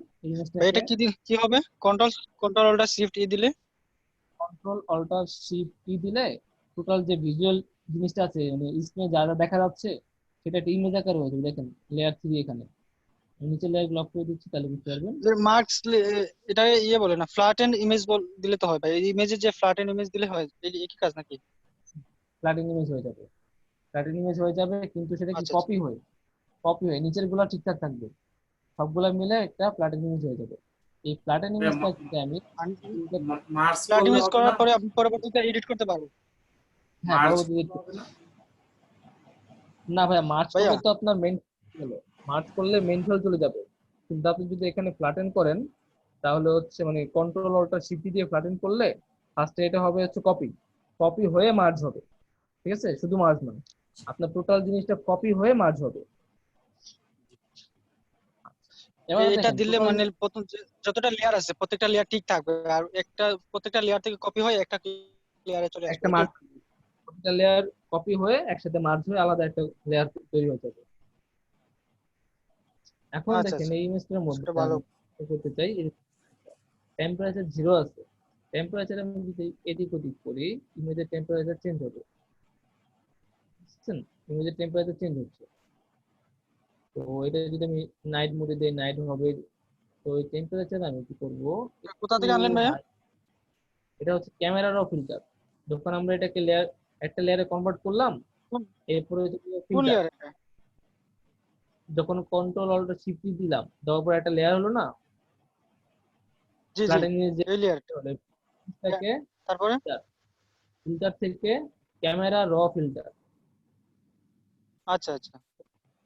এটা কি হবে? কন্ট্রোল অল্টার শিফট ই দিলে, কন্ট্রোল অল্টার শিফট ই দিলে টোটাল যে ভিজুয়াল জিনিসটা আছে, মানে স্ক্রিনে যা যা দেখা যাচ্ছে সেটা একটা ইমেজ আকারে হয়ে যাবে। দেখেন লেয়ার 3 এখানে নিচে লেয়ার লক করে দিচ্ছি, তাহলে বুঝতে পারবেন। যে মার্কস এটা ইয়ে বলে না, ফ্ল্যাট এন্ড ইমেজ দিলে তো হয় ভাই? এই ইমেজের যে ফ্ল্যাট এন্ড ইমেজ দিলে হয়, এই কি কাজ নাকি? ফ্ল্যাটেন ইমেজ হয়ে যাবে, ফ্ল্যাটেন ইমেজ হয়ে যাবে, কিন্তু সেটা কি আচ্ছা আচ্ছা। কপি হয়ে নিচের গুলা ঠিকঠাক থাকবে, সবগুলা মিলে একটা ফ্ল্যাটেন ইমেজ হয়ে যাবে। এই ফ্ল্যাটেন ইমেজটাকে আমি ফ্ল্যাট ইমেজ করার পরে আপনি পরবর্তীতে এডিট করতে পারবেন। হ্যাঁ পরবর্তীতে না ভাইয়া, মার্চ ভাইয়া করলে তো আপনার মেইন হলো, মার্চ করলে মেইন ফাইল চলে যাবে। কিন্তু আপনি যদি এখানে ফ্ল্যাটেন করেন তাহলে হচ্ছে মানে কন্ট্রোল অল্টার শিফট দিয়ে ফ্ল্যাটেন করলে ফার্স্টে এটা হবে হচ্ছে কপি, কপি হয়ে মার্জ হবে। ঠিক আছে, শুধু মার্জ নয়, আপনার টোটাল জিনিসটা কপি হয়ে মার্জ হবে। এবার এটা দেখেন দিলে টোটাল, মানে প্রথম যতটা লেয়ার আছে প্রত্যেকটা লেয়ার ঠিক থাকবে, আর একটা প্রত্যেকটা লেয়ার থেকে কপি হয়ে একটা লেয়ারে চলে আসবে, একটা এই তো? মার্জ, প্রতিটা লেয়ার কপি হয়ে একসাথে মার্জ হয়ে আলাদা একটা লেয়ার তৈরি হয়ে যাবে। এখন আচ্ছা দেখেন আচ্ছা, এই ইমেজটার মধ্যে সেটা ভালো। আমি কি করতে চাই, টেম্পারেচার 0 আছে, টেম্পারেচার আমি যদি এদিক ওদিক করি ইমেজের টেম্পারেচার চেঞ্জ হবে, বুঝছেন? ইমেজের টেম্পারেচার চেঞ্জ হচ্ছে। তো এটা যদি আমি নাইট মোডে দেই নাইট হবে। তো এই টেম্পারেচার আমি কি করব, কোথা একটু থেকে আনলেন ভাইয়া? high- এটা হচ্ছে ক্যামেরা র ফিল্টার। যখন আমরা এটাকে লেয়ার, একটা লেয়ারে কনভার্ট করলাম, কোন এরপরে হচ্ছে কোন ফিল্টার, লেয়ার এটা? যখন কন্ট্রোল অল্ট শিফট দিলাম দেওয়ার পর একটা লেয়ার হলো না, জি জি, ফ্ল্যাটেন যে এই লেয়ার। থেকে তারপরে? ফিল্টার থেকে ক্যামেরা র ফিল্টার, আচ্ছা আচ্ছা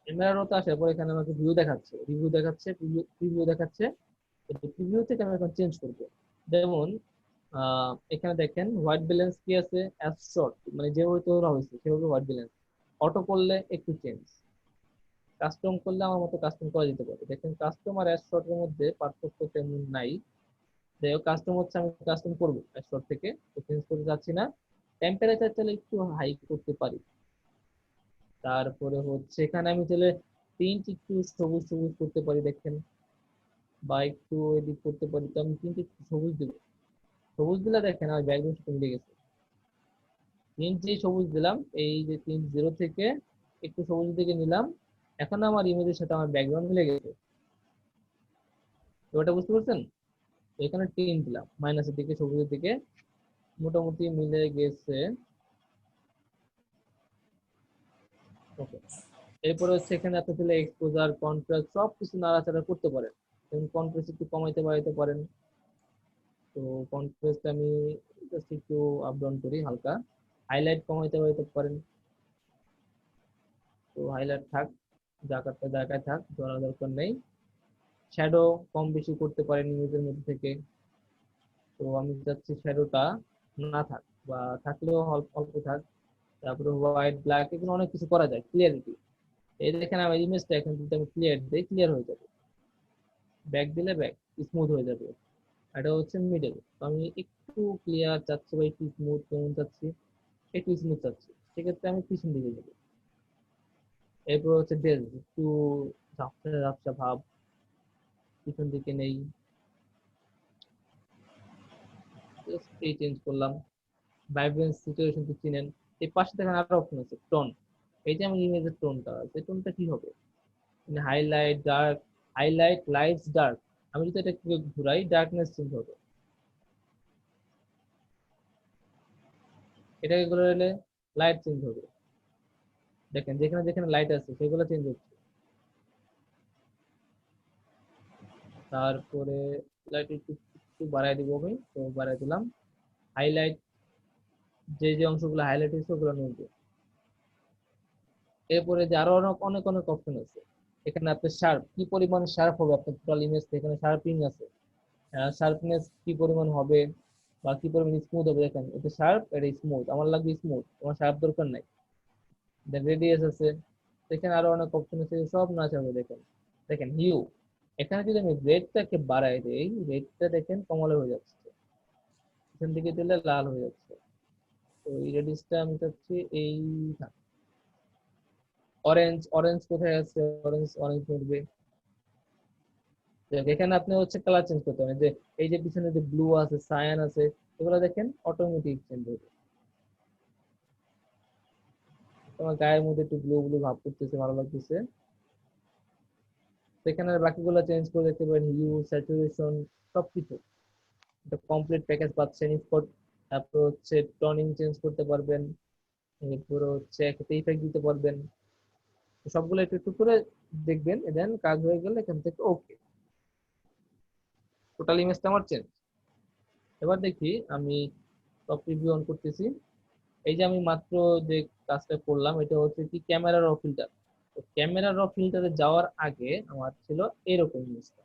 ক্যামেরা র তো আসার পর এখানে আমাকে ভিউ দেখাচ্ছে, রিভিউ দেখাচ্ছে, প্রিভিউ দেখাচ্ছে। প্রিভিউ থেকে আমি এখন চেঞ্জ করব। যেমন এখানে দেখেন হোয়াইট ব্যালেন্স কি আছে, অ্যাজ শর্ট, মানে যেভাবে তোলা হয়েছে সেভাবে হোয়াইট ব্যালেন্স। অটো করলে একটু চেঞ্জ, কাস্টম করলে আমার মতো কাস্টম করা যেতে পারে। দেখেন কাস্টম আর অ্যাজ শর্টের মধ্যে পার্থক্য তেমন নাই। যাই হোক, কাস্টম হচ্ছে আমি কাস্টম করবো অ্যাজ শর্ট থেকে, তো চেঞ্জ করতে যাচ্ছি না। টেম্পারেচার চাইলে একটু হাই করতে পারি। তারপরে হচ্ছে এখানে আমি চাইলে প্রিন্ট একটু সবুজ সবুজ করতে পারি দেখেন, বা একটু এডিট করতে পারি। তো আমি প্রিন্ট একটু সবুজ দেবো, সবুজ দিলে দেখেন আমার ব্যাকগ্রাউন্ড কমে গেছে। প্রিন্ট যে সবুজ দিলাম, এই যে প্রিন্ট 0 থেকে একটু সবুজ দিকে নিলাম, এখন আমার ইমেজের সাথে আমার ব্যাকগ্রাউন্ড মিলে গেছে। তো ওটা বুঝতে পারছেন? তো এখানে টিন দিলাম মাইনাসের দিকে সবুজের দিকে, মোটামুটি মিলে গেছে। ওকে, এরপরে হচ্ছে এখানে আপনি তাহলে এক্সপোজার কন্ট্রাস্ট সব কিছু নাড়াচাড়া করতে পারেন। যেমন কন্ট্রাস্ট একটু কমাইতে বাড়াইতে পারেন। তো কন্ট্রাস্ট আমি জাস্ট একটু আপ ডাউন করি হালকা। হাইলাইট কমাইতে বাড়াইতে পারেন। তো হাইলাইট থাক, জায়গাটা জায়গায় থাক, ধরার দরকার নেই। শ্যাডো কম বেশি করতে পারেন ইমেজের মধ্যে থেকে। তো আমি চাচ্ছি শ্যাডোটা না থাক, বা থাকলেও অল্প অল্প থাক। তারপরে হোয়াইট ব্ল্যাক এগুলো অনেক কিছু করা যায়। ক্লিয়ারিটি, এই দেখেন আমার ইমেজটা এখন যদি আমি ক্লিয়ার দিই ক্লিয়ার হয়ে যাবে, ব্যাক দিলে ব্যাক স্মুথ হয়ে যাবে। এটা হচ্ছে মিডল, তো আমি একটু ক্লিয়ার চাচ্ছি বা একটু স্মুথ কেমন চাচ্ছি, একটু স্মুথ চাচ্ছি, সেক্ষেত্রে আমি পিছন দিকে যাবো। এরপর হচ্ছে ডেল, একটু ঝাপসা ঝাপসা ভাব, পিছন দিকে নেই, জাস্ট এই চেঞ্জ করলাম। ভাইব্রেন্স সিচুয়েশন তো চিনেন। এই পাশে দেখেন আরো অপশন আছে টোন, এই যে আমার ইমেজের টোনটা আছে, টোনটা কি হবে, highlight dark, highlight lights dark. আমি যদি এটা ঘুরাই ডার্কনেস চেঞ্জ হবে, এটাকে ঘুরাইলে লাইট চেঞ্জ হবে। দেখেন যেখানে যেখানে লাইট আছে সেগুলো চেঞ্জ হচ্ছে। তারপরে লাইট একটু একটু বাড়াই দিব আমি, তো বাড়াই দিলাম। হাইলাইট, যে যে অংশগুলো হাইলাইট হয়েছে ওগুলো নেব। এরপরে যে আরো অনেক অনেক অনেক অপশন আছে। এখানে আপনার শার্প, কি পরিমাণ শার্প হবে আপনার টোটাল ইমেজ, এখানে শার্পিং আছে, শার্পনেস কি পরিমাণ হবে বা কি পরিমাণ স্মুথ হবে। দেখেন এটা শার্প, এটা স্মুথ, আমার লাগবে স্মুথ, তোমার শার্প দরকার নাই। দেন রেডিয়াস আছে, দেখেন আরো অনেক অপশন আছে, সব নাচ হবে। দেখেন দেখেন হিউ, এখানে যদি আমি রেডটাকে বাড়াই দেই, রেডটা দেখেন কমলা হয়ে যাচ্ছে, এখান থেকে দিলে লাল হয়ে যাচ্ছে। তো এই রেডিসটা আমি চাচ্ছি এই অরেঞ্জ, অরেঞ্জ কোথায় আছে, অরেঞ্জ অরেঞ্জ উঠবে। এখানে আপনি হচ্ছে কালার চেঞ্জ করতে পারেন, যে এই যে পিছনে যে ব্লু আছে সায়ান আছে এগুলো দেখেন অটোমেটিক চেঞ্জ হবে। তোমার গায়ের মধ্যে একটু ব্লু ব্লু ভাব করতেছে, ভালো লাগতেছে। সেখানে বাকিগুলো চেঞ্জ করে দেখতে পারেন, হিউ, স্যাচুরেশন, সবকিছু একটা কমপ্লিট প্যাকেজ পাচ্ছেন। স্পট, তারপর হচ্ছে টনিং চেঞ্জ করতে পারবেন, এরপর হচ্ছে একটা ইফেক্ট দিতে পারবেন। তো সবগুলো একটু একটু করে দেখবেন, দেন কাজ হয়ে গেলে এখান থেকে ওকে, টোটাল ইমেজটা আমার চেঞ্জ। এবার দেখি আমি টপ রিভিউ অন করতেছি, এই যে আমি মাত্র যে কাজটা করলাম এটা হচ্ছে কি ক্যামেরা র ফিল্টার। তো ক্যামেরা র ফিল্টারে যাওয়ার আগে আমার ছিল এরকম জিনিসটা,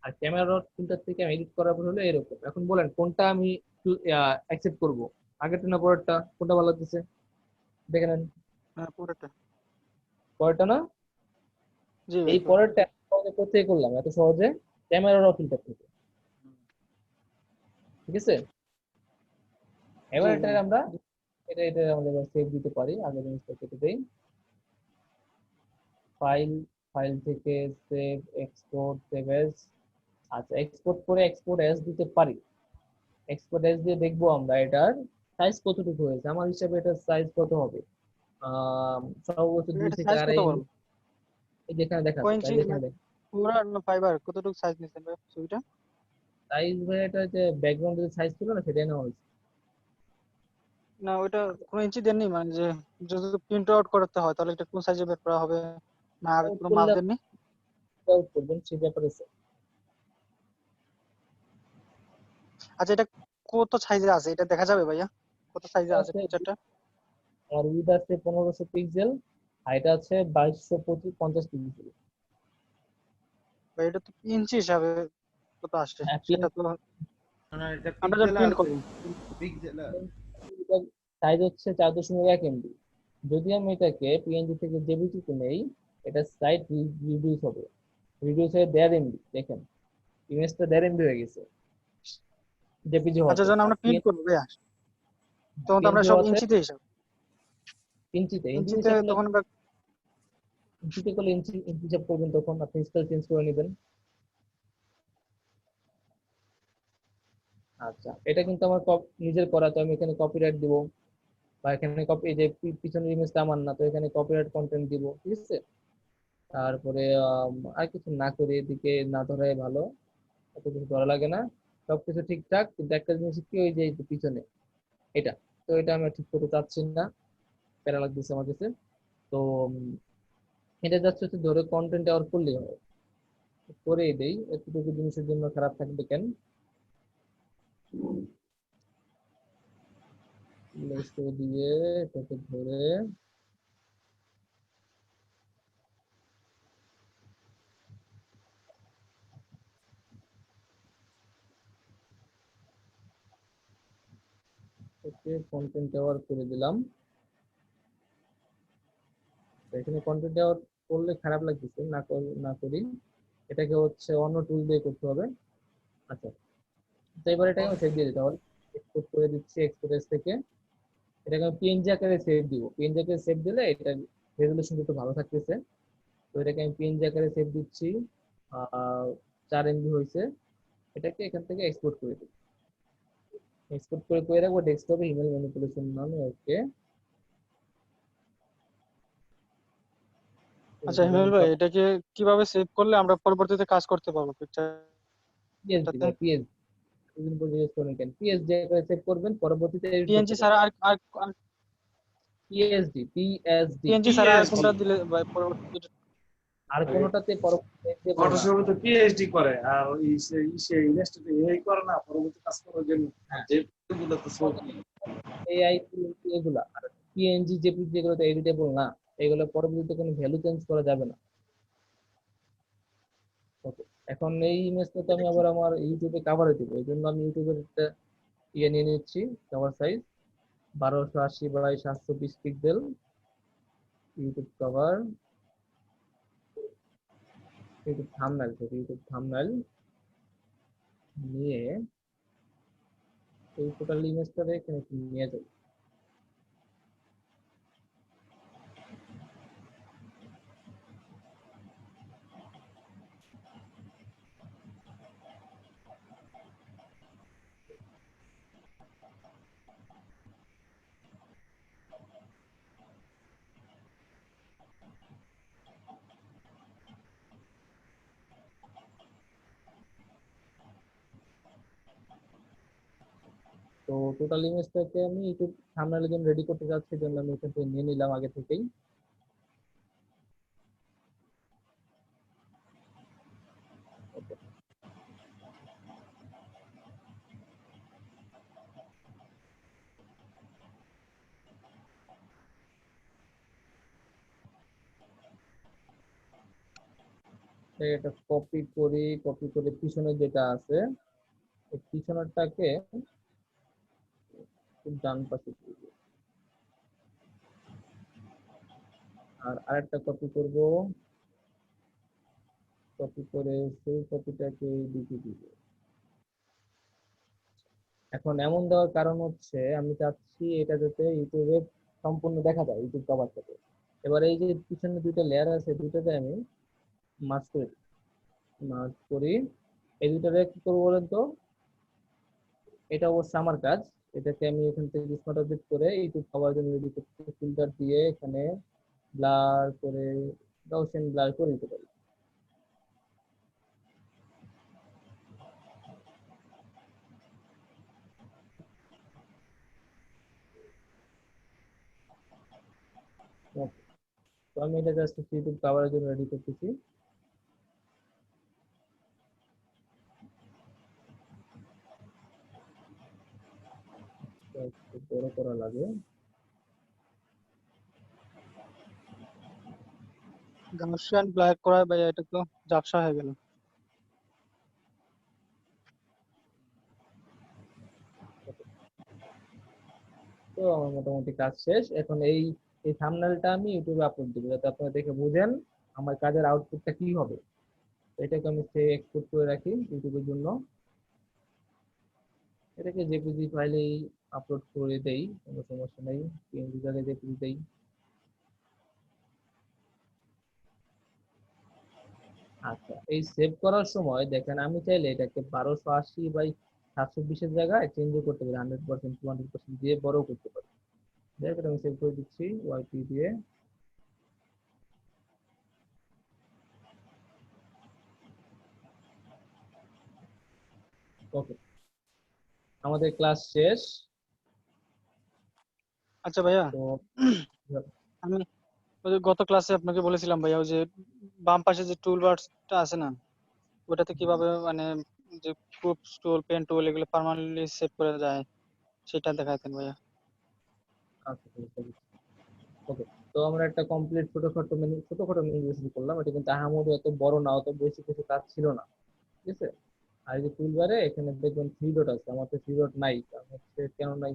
আর ক্যামেরা র ফিল্টার থেকে আমি এডিট করার পর হলো এরকম। এখন বলেন কোনটা আমি অ্যাকসেপ্ট করব, আগেরটা না পরেরটা, কোনটা ভালো লাগতেছে দেখে নেন। হ্যাঁ পুরোটা। পরেরটা না? জি ভাই এই পরেরটা কোথায় করলাম এত সহজে? ক্যামেরা র ফিল্টার থেকে, ঠিক আছে? এবার জি এটা জি আমরা এটা আমাদের সেভ দিতে পারি, আগে জিনিসটা কেটে দেই। ফাইল, ফাইল থেকে সেভ, এক্সপোর্ট, সেভ এজ। আচ্ছা এক্সপোর্ট করে এক্সপোর্ট এজ দিতে পারি। এক্সপোর্ট এজ দিয়ে দেখবো আমরা এটার সাইজ কতটুকু হয়েছে। আমার হিসাবে এটার সাইজ কত হবে, সর্বোচ্চ 2 এটা থেকে সাইজ কত 2.5 বড়? MB। এই যেখানে দেখা কয় আছে ইঞ্চি সাইজ, এখানে দেখা পুরা না ফাইবার কতটুকু সাইজ নিছেন ভাই ছবিটা? সাইজ ভাই এটা যে ব্যাকগ্রাউন্ডের সাইজ ছিল না সেটাই নেওয়া হয়েছে। না ওইটা কোনো ইঞ্চি দেননি, মানে যে যদি প্রিন্ট আউট করতে হয় তাহলে এটা কোন সাইজে বের করা হবে, না আগে কোনো মাপ করলে দেননি? আউট করবেন সেই ব্যাপারে আছে। আচ্ছা এটা কত সাইজে আছে এটা দেখা যাবে ভাইয়া? কত সাইজে আছে পিকচারটা? আর উইড আছে 1500 পিক্সেল, হাইট আছে 2250 পিক্সেল। ভাই এটা তো ইঞ্চি হিসাবে কত আসে সেটা তো না এটা আমরা যখন পিক্সেল আর প্রিন্ট করব। পিক্সেল সাইজ হচ্ছে 4.1 MB। যদি আমি এটাকে পিএনজি থেকে জেপিজি তে নেই, এটা সাইজ রিডিউস হবে, রিডিউস হয়ে 1.5 MB। দেখেন ইমেজটা 1.5 MB হয়ে গেছে জেপিজি আচ্ছা হওয়াতে। যখন আর আমরা প্রিন্ট করব ভাইয়া তখন তো আমরা পিএনজি সব হওয়াতে ইঞ্চিতে হিসাব, ইঞ্চিতে, ইঞ্চি ইঞ্চিতে হিসাব তখন আমরা ইঞ্চিতে করলে ইঞ্চি ইঞ্চি হিসাব করবেন, তখন আপনি স্কেল চেঞ্জ করে নেবেন। আচ্ছা এটা কিন্তু আমার নিজের করা, তো আমি এখানে কপিরাইট দিব, বা এখানে কপি যে পিছনের ইমেজটা আমার না, তো এখানে কপিরাইট কন্টেন্ট দিব, ঠিক আছে? তারপরে আর কিছু না করে এদিকে না ধরাই ভালো, এত কিছু ধরা লাগে না, সবকিছু ঠিকঠাক। কিন্তু একটা জিনিস কি, ওই যে এই যে পিছনে এটা, তো এটা আমি ঠিক করতে চাচ্ছি না, প্যারা লাগতেছে আমার কাছে। তো এটা যাচ্ছে হচ্ছে ধরে কন্টেন্ট আবার করলেই হয়, করেই দেই, এতটুকু জিনিসের জন্য খারাপ থাকবে কেন? নেক্সট দিয়ে এটাকে ধরে ওকে কন্টেন্ট আবার করে দিলাম। তো এখানে কন্টেন্ট আবার করলে খারাপ লাগতেছে, না করি, এটাকে হচ্ছে অন্য টুল দিয়ে করতে হবে। আচ্ছা তো এবার এটাকে আমি সেভ দিয়ে দিতে হবে, এক্সপোর্ট করে দিচ্ছি এক্সপোর্ট থেকে। এটাকে আমি পিএনজি আকারে সেভ দিব, পিএনজি আকারে সেভ দিলে এটা রেজলিউশন একটু ভালো থাকতেছে। তো এটাকে আমি পিএনজি আকারে সেভ দিচ্ছি, 4 MB হয়েছে। এটাকে এখান থেকে এক্সপোর্ট করে দিই, এক্সপোর্ট করে রাখবো ডেস্কটপে ইমেল ম্যানিপুলেশন নামে। ওকে আচ্ছা হিমেল ভাই এটাকে কিভাবে সেভ করলে আমরা পরবর্তীতে কাজ করতে পারবো পিএসডি পিকচারটাতে? বাই পিএসডি, দুদিন পর জিজ্ঞেস করেন কেন, পিএসডি আকারে সেভ করবেন, পরবর্তীতে এডিট করতে পিএনজি ছাড়া পারবেন। আর পিএসডি পিএসডি পিএনজি ছাড়া আর কোনটা দিলে ভাই পরবর্তীতে? আর কোনোটাতে পরবর্তীতে অটো সময় তো পিএইচডি করে আর সে ইনস্টিটিউটে এই করে না পরবর্তী কাজ করার জন্য, আর যে গুলো তো সব এআই এগুলা, আর পিএনজি জেপিজি যেগুলো তো এডিটেবল না, এগুলো পরবর্তীতে কোনো ভ্যালু চেঞ্জ করা যাবে না। ওকে এখন এই ইমেজটা তো আমি আবার আমার ইউটিউবে কাভারে দিব, এই জন্য আমি ইউটিউবের একটা ইয়ে নিয়ে নিচ্ছি, cover size 1280 by 720 pixel, YouTube cover, YouTube thumbnail থেকে ইউটিউব থাম্বনেল নিয়ে এই টোটাল ইমেজটা এখানে নিয়ে যাবো। তো টোটাল ইমেজটাকে আমি ইউটিউব থাম্বনেলের জন্য রেডি করতে যাচ্ছি, জন্য আমি এখান থেকে নিয়ে নিলাম আগে থেকেই। এটা কপি করি, কপি করে পিছনে যেটা আছে এই পিছনেরটাকে ডান পাশে দিব। আর আরেকটা কপি করব, কপি করে সেই কপিটাকে দিকে দিব। এখন এমন দেওয়ার কারণ হচ্ছে আমি চাচ্ছি এটা যাতে ইউটিউবে সম্পূর্ণ দেখা যায়, ইউটিউব কভার থেকে। এবার এই যে পিছনে দুইটা লেয়ার আছে, দুইটাতে আমি মার্জ করে দিই। মার্জ করি, এই দুইটারে কি করবো বলেন তো? এটা অবশ্য আমার কাজ। এটাকে আমি এখান থেকে স্মার্ট অবজেক্ট করে ইউটিউব কভার জন্য রেডি করতে ফিল্টার দিয়ে এখানে ব্লার করে গাউসিয়ান ব্লার করে দিতে পারি। Okay, তো আমি এটা জাস্ট ইউটিউব কভারের জন্য রেডি করতেছি। একটু বড় করা লাগে। গাউসিয়ান ব্ল্যাক করা ভাইয়া এটা তো ঝাপসা হয়ে গেল। তো আমার মোটামুটি কাজ শেষ। এখন এই এই থাম্বনেলটা আমি ইউটিউবে আপলোড দিব যাতে আপনারা দেখে বুঝেন আমার কাজের আউটপুটটা কি হবে। এটাকে আমি সেভ এক্সপোর্ট করে রাখি ইউটিউবের জন্য। এটাকে জেপিজি ফাইলেই আপলোড করে দেই, কোনো সমস্যা নেই। পিএনজি জায়গায় জেপিজি দেই। আচ্ছা, এই সেভ করার সময় দেখেন আমি চাইলে এটাকে 1280 বাই 720 এর জায়গায় চেঞ্জ করতে পারি, 100% 200% দিয়ে বড় করতে পারি। দেখেন আমি সেভ করে দিচ্ছি ওয়াইপি দিয়ে। ওকে, আমাদের ক্লাস শেষ। আচ্ছা ভাইয়া, তো আমি ওই যে গত ক্লাসে আপনাকে বলেছিলাম ভাইয়া, ওই যে বাম পাশে যে টুল বারটা আছে না, ওটাতে কিভাবে মানে যে গ্রুপ টুল, পেন টুল এগুলো পার্মানেন্টলি সেট করে যায় সেটা দেখাতেন ভাইয়া। আচ্ছা, ওকে, তো আমরা একটা কমপ্লিট ছোটখাটো মেনু করলাম। এটা কিন্তু আহামরি এত বড় না, অত বেশি কিছু কাজ ছিল না, ঠিক আছে। আর এই যে টুলবারে এখানে দেখবেন 3 ডট আছে, আমার তো 3 ডট নাই। কারণ হচ্ছে কেন নাই?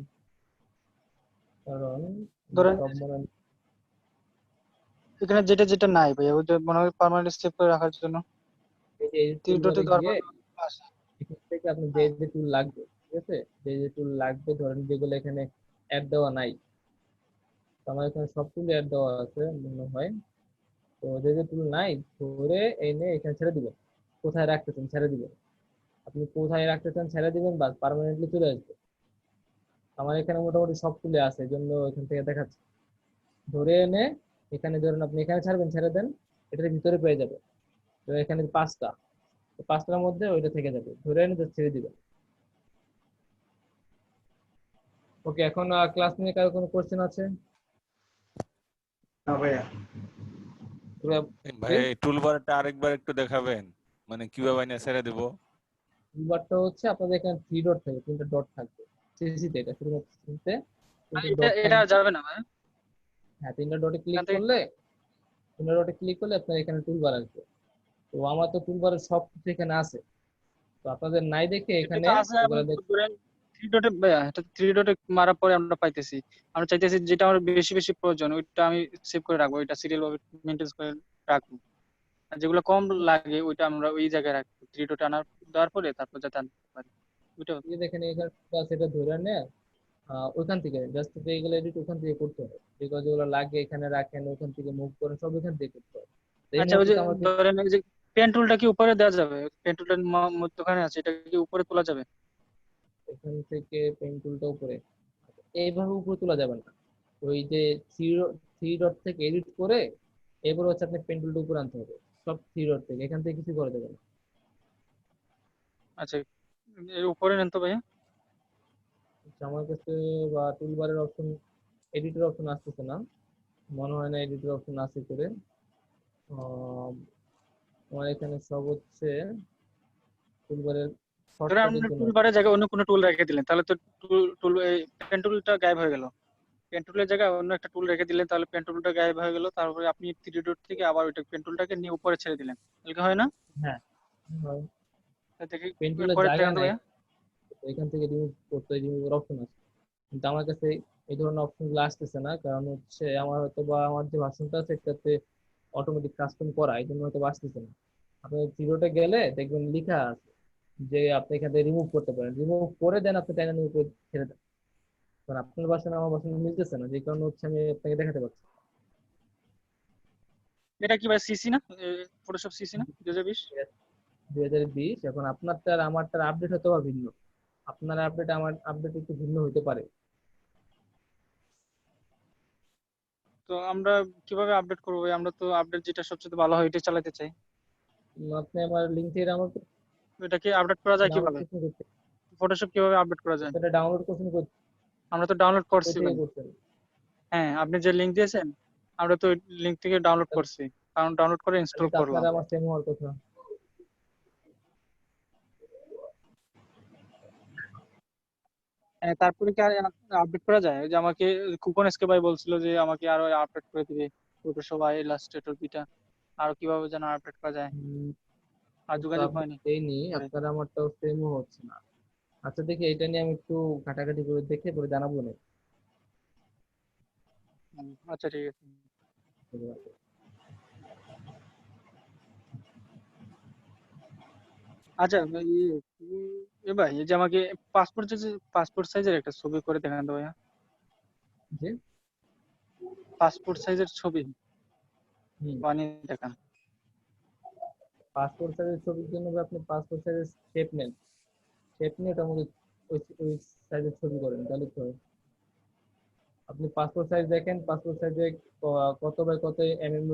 কারণ ধরেন সব মনে এখানে যেটা যেটা নাই ভাইয়া, ওই যে মনে হয় পার্মানেন্টলি সেভ করে রাখার জন্য এই তিন ডটে টুলবারে দরকার গিয়ে আছে। এখান থেকে আপনি যে যে টুল লাগবে, ঠিক আছে, যে যে টুল লাগবে ধরেন যেগুলো এখানে অ্যাড দেওয়া নাই, তো আমার এখানে সব টুল অ্যাড দেওয়া আছে মনে হয়। তো যে যে টুল নাই ধরে এনে এখানে ছেড়ে দিবেন। কোথায় রাখতেছেন ছেড়ে দিবেন, আপনি কোথায় রাখতে চান ছেড়ে দিবেন, বাস পার্মানেন্টলি চলে আসবে। আমার এখানে মোটামুটি সব তুলে আছে, এই জন্য এখান থেকে দেখাচ্ছে। ধরে এনে এখানে ধরুন আপনি এখানে ছাড়বেন, ছেড়ে দেন, এটার ভিতরে পেয়ে যাবে। তো এখানে 5টা, তো 5টার মধ্যে ওইটা থেকে যাবে, ধরে এনে just ছেড়ে দিবেন। ওকে, এখন ক্লাস নিয়ে কারো কোনো কোশ্চেন আছে? না ভাইয়া। ভাই এই টুলবারটা আরেকবার একটু দেখাবেন, মানে কিভাবে না ছেড়ে দেব? টুলবারটা হচ্ছে আপনাদের এখানে 3 ডট থাকবে, 3টা ডট থাকবে সিসিতে, এটা শুধুমাত্র সিসিতে 3টা এটা ডট এটা থাকবে। যাবে না ভাই, হ্যাঁ, 3টা ডটে ক্লিক এখান থেকে করলে 3টা ডটে ক্লিক করলে আপনার এখানে টুলবার আসবে। তো আমার তো টুলবারের সব কিছু এখানে আছে, তো আপনাদের নাই দেখে এটা এখানে তো আছে। এগুলো ধরেন থ্রি ডটে ভাইয়া, এটা থ্রি ডটে মারার পরে আমরা পাইতেছি, আমরা চাইতেছি যেটা আমার বেশি বেশি প্রয়োজন ওইটা আমি সেভ করে রাখবো, ওইটা সিরিয়াল ভাবে মেনটেন করে রাখবো। আর যেগুলো কম লাগে ওইটা আমরা ওই জায়গায় রাখবো, থ্রি ডটে আনার দেওয়ার পরে তারপর যাতে আনতে পারি ওইটা। এই যে দেখেন এখানে সেটা ধরে নেয় ওইখান থেকে জাস্ট এগুলো এডিট ওখান থেকে করতে হবে। যেগুলো যেগুলো লাগে এখানে রাখেন, ওখান থেকে মুভ করেন, সব এখান থেকে করতে হবে। তো এই আচ্ছা, ওই মুহূর্তে যে তো আমার ধরেন এই যে পেন টুলটা কি উপরে দেওয়া যাবে? পেন টুলটার মধ্যখানে আছে, এটা কি উপরে তোলা যাবে? এখান থেকে পেন টুলটা উপরে এইভাবে উপরে তোলা যাবে না। ওই যে থ্রি ডট থেকে এডিট করে এরপর হচ্ছে আপনি পেন টুলটা উপরে আনতে হবে। সব 3 ডট থেকে, এখান থেকে কিছু করে দেবেন না। আচ্ছা, এর উপরে নেন তো ভাইয়া। আচ্ছা, আমার কাছে বা টুলবারের অপশন, এডিটর অপশন আসতেছে না, মনে হয় না এডিটর অপশন আছে করে। আমার এখানে সব হচ্ছে টুলবারের ধরেন শর্টকাটের আপনি জন্য। টুল বারের জায়গায় অন্য কোনো টুল রেখে দিলেন, তাহলে তো টুল টুল এই পেন টুলটা গায়েব হয়ে গেল। পেন টুলের জায়গায় অন্য একটা টুল রেখে দিলেন তাহলে পেন টুলটা গায়েব হয়ে গেল, তারপরে আপনি থ্রি ডট থেকে আবার ওইটা পেন টুলটাকে নিয়ে উপরে ছেড়ে দিলেন, তাহলে হয় না? হ্যাঁ, তা দেখি পেন টুলের করে জায়গা দেখান তো নাই, ভাইয়া। এখান থেকে রিমুভ করতে রিমুভের অপশন আছে, কিন্তু আমার কাছে এই ধরনের অপশন গুলো আসতেছে না, কারণ হচ্ছে আমার হয়তো বা আমার যে ভার্সনটা আছে এটাতে অটোমেটিক কাস্টম করা, এই জন্য হয়তো আসতেছে না। আপনি জিরোতে গেলে দেখবেন লেখা আছে যে আপনি এখান থেকে রিমুভ করতে পারেন, রিমুভ করে দেন আপনি টাইনা নিয়ে উপরে ছেড়ে দেন। কারণ আপনার ভার্সন আমার ভার্সন মিলতেছে না, যে কারণে হচ্ছে আমি আপনাকে দেখাতে পারছি। এটা কি ভাই সিসি না, ফটোশপ সিসি না 2020? 2020 এখন আপনারটা আর আমারটার আপডেট হয়তো বা ভিন্ন, আপনার আপডেট আমার আপডেট একটু ভিন্ন হতে পারে। তো আমরা কিভাবে আপডেট করবো ভাই? আমরা তো আপডেট যেটা সবচেয়ে ভালো হয় এটা চালাতে চাই। আপনি আমার লিঙ্ক থেকে ডাউনলোড এটা কি আপডেট করা যায় কিভাবে? করতে, ফটোশপ কিভাবে আপডেট করা যায়? এটা ডাউনলোড করছেন আমরা তো ডাউনলোড করছি কোথা ভাই। থেকে করছেন? হ্যাঁ, আপনি যে লিংক দিয়েছেন আমরা তো লিংক থেকে ডাউনলোড করছি, কারণ ডাউনলোড করে ইনস্টল তাহলে তো করলাম। আপনার আমার সেম হওয়ার কথা। হ্যাঁ, তারপরে কি আর আপডেট করা যায়? ওই যে আমাকে কুপন এসকে ভাই বলছিল যে আমাকে আরো আপডেট করে দিবে ফটোশপ আর ইলাস্ট্রেটর দুইটা, আরো কিভাবে যেন আপডেট করা যায়, আর তো যোগাযোগ আপনি হয়নি। দেয়নি, আপনার আমারটাও সেম হচ্ছে না। আচ্ছা দেখি এটা নিয়ে আমি একটু ঘাটাঘাটি করে দেখে পরে জানাবো না। আচ্ছা ঠিক আছে। আচ্ছা এ ভাই, এই যে আমাকে পাসপোর্ট সাইজের একটা ছবি করে দেখান তো ভাইয়া। জি, পাসপোর্ট সাইজের ছবি বানিয়ে দেখান। পাসপোর্ট সাইজের ছবির জন্য আপনি পাসপোর্ট সাইজের শেপ নেন, শেপ নিয়ে ওটার মধ্যে ওই সাইজের ছবি করেন, তাহলে তো হয়। আপনি পাসপোর্ট সাইজ দেখেন, পাসপোর্ট সাইজে কত বাই কত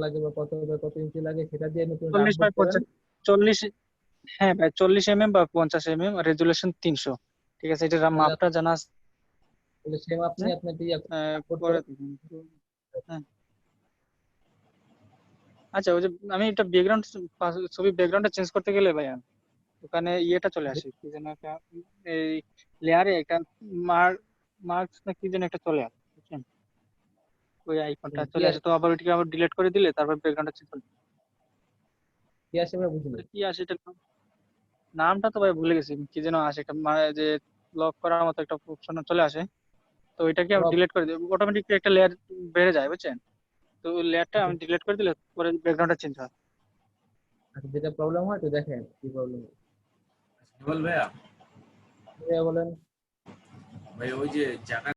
লাগে বা কত বাই কত ইঞ্চি লাগে, সেটা দিয়ে নতুন 40 বাই আপডেট করেন। 40, হ্যাঁ ভাই 40 বা 50 রেজুলেশন 300, ঠিক আছে, এটার মাপটা জানা আছে। তাহলে সেম আপনি আপনার পরে দেখুন। হ্যাঁ আচ্ছা, ওই যে আমি এটা ব্যাকগ্রাউন্ড ছবি ব্যাকগ্রাউন্ডটা চেঞ্জ করতে গেলে ভাইয়া ওখানে ইয়েটা চলে আসে, কি যেন একটা এই লেয়ারে একটা মার্কস না কি যেন একটা চলে আসে, বুঝছেন? ওই আইকনটা চলে আসে, তো আবার ওইটাকে আবার ডিলিট করে দিলে তারপর ব্যাকগ্রাউন্ডটা চেঞ্জ করে কি আসে ভাই বুঝলেন? কি আসে এটা, নামটা তো ভাই ভুলে গেছি, কি যেন আসে একটা যে লক করার মতো একটা অপশন চলে আসে, তো ওইটাকে আমি ডিলিট করে দিই, অটোমেটিকলি একটা লেয়ার বেড়ে যায়, বুঝছেন? তো ওই লেয়ারটা আমি ডিলিট করে দিলে পরে ব্যাকগ্রাউন্ডটা চেঞ্জ হয়। আচ্ছা যেটা প্রবলেম হয় তো দেখেন কি প্রবলেম হয়। ভাইয়া বলেন ভাই, ওই যে জায়গা